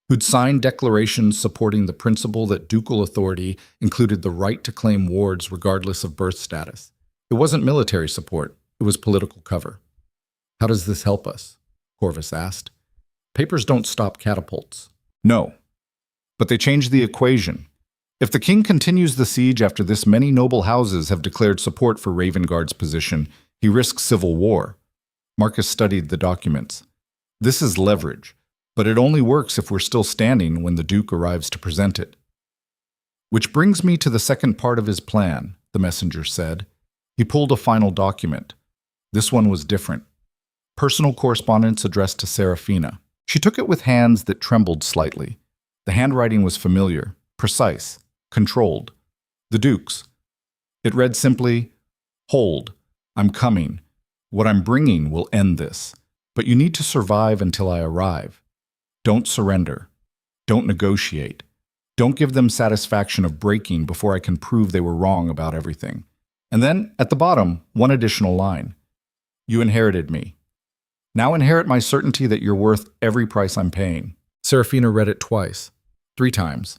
who'd signed declarations supporting the principle that ducal authority included the right to claim wards regardless of birth status. It wasn't military support, it was political cover. How does this help us? Corvus asked. Papers don't stop catapults. No. But they change the equation. If the king continues the siege after this many noble houses have declared support for Ravengarde's position, he risks civil war. Marcus studied the documents. This is leverage, but it only works if we're still standing when the Duke arrives to present it. Which brings me to the second part of his plan, the messenger said. He pulled a final document. This one was different. Personal correspondence addressed to Seraphina. She took it with hands that trembled slightly. The handwriting was familiar, precise, controlled. The Duke's. It read simply, Hold. I'm coming. What I'm bringing will end this. But you need to survive until I arrive. Don't surrender. Don't negotiate. Don't give them satisfaction of breaking before I can prove they were wrong about everything. And then, at the bottom, one additional line. You inherited me. Now inherit my certainty that you're worth every price I'm paying. Seraphina read it twice, 3 times.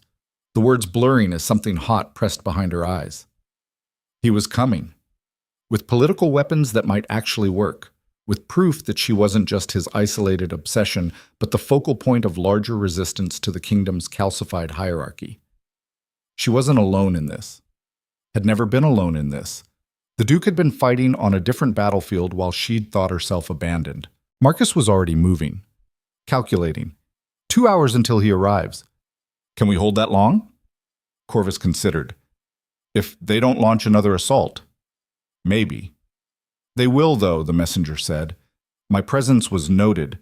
The words blurring as something hot pressed behind her eyes. He was coming. With political weapons that might actually work. With proof that she wasn't just his isolated obsession, but the focal point of larger resistance to the kingdom's calcified hierarchy. She wasn't alone in this. Had never been alone in this. The Duke had been fighting on a different battlefield while she'd thought herself abandoned. Marcus was already moving. Calculating. 2 hours until he arrives. Can we hold that long? Corvus considered. If they don't launch another assault. Maybe. They will, though, the messenger said. My presence was noted.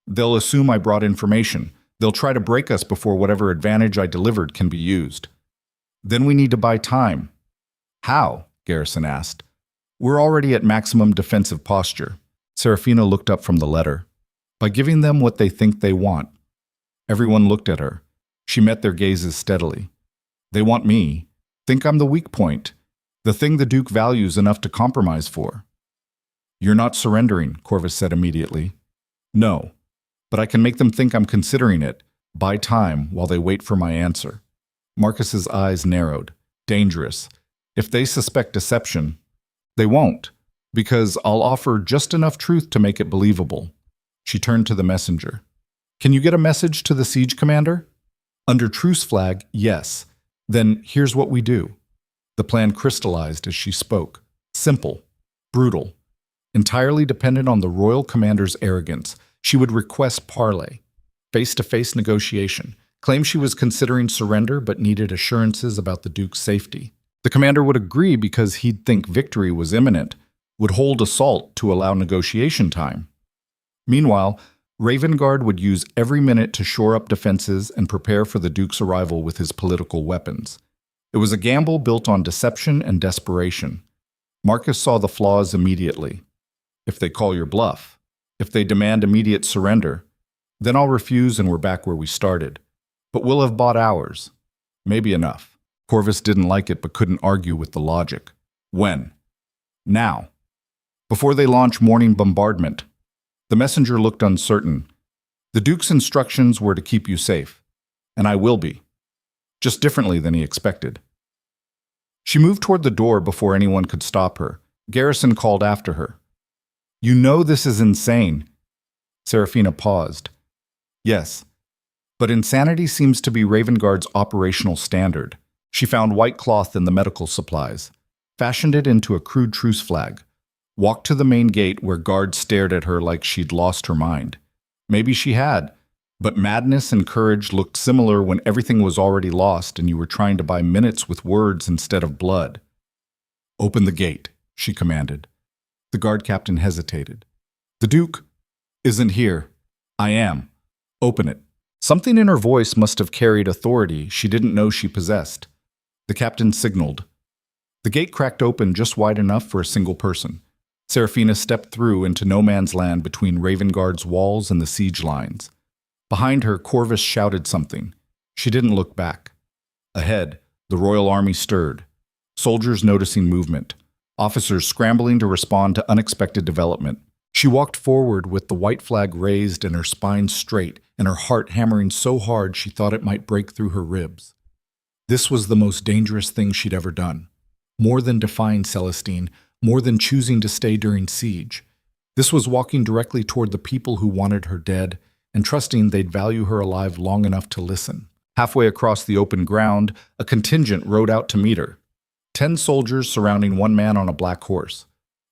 They'll assume I brought information. They'll try to break us before whatever advantage I delivered can be used. Then we need to buy time. How? Garrison asked. We're already at maximum defensive posture. Seraphina looked up from the letter. By giving them what they think they want. Everyone looked at her. She met their gazes steadily. They want me. Think I'm the weak point. The thing the Duke values enough to compromise for. You're not surrendering, Corvus said immediately. No, but I can make them think I'm considering it. Buy time while they wait for my answer. Marcus's eyes narrowed. Dangerous. If they suspect deception, they won't, because I'll offer just enough truth to make it believable. She turned to the messenger. Can you get a message to the siege commander? Under truce flag, yes. Then here's what we do. The plan crystallized as she spoke. Simple, brutal, entirely dependent on the royal commander's arrogance. She would request parley, face-to-face negotiation, claim she was considering surrender but needed assurances about the Duke's safety. The commander would agree because he'd think victory was imminent, would hold assault to allow negotiation time. Meanwhile, Ravengarde would use every minute to shore up defenses and prepare for the Duke's arrival with his political weapons. It was a gamble built on deception and desperation. Marcus saw the flaws immediately. If they call your bluff, if they demand immediate surrender, then I'll refuse and we're back where we started. But we'll have bought ours. Maybe enough. Corvus didn't like it but couldn't argue with the logic. When? Now. Before they launch morning bombardment. The messenger looked uncertain. The Duke's instructions were to keep you safe. And I will be. Just differently than he expected. She moved toward the door before anyone could stop her. Garrison called after her. You know this is insane. Seraphina paused. Yes, but insanity seems to be Ravengarde's operational standard. She found white cloth in the medical supplies, fashioned it into a crude truce flag, walked to the main gate where guards stared at her like she'd lost her mind. Maybe she had, but madness and courage looked similar when everything was already lost and you were trying to buy minutes with words instead of blood. Open the gate, she commanded. The guard captain hesitated. The Duke isn't here. I am. Open it. Something in her voice must have carried authority she didn't know she possessed. The captain signaled. The gate cracked open just wide enough for a single person. Seraphina stepped through into no man's land between Ravengarde's walls and the siege lines. Behind her, Corvus shouted something. She didn't look back. Ahead, the royal army stirred. Soldiers noticing movement. Officers scrambling to respond to unexpected development. She walked forward with the white flag raised and her spine straight, and her heart hammering so hard she thought it might break through her ribs. This was the most dangerous thing she'd ever done. More than defying Celestine, more than choosing to stay during siege. This was walking directly toward the people who wanted her dead, and trusting they'd value her alive long enough to listen. Halfway across the open ground, a contingent rode out to meet her. 10 soldiers surrounding one man on a black horse.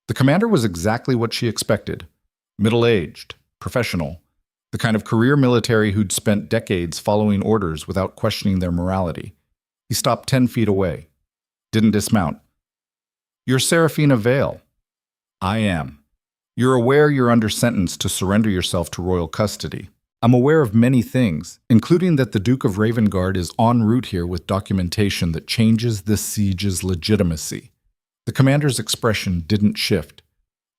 The commander was exactly what she expected. Middle-aged, professional, the kind of career military who'd spent decades following orders without questioning their morality. He stopped 10 feet away. Didn't dismount. You're Seraphina Vale. I am. You're aware you're under sentence to surrender yourself to royal custody. I'm aware of many things, including that the Duke of Ravengarde is en route here with documentation that changes this siege's legitimacy. The commander's expression didn't shift.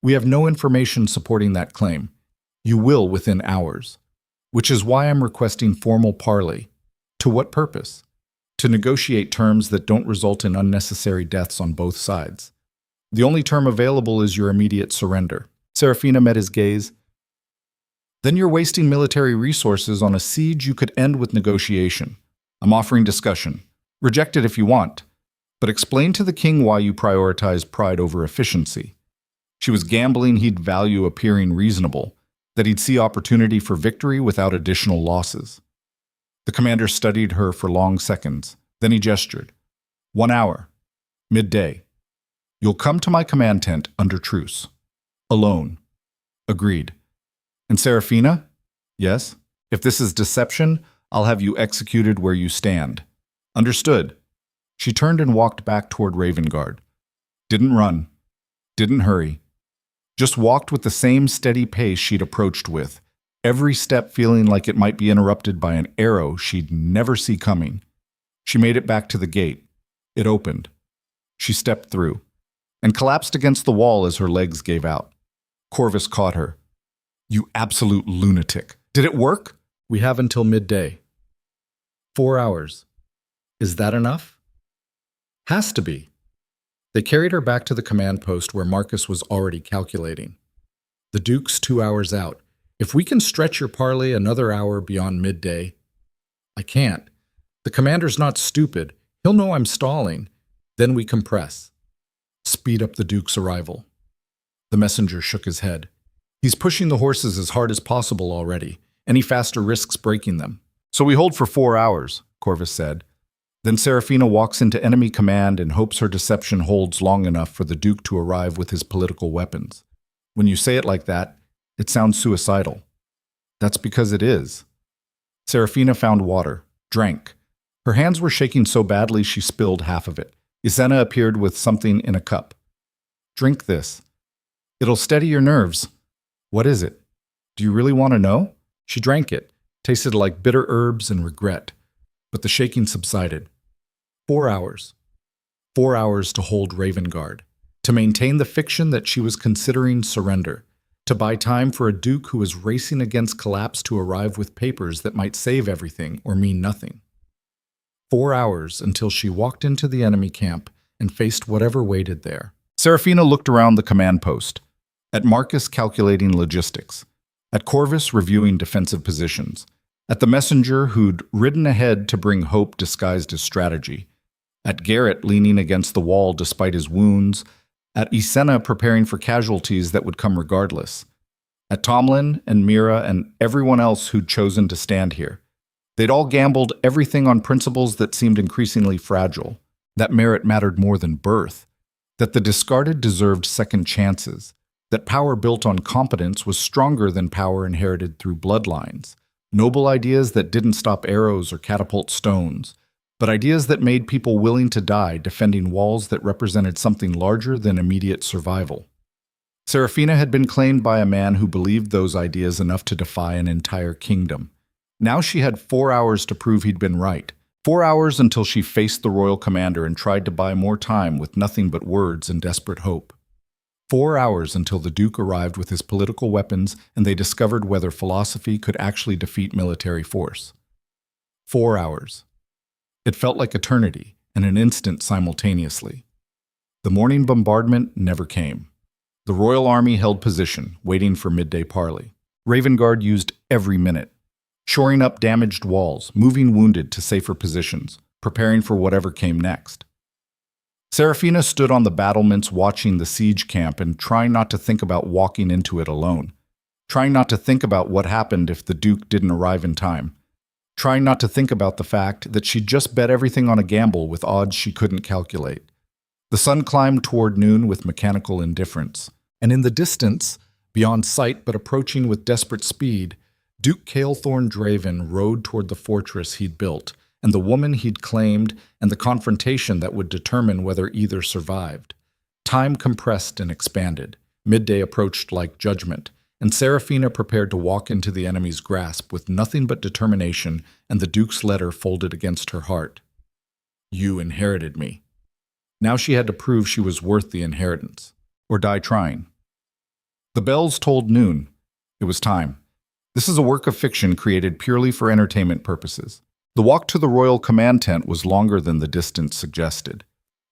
We have no information supporting that claim. You will within hours. Which is why I'm requesting formal parley. To what purpose? To negotiate terms that don't result in unnecessary deaths on both sides. The only term available is your immediate surrender. Seraphina met his gaze. Then you're wasting military resources on a siege you could end with negotiation. I'm offering discussion. Reject it if you want. But explain to the king why you prioritize pride over efficiency. She was gambling he'd value appearing reasonable, that he'd see opportunity for victory without additional losses. The commander studied her for long seconds. Then he gestured. 1 hour. Midday. You'll come to my command tent under truce. Alone. Agreed. And Seraphina? Yes. If this is deception, I'll have you executed where you stand. Understood. She turned and walked back toward Ravengarde. Didn't run. Didn't hurry. Just walked with the same steady pace she'd approached with, every step feeling like it might be interrupted by an arrow she'd never see coming. She made it back to the gate. It opened. She stepped through, and collapsed against the wall as her legs gave out. Corvus caught her. You absolute lunatic. Did it work? We have until midday. 4 hours. Is that enough? Has to be. They carried her back to the command post where Marcus was already calculating. The Duke's 2 hours out. If we can stretch your parley another hour beyond midday. I can't. The commander's not stupid. He'll know I'm stalling. Then we compress. Speed up the Duke's arrival. The messenger shook his head. He's pushing the horses as hard as possible already. Any faster risks breaking them. So we hold for 4 hours, Corvus said. Then Seraphina walks into enemy command and hopes her deception holds long enough for the Duke to arrive with his political weapons. When you say it like that, it sounds suicidal. That's because it is. Seraphina found water, drank. Her hands were shaking so badly she spilled half of it. Isena appeared with something in a cup. Drink this. It'll steady your nerves. What is it? Do you really want to know? She drank it, tasted like bitter herbs and regret. But the shaking subsided. 4 hours. 4 hours to hold Ravengarde, to maintain the fiction that she was considering surrender, to buy time for a duke who was racing against collapse to arrive with papers that might save everything or mean nothing. 4 hours until she walked into the enemy camp and faced whatever waited there. Seraphina looked around the command post, at Marcus calculating logistics, at Corvus reviewing defensive positions, at the messenger who'd ridden ahead to bring hope disguised as strategy, at Garrett leaning against the wall despite his wounds, at Isena preparing for casualties that would come regardless, at Tomlin and Mira and everyone else who'd chosen to stand here. They'd all gambled everything on principles that seemed increasingly fragile, that merit mattered more than birth, that the discarded deserved second chances, that power built on competence was stronger than power inherited through bloodlines, noble ideas that didn't stop arrows or catapult stones, but ideas that made people willing to die defending walls that represented something larger than immediate survival. Seraphina had been claimed by a man who believed those ideas enough to defy an entire kingdom. Now she had 4 hours to prove he'd been right. 4 hours until she faced the royal commander and tried to buy more time with nothing but words and desperate hope. 4 hours until the Duke arrived with his political weapons and they discovered whether philosophy could actually defeat military force. 4 hours. It felt like eternity, and an instant simultaneously. The morning bombardment never came. The royal army held position, waiting for midday parley. Ravengarde used every minute, shoring up damaged walls, moving wounded to safer positions, preparing for whatever came next. Seraphina stood on the battlements watching the siege camp and trying not to think about walking into it alone, trying not to think about what happened if the Duke didn't arrive in time, trying not to think about the fact that she'd just bet everything on a gamble with odds she couldn't calculate. The sun climbed toward noon with mechanical indifference, and in the distance, beyond sight but approaching with desperate speed, Duke Kaelthorn Draven rode toward the fortress he'd built, and the woman he'd claimed, and the confrontation that would determine whether either survived. Time compressed and expanded. Midday approached like judgment, and Seraphina prepared to walk into the enemy's grasp with nothing but determination and the Duke's letter folded against her heart. You inherited me. Now she had to prove she was worth the inheritance, or die trying. The bells tolled noon. It was time. This is a work of fiction created purely for entertainment purposes. The walk to the royal command tent was longer than the distance suggested.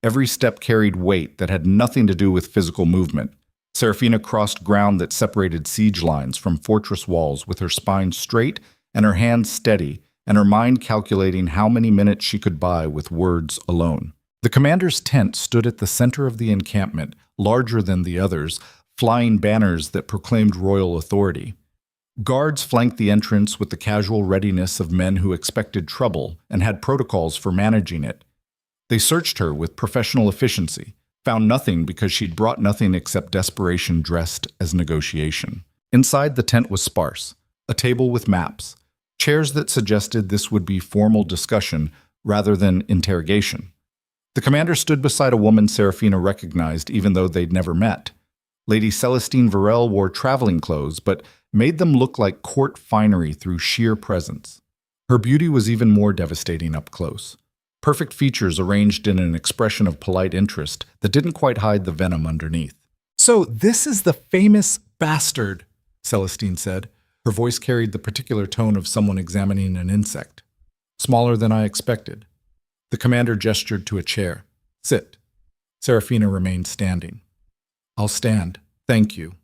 Every step carried weight that had nothing to do with physical movement. Seraphina crossed ground that separated siege lines from fortress walls with her spine straight and her hands steady, and her mind calculating how many minutes she could buy with words alone. The commander's tent stood at the center of the encampment, larger than the others, flying banners that proclaimed royal authority. Guards flanked the entrance with the casual readiness of men who expected trouble and had protocols for managing it. They searched her with professional efficiency, found nothing because she'd brought nothing except desperation dressed as negotiation. Inside, the tent was sparse, a table with maps, chairs that suggested this would be formal discussion rather than interrogation. The commander stood beside a woman Seraphina recognized even though they'd never met. Lady Celestine Varel wore traveling clothes, but made them look like court finery through sheer presence. Her beauty was even more devastating up close. Perfect features arranged in an expression of polite interest that didn't quite hide the venom underneath. "So this is the famous bastard," Celestine said. Her voice carried the particular tone of someone examining an insect. "Smaller than I expected." The commander gestured to a chair. "Sit." Seraphina remained standing. "I'll stand. Thank you."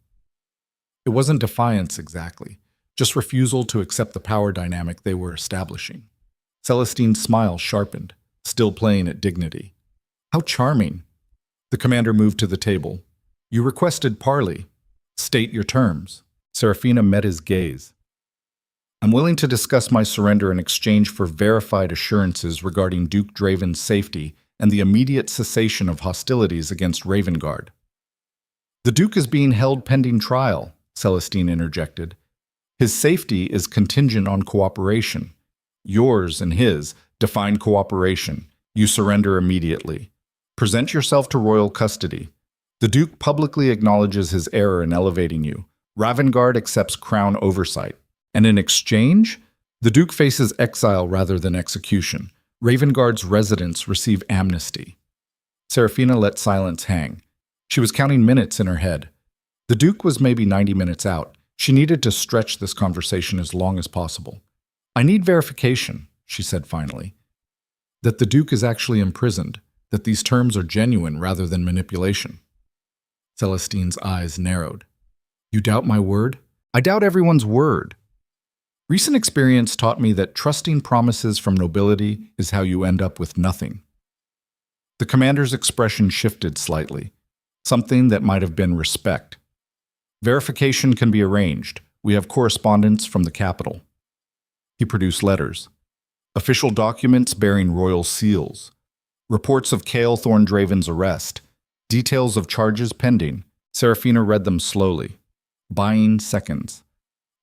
It wasn't defiance exactly, just refusal to accept the power dynamic they were establishing. Celestine's smile sharpened, still playing at dignity. "How charming." The commander moved to the table. "You requested parley. State your terms." Seraphina met his gaze. I'm willing to discuss my surrender in exchange for verified assurances regarding Duke Draven's safety and the immediate cessation of hostilities against Ravengarde. The Duke is being held pending trial, Celestine interjected. His safety is contingent on cooperation. Yours and his define cooperation. You surrender immediately. Present yourself to royal custody. The Duke publicly acknowledges his error in elevating you. Ravengarde accepts crown oversight. And in exchange, the Duke faces exile rather than execution. Ravengarde's residents receive amnesty. Seraphina let silence hang. She was counting minutes in her head. The Duke was maybe 90 minutes out. She needed to stretch this conversation as long as possible. I need verification, she said finally. That the Duke is actually imprisoned, that these terms are genuine rather than manipulation. Celestine's eyes narrowed. You doubt my word? I doubt everyone's word. Recent experience taught me that trusting promises from nobility is how you end up with nothing. The commander's expression shifted slightly, something that might have been respect. Verification can be arranged. We have correspondence from the capital. He produced letters, official documents bearing royal seals, reports of Kaelthorn Draven's arrest, details of charges pending. Seraphina read them slowly, buying seconds.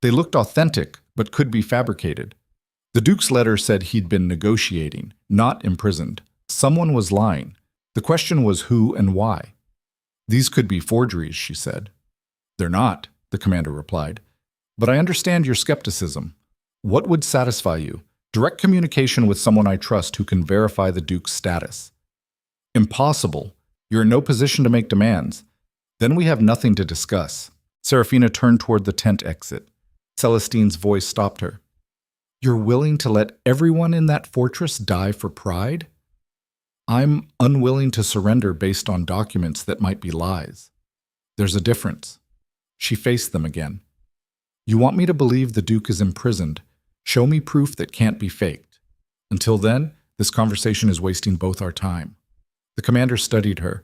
They looked authentic, but could be fabricated. The Duke's letter said he'd been negotiating, not imprisoned. Someone was lying. The question was who and why. These could be forgeries, she said. They're not, the commander replied. But I understand your skepticism. What would satisfy you? Direct communication with someone I trust who can verify the Duke's status. Impossible. You're in no position to make demands. Then we have nothing to discuss. Seraphina turned toward the tent exit. Celestine's voice stopped her. You're willing to let everyone in that fortress die for pride? I'm unwilling to surrender based on documents that might be lies. There's a difference. She faced them again. You want me to believe the Duke is imprisoned. Show me proof that can't be faked. Until then, this conversation is wasting both our time. The commander studied her.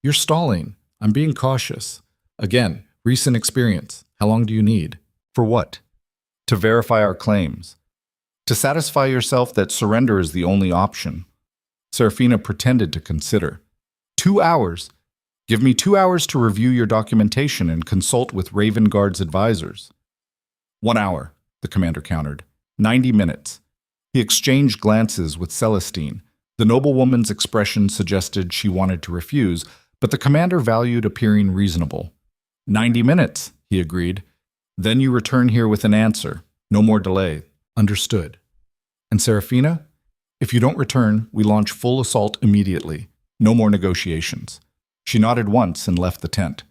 You're stalling. I'm being cautious. Again, recent experience. How long do you need? For what? To verify our claims. To satisfy yourself that surrender is the only option. Seraphina pretended to consider. 2 hours. Give me 2 hours to review your documentation and consult with Ravengarde's advisors. 1 hour, the commander countered. 90 minutes. He exchanged glances with Celestine. The noblewoman's expression suggested she wanted to refuse, but the commander valued appearing reasonable. 90 minutes, he agreed. Then you return here with an answer. No more delay. Understood. And Seraphina? If you don't return, we launch full assault immediately. No more negotiations. She nodded once and left the tent.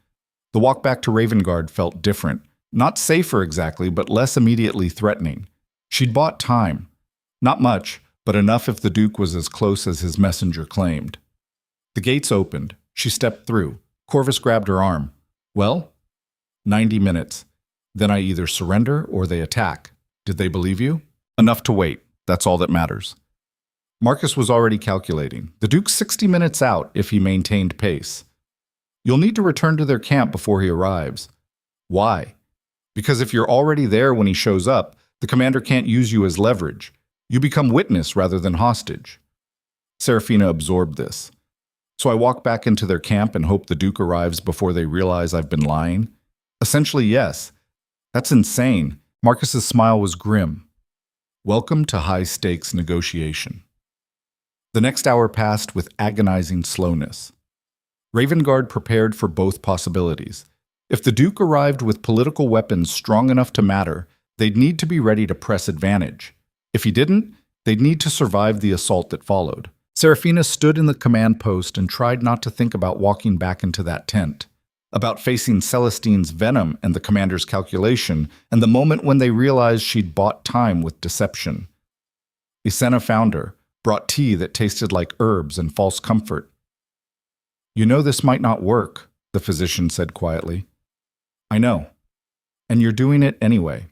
The walk back to Ravengarde felt different. Not safer exactly, but less immediately threatening. She'd bought time. Not much, but enough if the Duke was as close as his messenger claimed. The gates opened. She stepped through. Corvus grabbed her arm. Well? 90 minutes. Then I either surrender or they attack. Did they believe you? Enough to wait. That's all that matters. Marcus was already calculating. The Duke's 60 minutes out if he maintained pace. You'll need to return to their camp before he arrives. Why? Because if you're already there when he shows up, the commander can't use you as leverage. You become witness rather than hostage. Seraphina absorbed this. So I walk back into their camp and hope the Duke arrives before they realize I've been lying? Essentially, yes. That's insane. Marcus's smile was grim. Welcome to high-stakes negotiation. The next hour passed with agonizing slowness. Ravengarde prepared for both possibilities. If the Duke arrived with political weapons strong enough to matter, they'd need to be ready to press advantage. If he didn't, they'd need to survive the assault that followed. Seraphina stood in the command post and tried not to think about walking back into that tent, about facing Celestine's venom and the commander's calculation, and the moment when they realized she'd bought time with deception. Isena found her, brought tea that tasted like herbs and false comfort. You know this might not work, the physician said quietly. I know. And you're doing it anyway.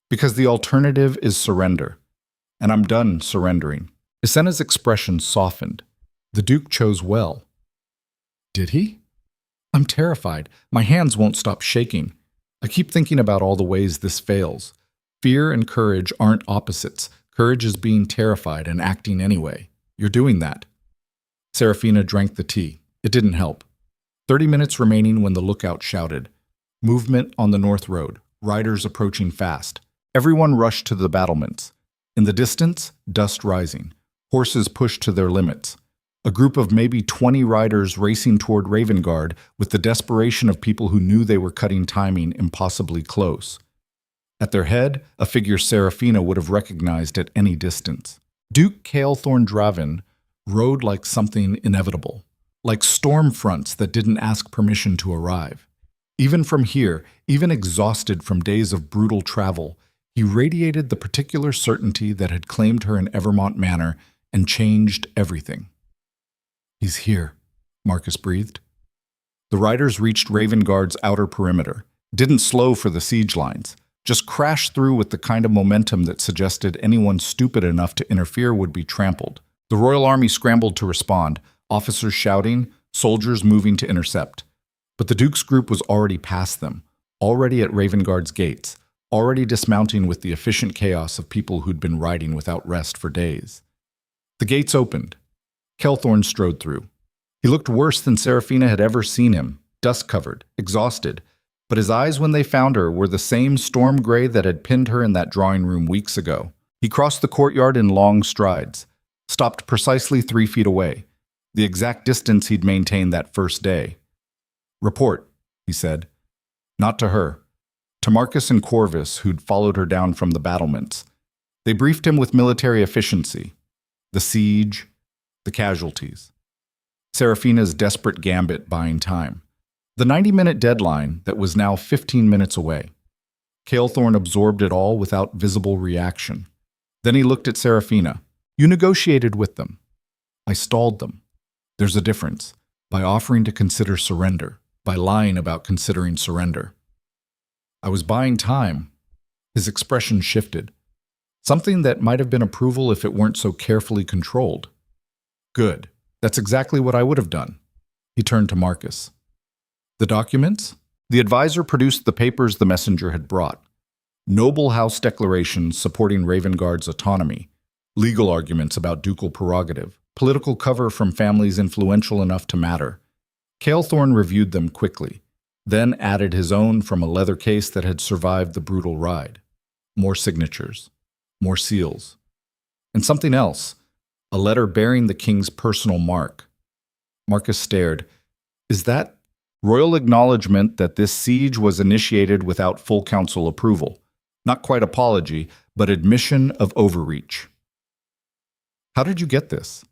Because the alternative is surrender. And I'm done surrendering. Isena's expression softened. The Duke chose well. Did he? I'm terrified. My hands won't stop shaking. I keep thinking about all the ways this fails. Fear and courage aren't opposites. Courage is being terrified and acting anyway. You're doing that. Seraphina drank the tea. It didn't help. 30 minutes remaining when the lookout shouted. Movement on the North Road. Riders approaching fast. Everyone rushed to the battlements. In the distance, dust rising. Horses pushed to their limits. A group of maybe 20 riders racing toward Ravengarde with the desperation of people who knew they were cutting timing impossibly close. At their head, a figure Seraphina would have recognized at any distance. Duke Kaelthorn Draven rode like something inevitable, like storm fronts that didn't ask permission to arrive. Even from here, even exhausted from days of brutal travel, he radiated the particular certainty that had claimed her in Evermont Manor and changed everything. He's here, Marcus breathed. The riders reached Ravengarde's outer perimeter, didn't slow for the siege lines, just crashed through with the kind of momentum that suggested anyone stupid enough to interfere would be trampled. The Royal Army scrambled to respond, officers shouting, soldiers moving to intercept. But the Duke's group was already past them, already at Ravengarde's gates, already dismounting with the efficient chaos of people who'd been riding without rest for days. The gates opened. Kaelthorn strode through. He looked worse than Seraphina had ever seen him, dust-covered, exhausted, but his eyes when they found her were the same storm gray that had pinned her in that drawing room weeks ago. He crossed the courtyard in long strides, stopped precisely 3 feet away, the exact distance he'd maintained that first day. Report, he said. Not to her. To Marcus and Corvus, who'd followed her down from the battlements. They briefed him with military efficiency. The siege, the casualties. Seraphina's desperate gambit buying time. The 90-minute deadline that was now 15 minutes away. Kaelthorn absorbed it all without visible reaction. Then he looked at Seraphina. You negotiated with them. I stalled them. There's a difference. By offering to consider surrender. By lying about considering surrender. I was buying time. His expression shifted. Something that might have been approval if it weren't so carefully controlled. Good. That's exactly what I would have done. He turned to Marcus. The documents? The advisor produced the papers the messenger had brought. Noble house declarations supporting Ravengarde's autonomy, legal arguments about ducal prerogative, political cover from families influential enough to matter. Kaelthorn reviewed them quickly, then added his own from a leather case that had survived the brutal ride. More signatures, more seals. And something else, a letter bearing the king's personal mark. Marcus stared. Is that royal acknowledgement that this siege was initiated without full council approval? Not quite apology, but admission of overreach. How did you get this?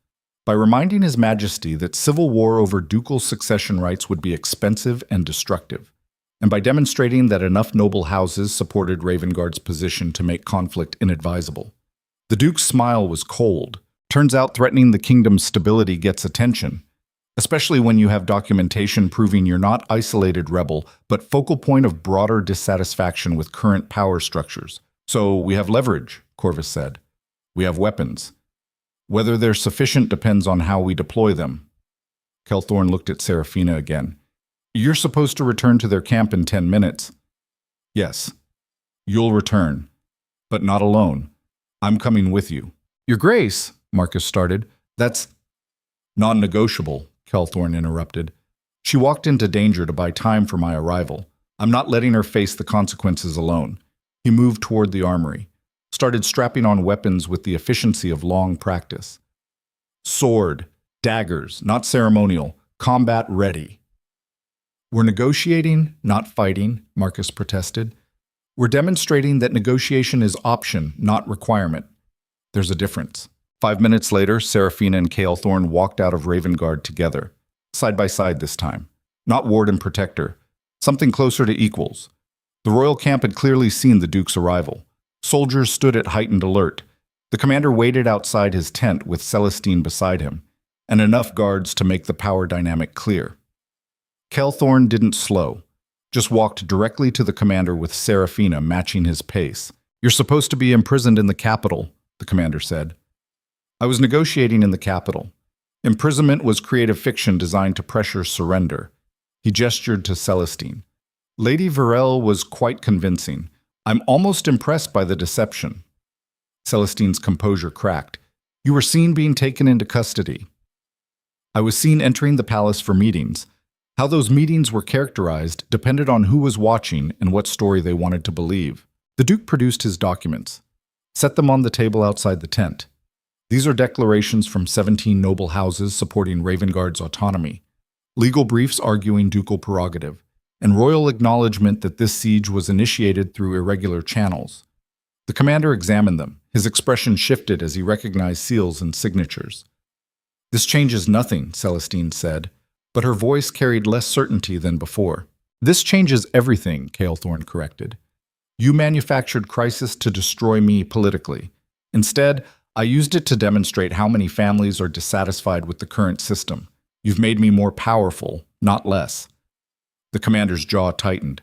By reminding His Majesty that civil war over ducal succession rights would be expensive and destructive, and by demonstrating that enough noble houses supported Ravengarde's position to make conflict inadvisable. The Duke's smile was cold. Turns out threatening the kingdom's stability gets attention, especially when you have documentation proving you're not isolated rebel, but focal point of broader dissatisfaction with current power structures. So we have leverage, Corvus said. We have weapons. Whether they're sufficient depends on how we deploy them. Kaelthorn looked at Seraphina again. You're supposed to return to their camp in 10 minutes. Yes, you'll return, but not alone. I'm coming with you. Your Grace, Marcus started. That's non-negotiable, Kaelthorn interrupted. She walked into danger to buy time for my arrival. I'm not letting her face the consequences alone. He moved toward the armory, started strapping on weapons with the efficiency of long practice. Sword, daggers, not ceremonial, combat ready. We're negotiating, not fighting, Marcus protested. We're demonstrating that negotiation is option, not requirement. There's a difference. 5 minutes later, Seraphina and Kaelthorn walked out of Ravengarde together, side by side this time. Not ward and protector, something closer to equals. The royal camp had clearly seen the Duke's arrival. Soldiers stood at heightened alert. The commander waited outside his tent with Celestine beside him, and enough guards to make the power dynamic clear. Kaelthorn didn't slow, just walked directly to the commander with Seraphina matching his pace. You're supposed to be imprisoned in the capital, the commander said. I was negotiating in the capital. Imprisonment was creative fiction designed to pressure surrender. He gestured to Celestine. Lady Varel was quite convincing. I'm almost impressed by the deception. Celestine's composure cracked. You were seen being taken into custody. I was seen entering the palace for meetings. How those meetings were characterized depended on who was watching and what story they wanted to believe. The Duke produced his documents, set them on the table outside the tent. These are declarations from 17 noble houses supporting Ravengarde's autonomy, legal briefs arguing ducal prerogative, and royal acknowledgement that this siege was initiated through irregular channels. The commander examined them. His expression shifted as he recognized seals and signatures. This changes nothing, Celestine said, but her voice carried less certainty than before. This changes everything, Kaelthorn corrected. You manufactured crisis to destroy me politically. Instead, I used it to demonstrate how many families are dissatisfied with the current system. You've made me more powerful, not less. The commander's jaw tightened.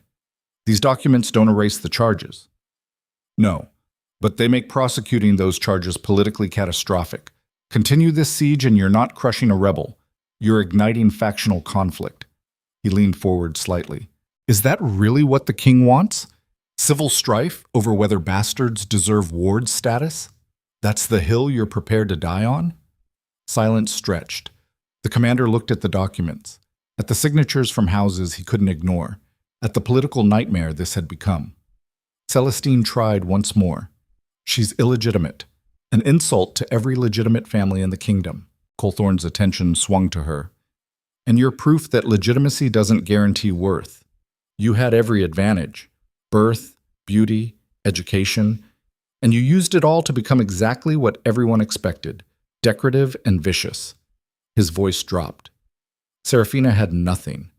These documents don't erase the charges. No, but they make prosecuting those charges politically catastrophic. Continue this siege and you're not crushing a rebel. You're igniting factional conflict. He leaned forward slightly. Is that really what the king wants? Civil strife over whether bastards deserve ward status? That's the hill you're prepared to die on? Silence stretched. The commander looked at the documents, at the signatures from houses he couldn't ignore, at the political nightmare this had become. Celestine tried once more. She's illegitimate, an insult to every legitimate family in the kingdom. Kaelthorn's attention swung to her. And you're proof that legitimacy doesn't guarantee worth. You had every advantage: birth, beauty, education, and you used it all to become exactly what everyone expected: decorative and vicious. His voice dropped. Seraphina had nothing,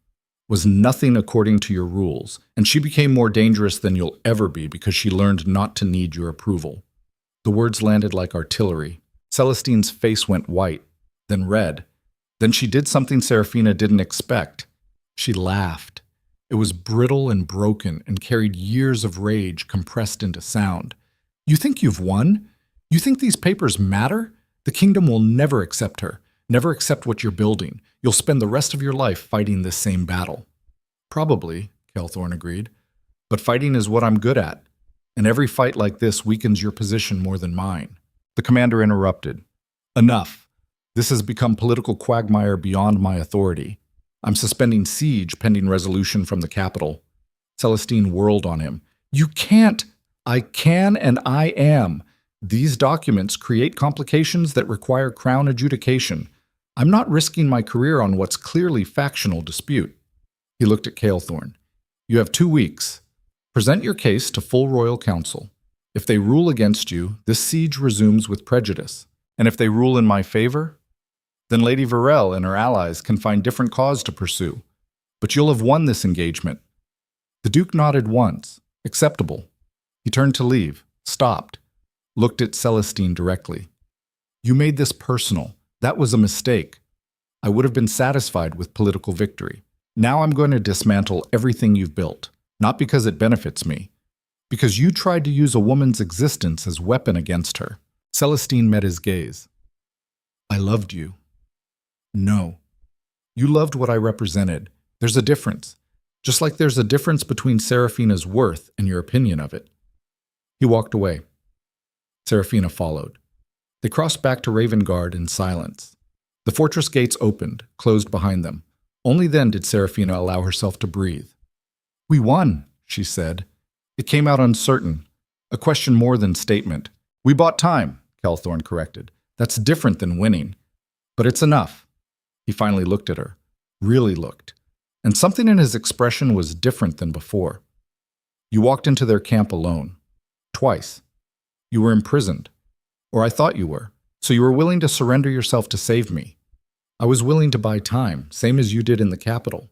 was nothing according to your rules, and she became more dangerous than you'll ever be because she learned not to need your approval. The words landed like artillery. Celestine's face went white, then red. Then she did something Seraphina didn't expect. She laughed. It was brittle and broken and carried years of rage compressed into sound. You think you've won? You think these papers matter? The kingdom will never accept her, never accept what you're building. You'll spend the rest of your life fighting this same battle. Probably, Kaelthorn agreed. But fighting is what I'm good at, and every fight like this weakens your position more than mine. The commander interrupted. Enough. This has become political quagmire beyond my authority. I'm suspending siege pending resolution from the capital. Celestine whirled on him. You can't. I can and I am. These documents create complications that require crown adjudication. I'm not risking my career on what's clearly factional dispute. He looked at Kaelthorn. You have 2 weeks. Present your case to full royal council. If they rule against you, this siege resumes with prejudice. And if they rule in my favor, then Lady Varel and her allies can find different cause to pursue. But you'll have won this engagement. The Duke nodded once. Acceptable. He turned to leave, stopped, looked at Celestine directly. You made this personal. That was a mistake. I would have been satisfied with political victory. Now I'm going to dismantle everything you've built, not because it benefits me, because you tried to use a woman's existence as weapon against her. Celestine met his gaze. I loved you. No. You loved what I represented. There's a difference. Just like there's a difference between Seraphina's worth and your opinion of it. He walked away. Seraphina followed. They crossed back to Ravengarde in silence. The fortress gates opened, closed behind them. Only then did Seraphina allow herself to breathe. We won, she said. It came out uncertain, a question more than statement. We bought time, Kaelthorn corrected. That's different than winning. But it's enough. He finally looked at her, really looked, and something in his expression was different than before. You walked into their camp alone. Twice. You were imprisoned. Or I thought you were. So you were willing to surrender yourself to save me. I was willing to buy time, same as you did in the capital.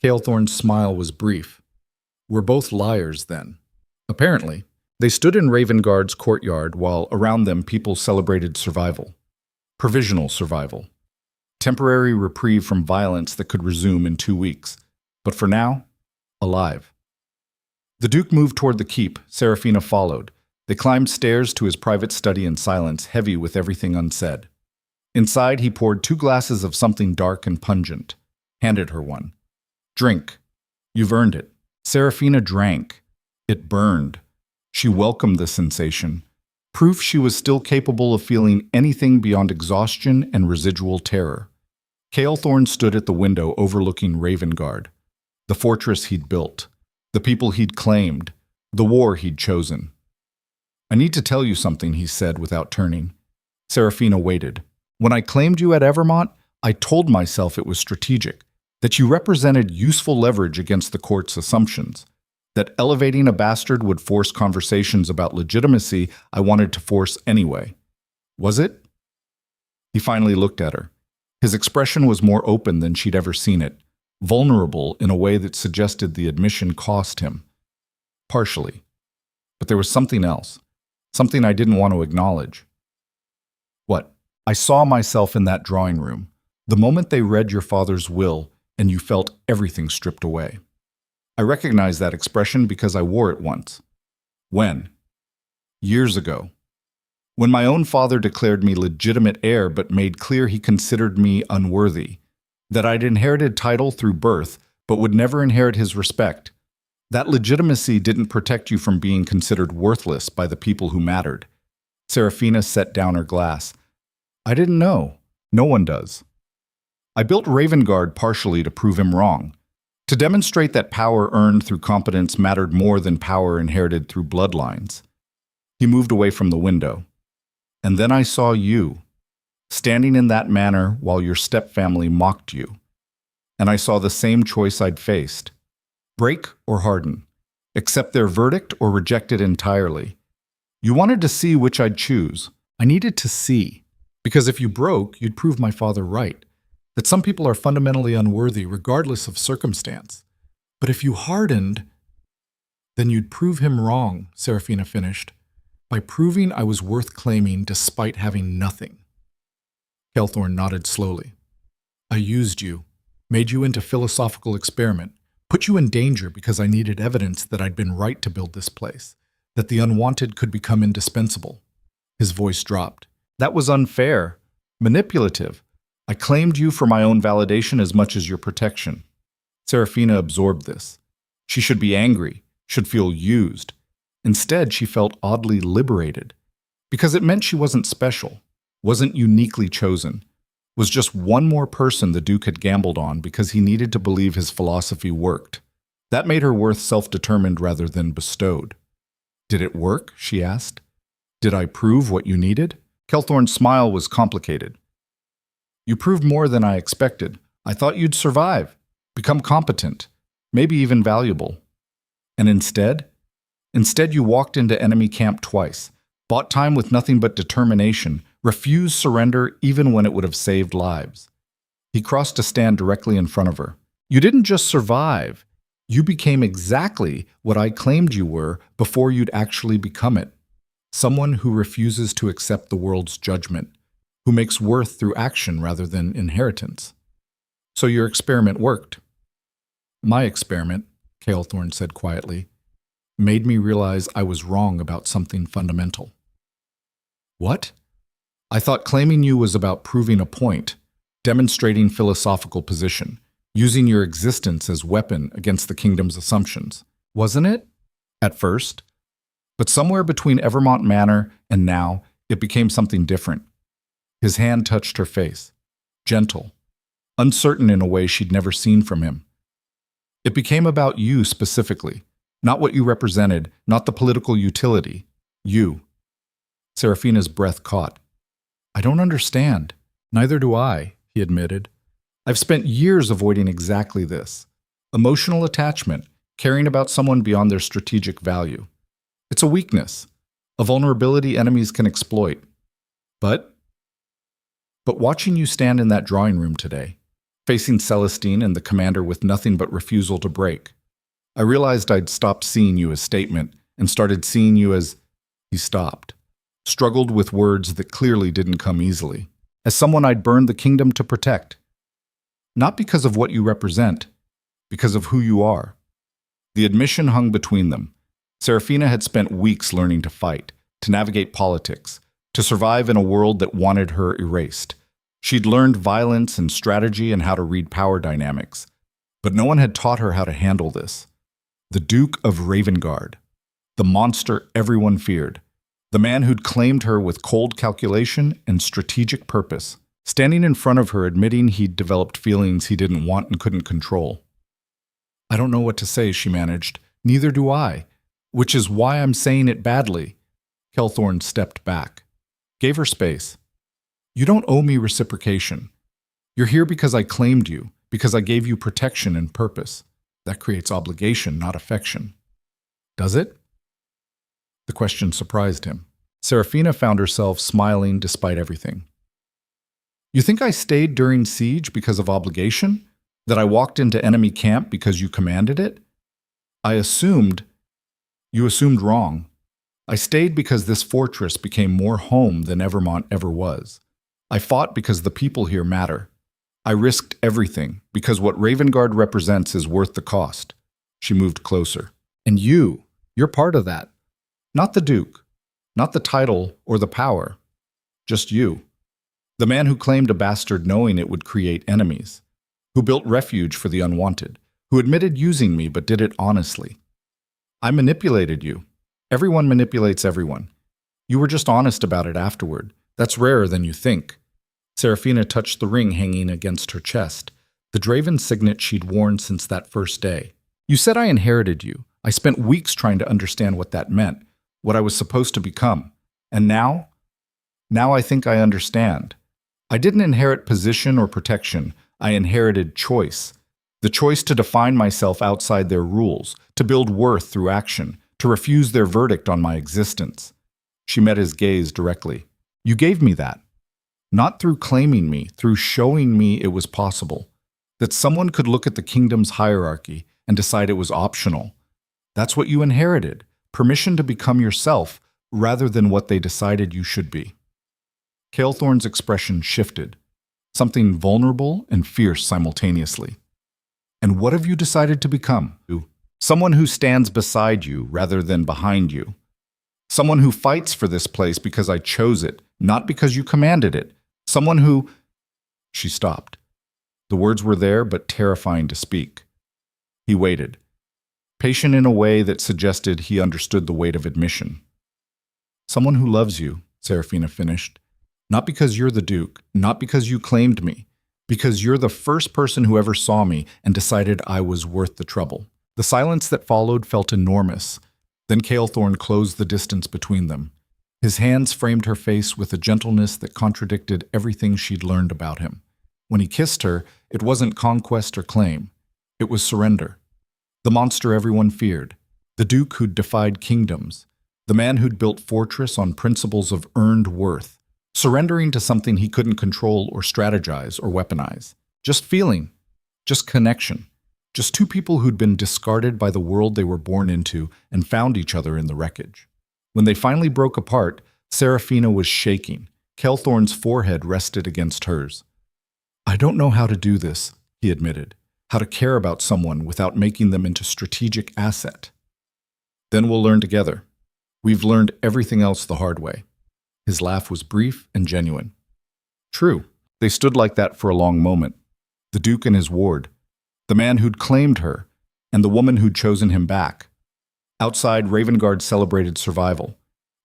Kaelthorn's smile was brief. We're both liars, then. Apparently. They stood in Ravengarde's courtyard while around them people celebrated survival. Provisional survival. Temporary reprieve from violence that could resume in 2 weeks. But for now, alive. The Duke moved toward the keep. Seraphina followed. They climbed stairs to his private study in silence, heavy with everything unsaid. Inside, he poured 2 glasses of something dark and pungent, handed her one. Drink. You've earned it. Seraphina drank. It burned. She welcomed the sensation, proof she was still capable of feeling anything beyond exhaustion and residual terror. Kaelthorn stood at the window overlooking Ravengarde, the fortress he'd built, the people he'd claimed, the war he'd chosen. "I need to tell you something," he said without turning. Seraphina waited. "When I claimed you at Evermont, I told myself it was strategic, that you represented useful leverage against the court's assumptions, that elevating a bastard would force conversations about legitimacy I wanted to force anyway. Was it?" He finally looked at her. His expression was more open than she'd ever seen it, vulnerable in a way that suggested the admission cost him. Partially. But there was something else, something I didn't want to acknowledge. "What?" "I saw myself in that drawing room, the moment they read your father's will and you felt everything stripped away. I recognize that expression because I wore it once." "When?" "Years ago. When my own father declared me legitimate heir but made clear he considered me unworthy, that I'd inherited title through birth but would never inherit his respect. That legitimacy didn't protect you from being considered worthless by the people who mattered." Seraphina set down her glass. "I didn't know. No one does. I built Ravengarde partially to prove him wrong, to demonstrate that power earned through competence mattered more than power inherited through bloodlines." He moved away from the window. "And then I saw you, standing in that manor while your stepfamily mocked you. And I saw the same choice I'd faced. Break or harden. Accept their verdict or reject it entirely. You wanted to see which I'd choose. I needed to see. Because if you broke, you'd prove my father right. That some people are fundamentally unworthy regardless of circumstance. But if you hardened, then you'd prove him wrong," Seraphina finished, "by proving I was worth claiming despite having nothing." Kaelthorn nodded slowly. "I used you, made you into philosophical experiment, put you in danger because I needed evidence that I'd been right to build this place, that the unwanted could become indispensable." His voice dropped. "That was unfair, manipulative. I claimed you for my own validation as much as your protection." Seraphina absorbed this. She should be angry, should feel used. Instead, she felt oddly liberated, because it meant she wasn't special, wasn't uniquely chosen, was just one more person the Duke had gambled on because he needed to believe his philosophy worked. That made her worth self-determined rather than bestowed. "Did it work?" she asked. "Did I prove what you needed?" Kaelthorn's smile was complicated. "You proved more than I expected. I thought you'd survive, become competent, maybe even valuable. And instead you walked into enemy camp twice, bought time with nothing but determination, refused surrender even when it would have saved lives." He crossed to stand directly in front of her. "You didn't just survive. You became exactly what I claimed you were before you'd actually become it. Someone who refuses to accept the world's judgment, who makes worth through action rather than inheritance. So your experiment worked." "My experiment," Kaelthorn said quietly, "made me realize I was wrong about something fundamental." "What?" "I thought claiming you was about proving a point, demonstrating philosophical position, using your existence as weapon against the kingdom's assumptions. Wasn't it? At first. But somewhere between Evermont Manor and now, it became something different." His hand touched her face, gentle, uncertain in a way she'd never seen from him. "It became about you specifically, not what you represented, not the political utility. You." Seraphina's breath caught. "I don't understand." "Neither do I," he admitted. "I've spent years avoiding exactly this. Emotional attachment, caring about someone beyond their strategic value. It's a weakness, a vulnerability enemies can exploit. But watching you stand in that drawing room today, facing Celestine and the commander with nothing but refusal to break, I realized I'd stopped seeing you as statement and started seeing you as..." He stopped, struggled with words that clearly didn't come easily. "As someone I'd burned the kingdom to protect. Not because of what you represent, because of who you are." The admission hung between them. Seraphina had spent weeks learning to fight, to navigate politics, to survive in a world that wanted her erased. She'd learned violence and strategy and how to read power dynamics. But no one had taught her how to handle this. The Duke of Ravengarde. The monster everyone feared. The man who'd claimed her with cold calculation and strategic purpose, standing in front of her admitting he'd developed feelings he didn't want and couldn't control. "I don't know what to say," she managed. "Neither do I. Which is why I'm saying it badly." Kaelthorn stepped back, gave her space. "You don't owe me reciprocation. You're here because I claimed you, because I gave you protection and purpose. That creates obligation, not affection." "Does it?" The question surprised him. Seraphina found herself smiling despite everything. "You think I stayed during siege because of obligation? That I walked into enemy camp because you commanded it? You assumed wrong. I stayed because this fortress became more home than Evermont ever was. I fought because the people here matter. I risked everything because what Ravengarde represents is worth the cost." She moved closer. "And you're part of that. Not the Duke, not the title or the power. Just you. The man who claimed a bastard knowing it would create enemies. Who built refuge for the unwanted. Who admitted using me but did it honestly. I manipulated you. Everyone manipulates everyone. You were just honest about it afterward. That's rarer than you think." Seraphina touched the ring hanging against her chest, the Draven signet she'd worn since that first day. "You said I inherited you. I spent weeks trying to understand what that meant, what I was supposed to become. And now I think I understand. I didn't inherit position or protection. I inherited choice. The choice to define myself outside their rules, to build worth through action, to refuse their verdict on my existence." She met his gaze directly. "You gave me that. Not through claiming me, through showing me it was possible. That someone could look at the kingdom's hierarchy and decide it was optional. That's what you inherited. Permission to become yourself, rather than what they decided you should be." Kaelthorn's expression shifted, something vulnerable and fierce simultaneously. "And what have you decided to become? Someone who stands beside you rather than behind you. Someone who fights for this place because I chose it, not because you commanded it. Someone who—" She stopped. The words were there, but terrifying to speak. He waited, patient in a way that suggested he understood the weight of admission. "Someone who loves you," Seraphina finished. "Not because you're the Duke, not because you claimed me, because you're the first person who ever saw me and decided I was worth the trouble." The silence that followed felt enormous. Then Kaelthorn closed the distance between them. His hands framed her face with a gentleness that contradicted everything she'd learned about him. When he kissed her, it wasn't conquest or claim. It was surrender. The monster everyone feared. The Duke who'd defied kingdoms. The man who'd built fortress on principles of earned worth. Surrendering to something he couldn't control or strategize or weaponize. Just feeling. Just connection. Just two people who'd been discarded by the world they were born into and found each other in the wreckage. When they finally broke apart, Seraphina was shaking. Kaelthorn's forehead rested against hers. "I don't know how to do this," he admitted. "How to care about someone without making them into strategic asset." "Then we'll learn together. We've learned everything else the hard way." His laugh was brief and genuine. True. They stood like that for a long moment. The Duke and his ward. The man who'd claimed her, and the woman who'd chosen him back. Outside, Ravengarde celebrated survival.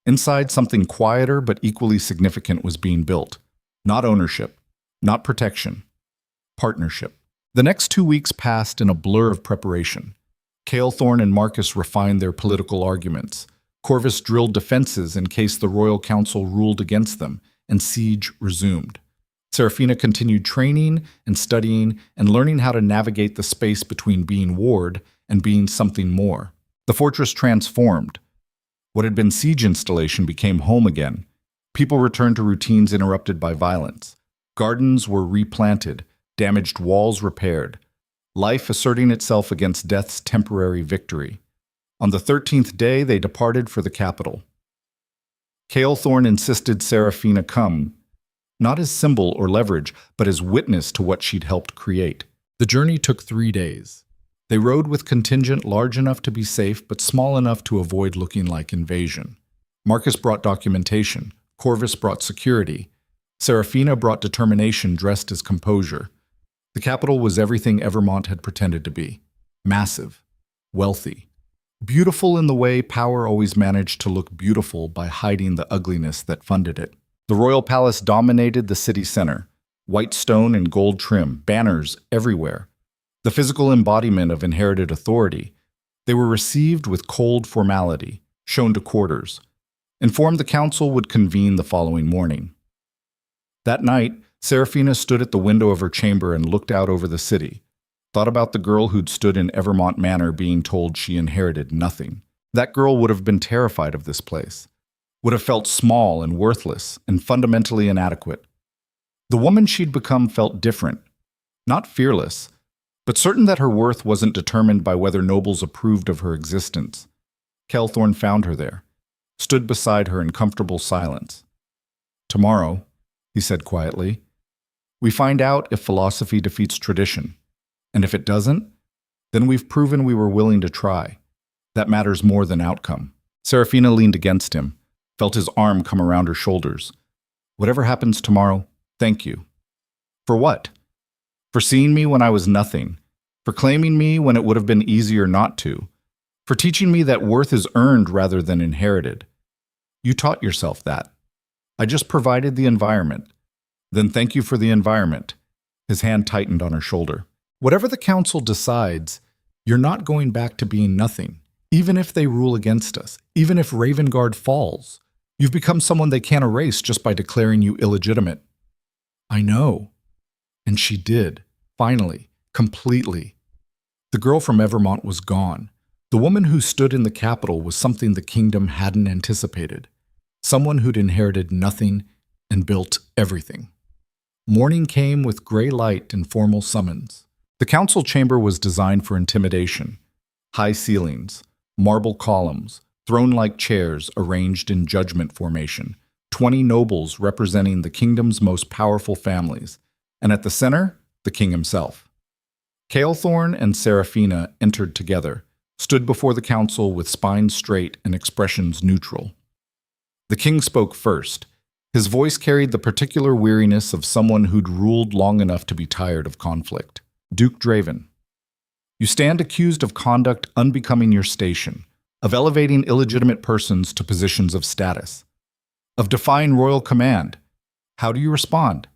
Inside, something quieter but equally significant was being built. Not ownership, not protection, partnership. The next 2 weeks passed in a blur of preparation. Kaelthorn and Marcus refined their political arguments. Corvus drilled defenses in case the Royal Council ruled against them, and siege resumed. Seraphina continued training and studying and learning how to navigate the space between being ward and being something more. The fortress transformed. What had been siege installation became home again. People returned to routines interrupted by violence. Gardens were replanted, damaged walls repaired. Life asserting itself against death's temporary victory. On the 13th day, they departed for the capital. Kaelthorn insisted Seraphina come, not as symbol or leverage, but as witness to what she'd helped create. The journey took 3 days. They rode with contingent large enough to be safe, but small enough to avoid looking like invasion. Marcus brought documentation. Corvus brought security. Seraphina brought determination dressed as composure. The capital was everything Evermont had pretended to be. Massive. Wealthy. Beautiful in the way power always managed to look beautiful by hiding the ugliness that funded it. The royal palace dominated the city center, white stone and gold trim, banners everywhere. The physical embodiment of inherited authority. They were received with cold formality, shown to quarters. Informed the council would convene the following morning. That night, Seraphina stood at the window of her chamber and looked out over the city. Thought about the girl who'd stood in Evermont Manor being told she inherited nothing. That girl would have been terrified of this place. Would have felt small and worthless and fundamentally inadequate. The woman she'd become felt different. Not fearless, but certain that her worth wasn't determined by whether nobles approved of her existence. Kaelthorn found her there, stood beside her in comfortable silence. "Tomorrow," he said quietly, "we find out if philosophy defeats tradition. And if it doesn't, then we've proven we were willing to try. That matters more than outcome." Seraphina leaned against him, felt his arm come around her shoulders. "Whatever happens tomorrow, thank you." "For what?" "For seeing me when I was nothing. For claiming me when it would have been easier not to. For teaching me that worth is earned rather than inherited. You taught yourself that. I just provided the environment. Then thank you for the environment." His hand tightened on her shoulder. "Whatever the council decides, you're not going back to being nothing. Even if they rule against us, even if Ravengarde falls, you've become someone they can't erase just by declaring you illegitimate." "I know." And she did, finally, completely. The girl from Evermont was gone. The woman who stood in the capital was something the kingdom hadn't anticipated. Someone who'd inherited nothing and built everything. Morning came with gray light and formal summons. The council chamber was designed for intimidation. High ceilings, marble columns, throne-like chairs arranged in judgment formation, 20 nobles representing the kingdom's most powerful families, and at the center, the king himself. Kaelthorn and Seraphina entered together, stood before the council with spines straight and expressions neutral. The king spoke first. His voice carried the particular weariness of someone who'd ruled long enough to be tired of conflict. "Duke Draven, you stand accused of conduct unbecoming your station, of elevating illegitimate persons to positions of status, of defying royal command. How do you respond?"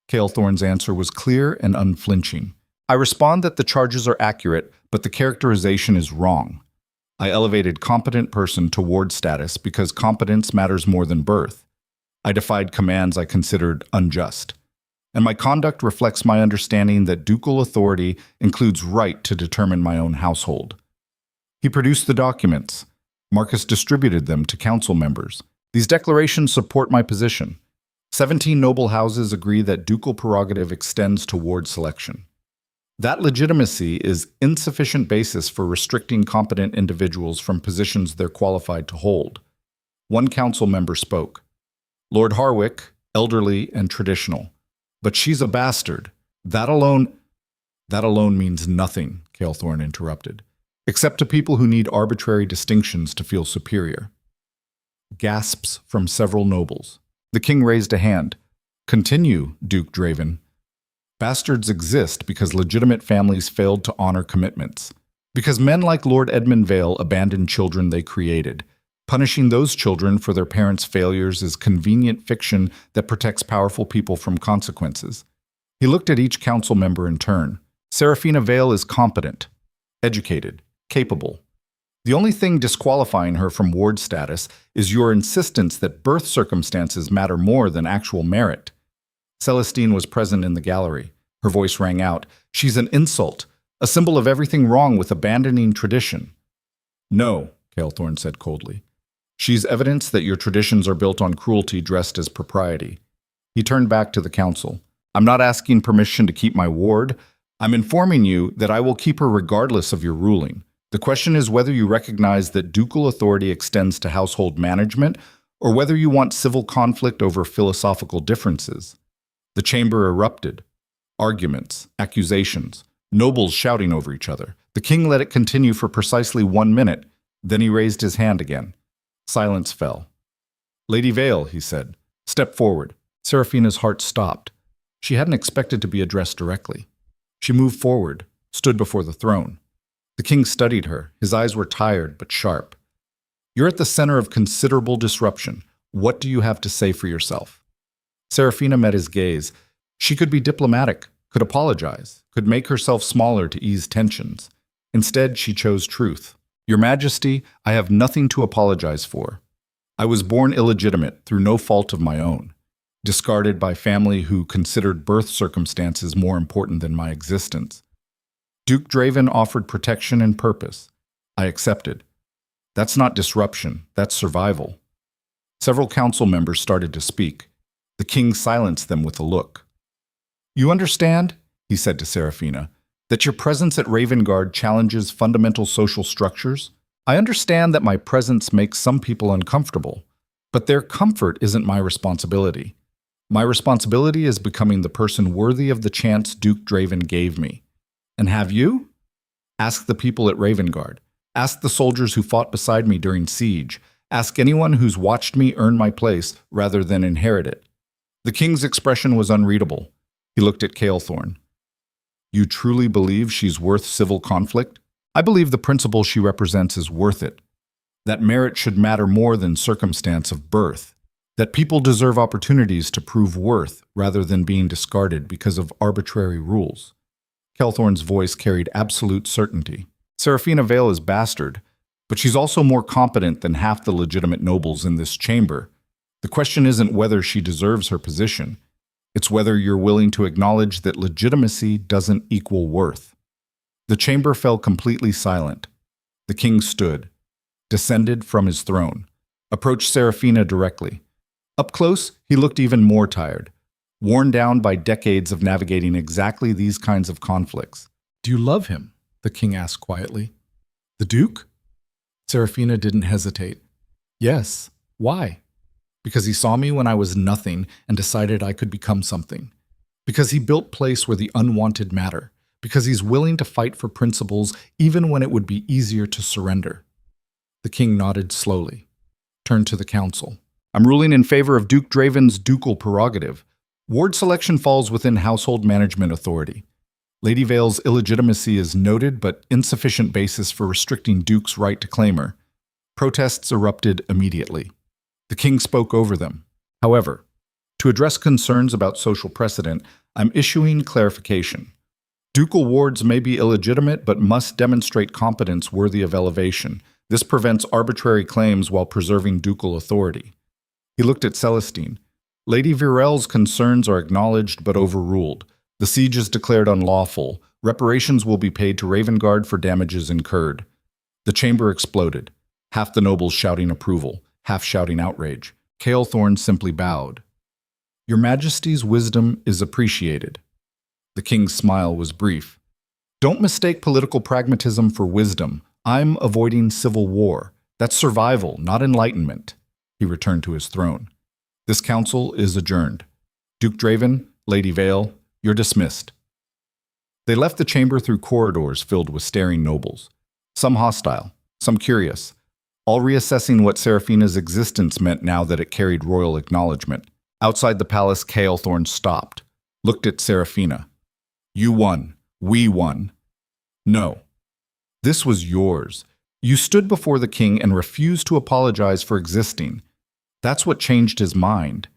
Kaelthorn's answer was clear and unflinching. "I respond that the charges are accurate, but the characterization is wrong. I elevated competent person toward status because competence matters more than birth. I defied commands I considered unjust. And my conduct reflects my understanding that ducal authority includes right to determine my own household." He produced the documents. Marcus distributed them to council members. "These declarations support my position. 17 noble houses agree that ducal prerogative extends toward selection. That legitimacy is insufficient basis for restricting competent individuals from positions they're qualified to hold." One council member spoke. "Lord Harwick, elderly and traditional. But she's a bastard. That alone means nothing," Kaelthorn interrupted, "except to people who need arbitrary distinctions to feel superior." Gasps from several nobles. The king raised a hand. "Continue, Duke Draven." "Bastards exist because legitimate families failed to honor commitments. Because men like Lord Edmund Vale abandoned children they created. Punishing those children for their parents' failures is convenient fiction that protects powerful people from consequences." He looked at each council member in turn. "Seraphina Vale is competent, educated, capable. The only thing disqualifying her from ward status is your insistence that birth circumstances matter more than actual merit." Celestine was present in the gallery. Her voice rang out. "She's an insult, a symbol of everything wrong with abandoning tradition." "No," Kaelthorn said coldly. "She's evidence that your traditions are built on cruelty dressed as propriety." He turned back to the council. "I'm not asking permission to keep my ward. I'm informing you that I will keep her regardless of your ruling. The question is whether you recognize that ducal authority extends to household management or whether you want civil conflict over philosophical differences." The chamber erupted. Arguments, accusations, nobles shouting over each other. The king let it continue for precisely 1 minute. Then he raised his hand again. Silence fell. "Lady Vale," he said, "step forward." Seraphina's heart stopped. She hadn't expected to be addressed directly. She moved forward, stood before the throne. The king studied her. His eyes were tired but sharp. You're at the center of considerable disruption. What do you have to say for yourself? Seraphina met his gaze. She could be diplomatic, could apologize, could make herself smaller to ease tensions. Instead, she chose truth. Your Majesty, I have nothing to apologize for. I was born illegitimate through no fault of my own, discarded by family who considered birth circumstances more important than my existence. Duke Draven offered protection and purpose. I accepted. That's not disruption, that's survival. Several council members started to speak. The king silenced them with a look. You understand, he said to Seraphina, that your presence at Ravengarde challenges fundamental social structures? I understand that my presence makes some people uncomfortable, but their comfort isn't my responsibility. My responsibility is becoming the person worthy of the chance Duke Draven gave me. And have you? Ask the people at Ravengarde. Ask the soldiers who fought beside me during siege. Ask anyone who's watched me earn my place rather than inherit it. The king's expression was unreadable. He looked at Kaelthorn. You truly believe she's worth civil conflict? I believe the principle she represents is worth it. That merit should matter more than circumstance of birth. That people deserve opportunities to prove worth rather than being discarded because of arbitrary rules. Kaelthorn's voice carried absolute certainty. Seraphina Vale is bastard, but she's also more competent than half the legitimate nobles in this chamber. The question isn't whether she deserves her position. It's whether you're willing to acknowledge that legitimacy doesn't equal worth. The chamber fell completely silent. The king stood, descended from his throne, approached Seraphina directly. Up close, he looked even more tired, worn down by decades of navigating exactly these kinds of conflicts. Do you love him? The king asked quietly. The Duke? Seraphina didn't hesitate. Yes. Why? Because he saw me when I was nothing and decided I could become something. Because he built place where the unwanted matter. Because he's willing to fight for principles even when it would be easier to surrender. The king nodded slowly, turned to the council. I'm ruling in favor of Duke Draven's ducal prerogative. Ward selection falls within household management authority. Lady Vale's illegitimacy is noted but insufficient basis for restricting Duke's right to claim her. Protests erupted immediately. The king spoke over them. However, to address concerns about social precedent, I'm issuing clarification. Ducal wards may be illegitimate but must demonstrate competence worthy of elevation. This prevents arbitrary claims while preserving ducal authority. He looked at Celestine. Lady Virel's concerns are acknowledged but overruled. The siege is declared unlawful. Reparations will be paid to Ravengarde for damages incurred. The chamber exploded, half the nobles shouting approval, half shouting outrage. Kaelthorn simply bowed. Your Majesty's wisdom is appreciated. The king's smile was brief. Don't mistake political pragmatism for wisdom. I'm avoiding civil war. That's survival, not enlightenment. He returned to his throne. This council is adjourned. Duke Draven, Lady Vale, you're dismissed. They left the chamber through corridors filled with staring nobles, some hostile, some curious, all reassessing what Seraphina's existence meant now that it carried royal acknowledgement. Outside the palace, Kaelthorn stopped, looked at Seraphina. You won. We won. No. This was yours. You stood before the king and refused to apologize for existing. That's what changed his mind.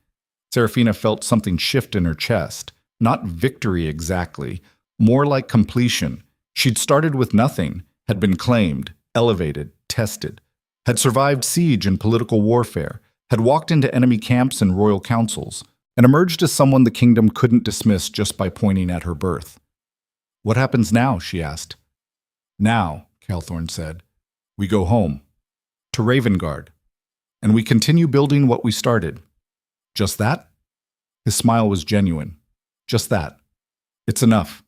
Seraphina felt something shift in her chest. Not victory exactly, more like completion. She'd started with nothing, had been claimed, elevated, tested, had survived siege and political warfare, had walked into enemy camps and royal councils, and emerged as someone the kingdom couldn't dismiss just by pointing at her birth. What happens now? She asked. Now, Kaelthorn said, we go home, to Ravengarde, and we continue building what we started. Just that? His smile was genuine. Just that. It's enough.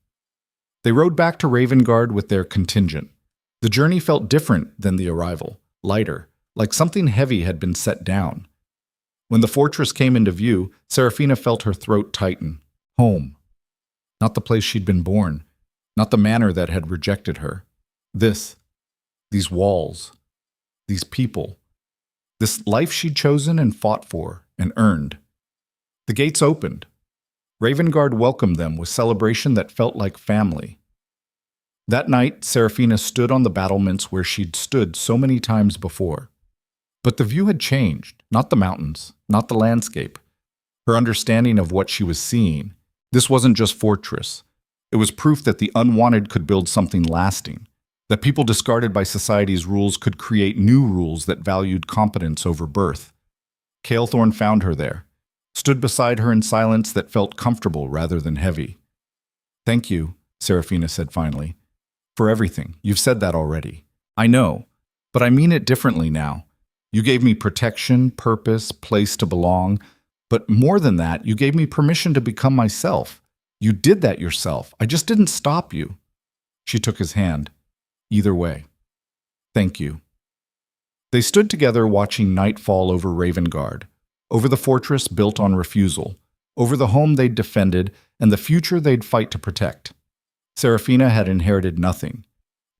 They rode back to Ravengarde with their contingent. The journey felt different than the arrival, lighter, like something heavy had been set down. When the fortress came into view, Seraphina felt her throat tighten. Home. Not the place she'd been born, not the manor that had rejected her. These walls, these people, this life she'd chosen and fought for and earned. The gates opened. Ravengarde welcomed them with celebration that felt like family. That night, Seraphina stood on the battlements where she'd stood so many times before. But the view had changed, not the mountains, not the landscape. Her understanding of what she was seeing. This wasn't just fortress. It was proof that the unwanted could build something lasting, that people discarded by society's rules could create new rules that valued competence over birth. Kaelthorn found her there, stood beside her in silence that felt comfortable rather than heavy. "Thank you," Seraphina said finally, "for everything. You've said that already. I know, but I mean it differently now. You gave me protection, purpose, place to belong, but more than that, you gave me permission to become myself. You did that yourself. I just didn't stop you." She took his hand. "Either way, thank you." They stood together watching night fall over Ravengarde, over the fortress built on refusal, over the home they'd defended and the future they'd fight to protect. Seraphina had inherited nothing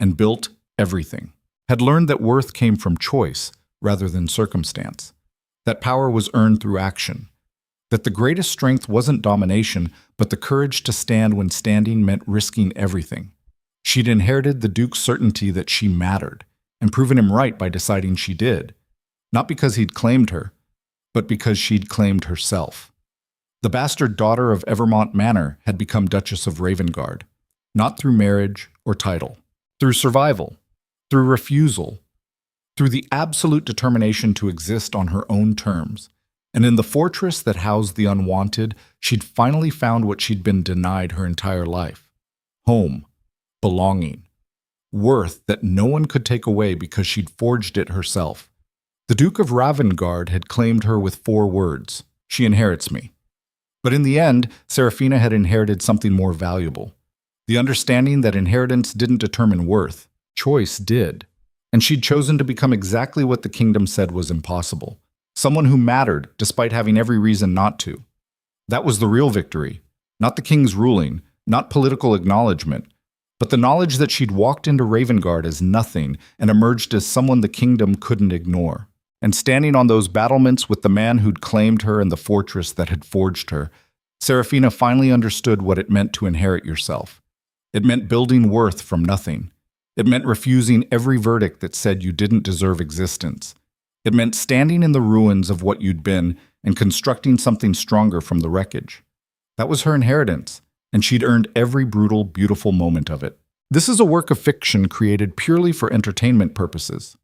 and built everything, had learned that worth came from choice rather than circumstance, that power was earned through action, that the greatest strength wasn't domination, but the courage to stand when standing meant risking everything. She'd inherited the Duke's certainty that she mattered, and proven him right by deciding she did, not because he'd claimed her, but because she'd claimed herself. The bastard daughter of Evermont Manor had become Duchess of Ravengarde, not through marriage or title, through survival, through refusal, through the absolute determination to exist on her own terms. And in the fortress that housed the unwanted, she'd finally found what she'd been denied her entire life: home, belonging, worth that no one could take away because she'd forged it herself. The Duke of Ravengarde had claimed her with 4 words: "She inherits me." But in the end, Seraphina had inherited something more valuable: the understanding that inheritance didn't determine worth, choice did. And she'd chosen to become exactly what the kingdom said was impossible: someone who mattered despite having every reason not to. That was the real victory, not the king's ruling, not political acknowledgement, but the knowledge that she'd walked into Ravengarde as nothing and emerged as someone the kingdom couldn't ignore. And standing on those battlements with the man who'd claimed her and the fortress that had forged her, Seraphina finally understood what it meant to inherit yourself. It meant building worth from nothing. It meant refusing every verdict that said you didn't deserve existence. It meant standing in the ruins of what you'd been and constructing something stronger from the wreckage. That was her inheritance, and she'd earned every brutal, beautiful moment of it. This is a work of fiction created purely for entertainment purposes.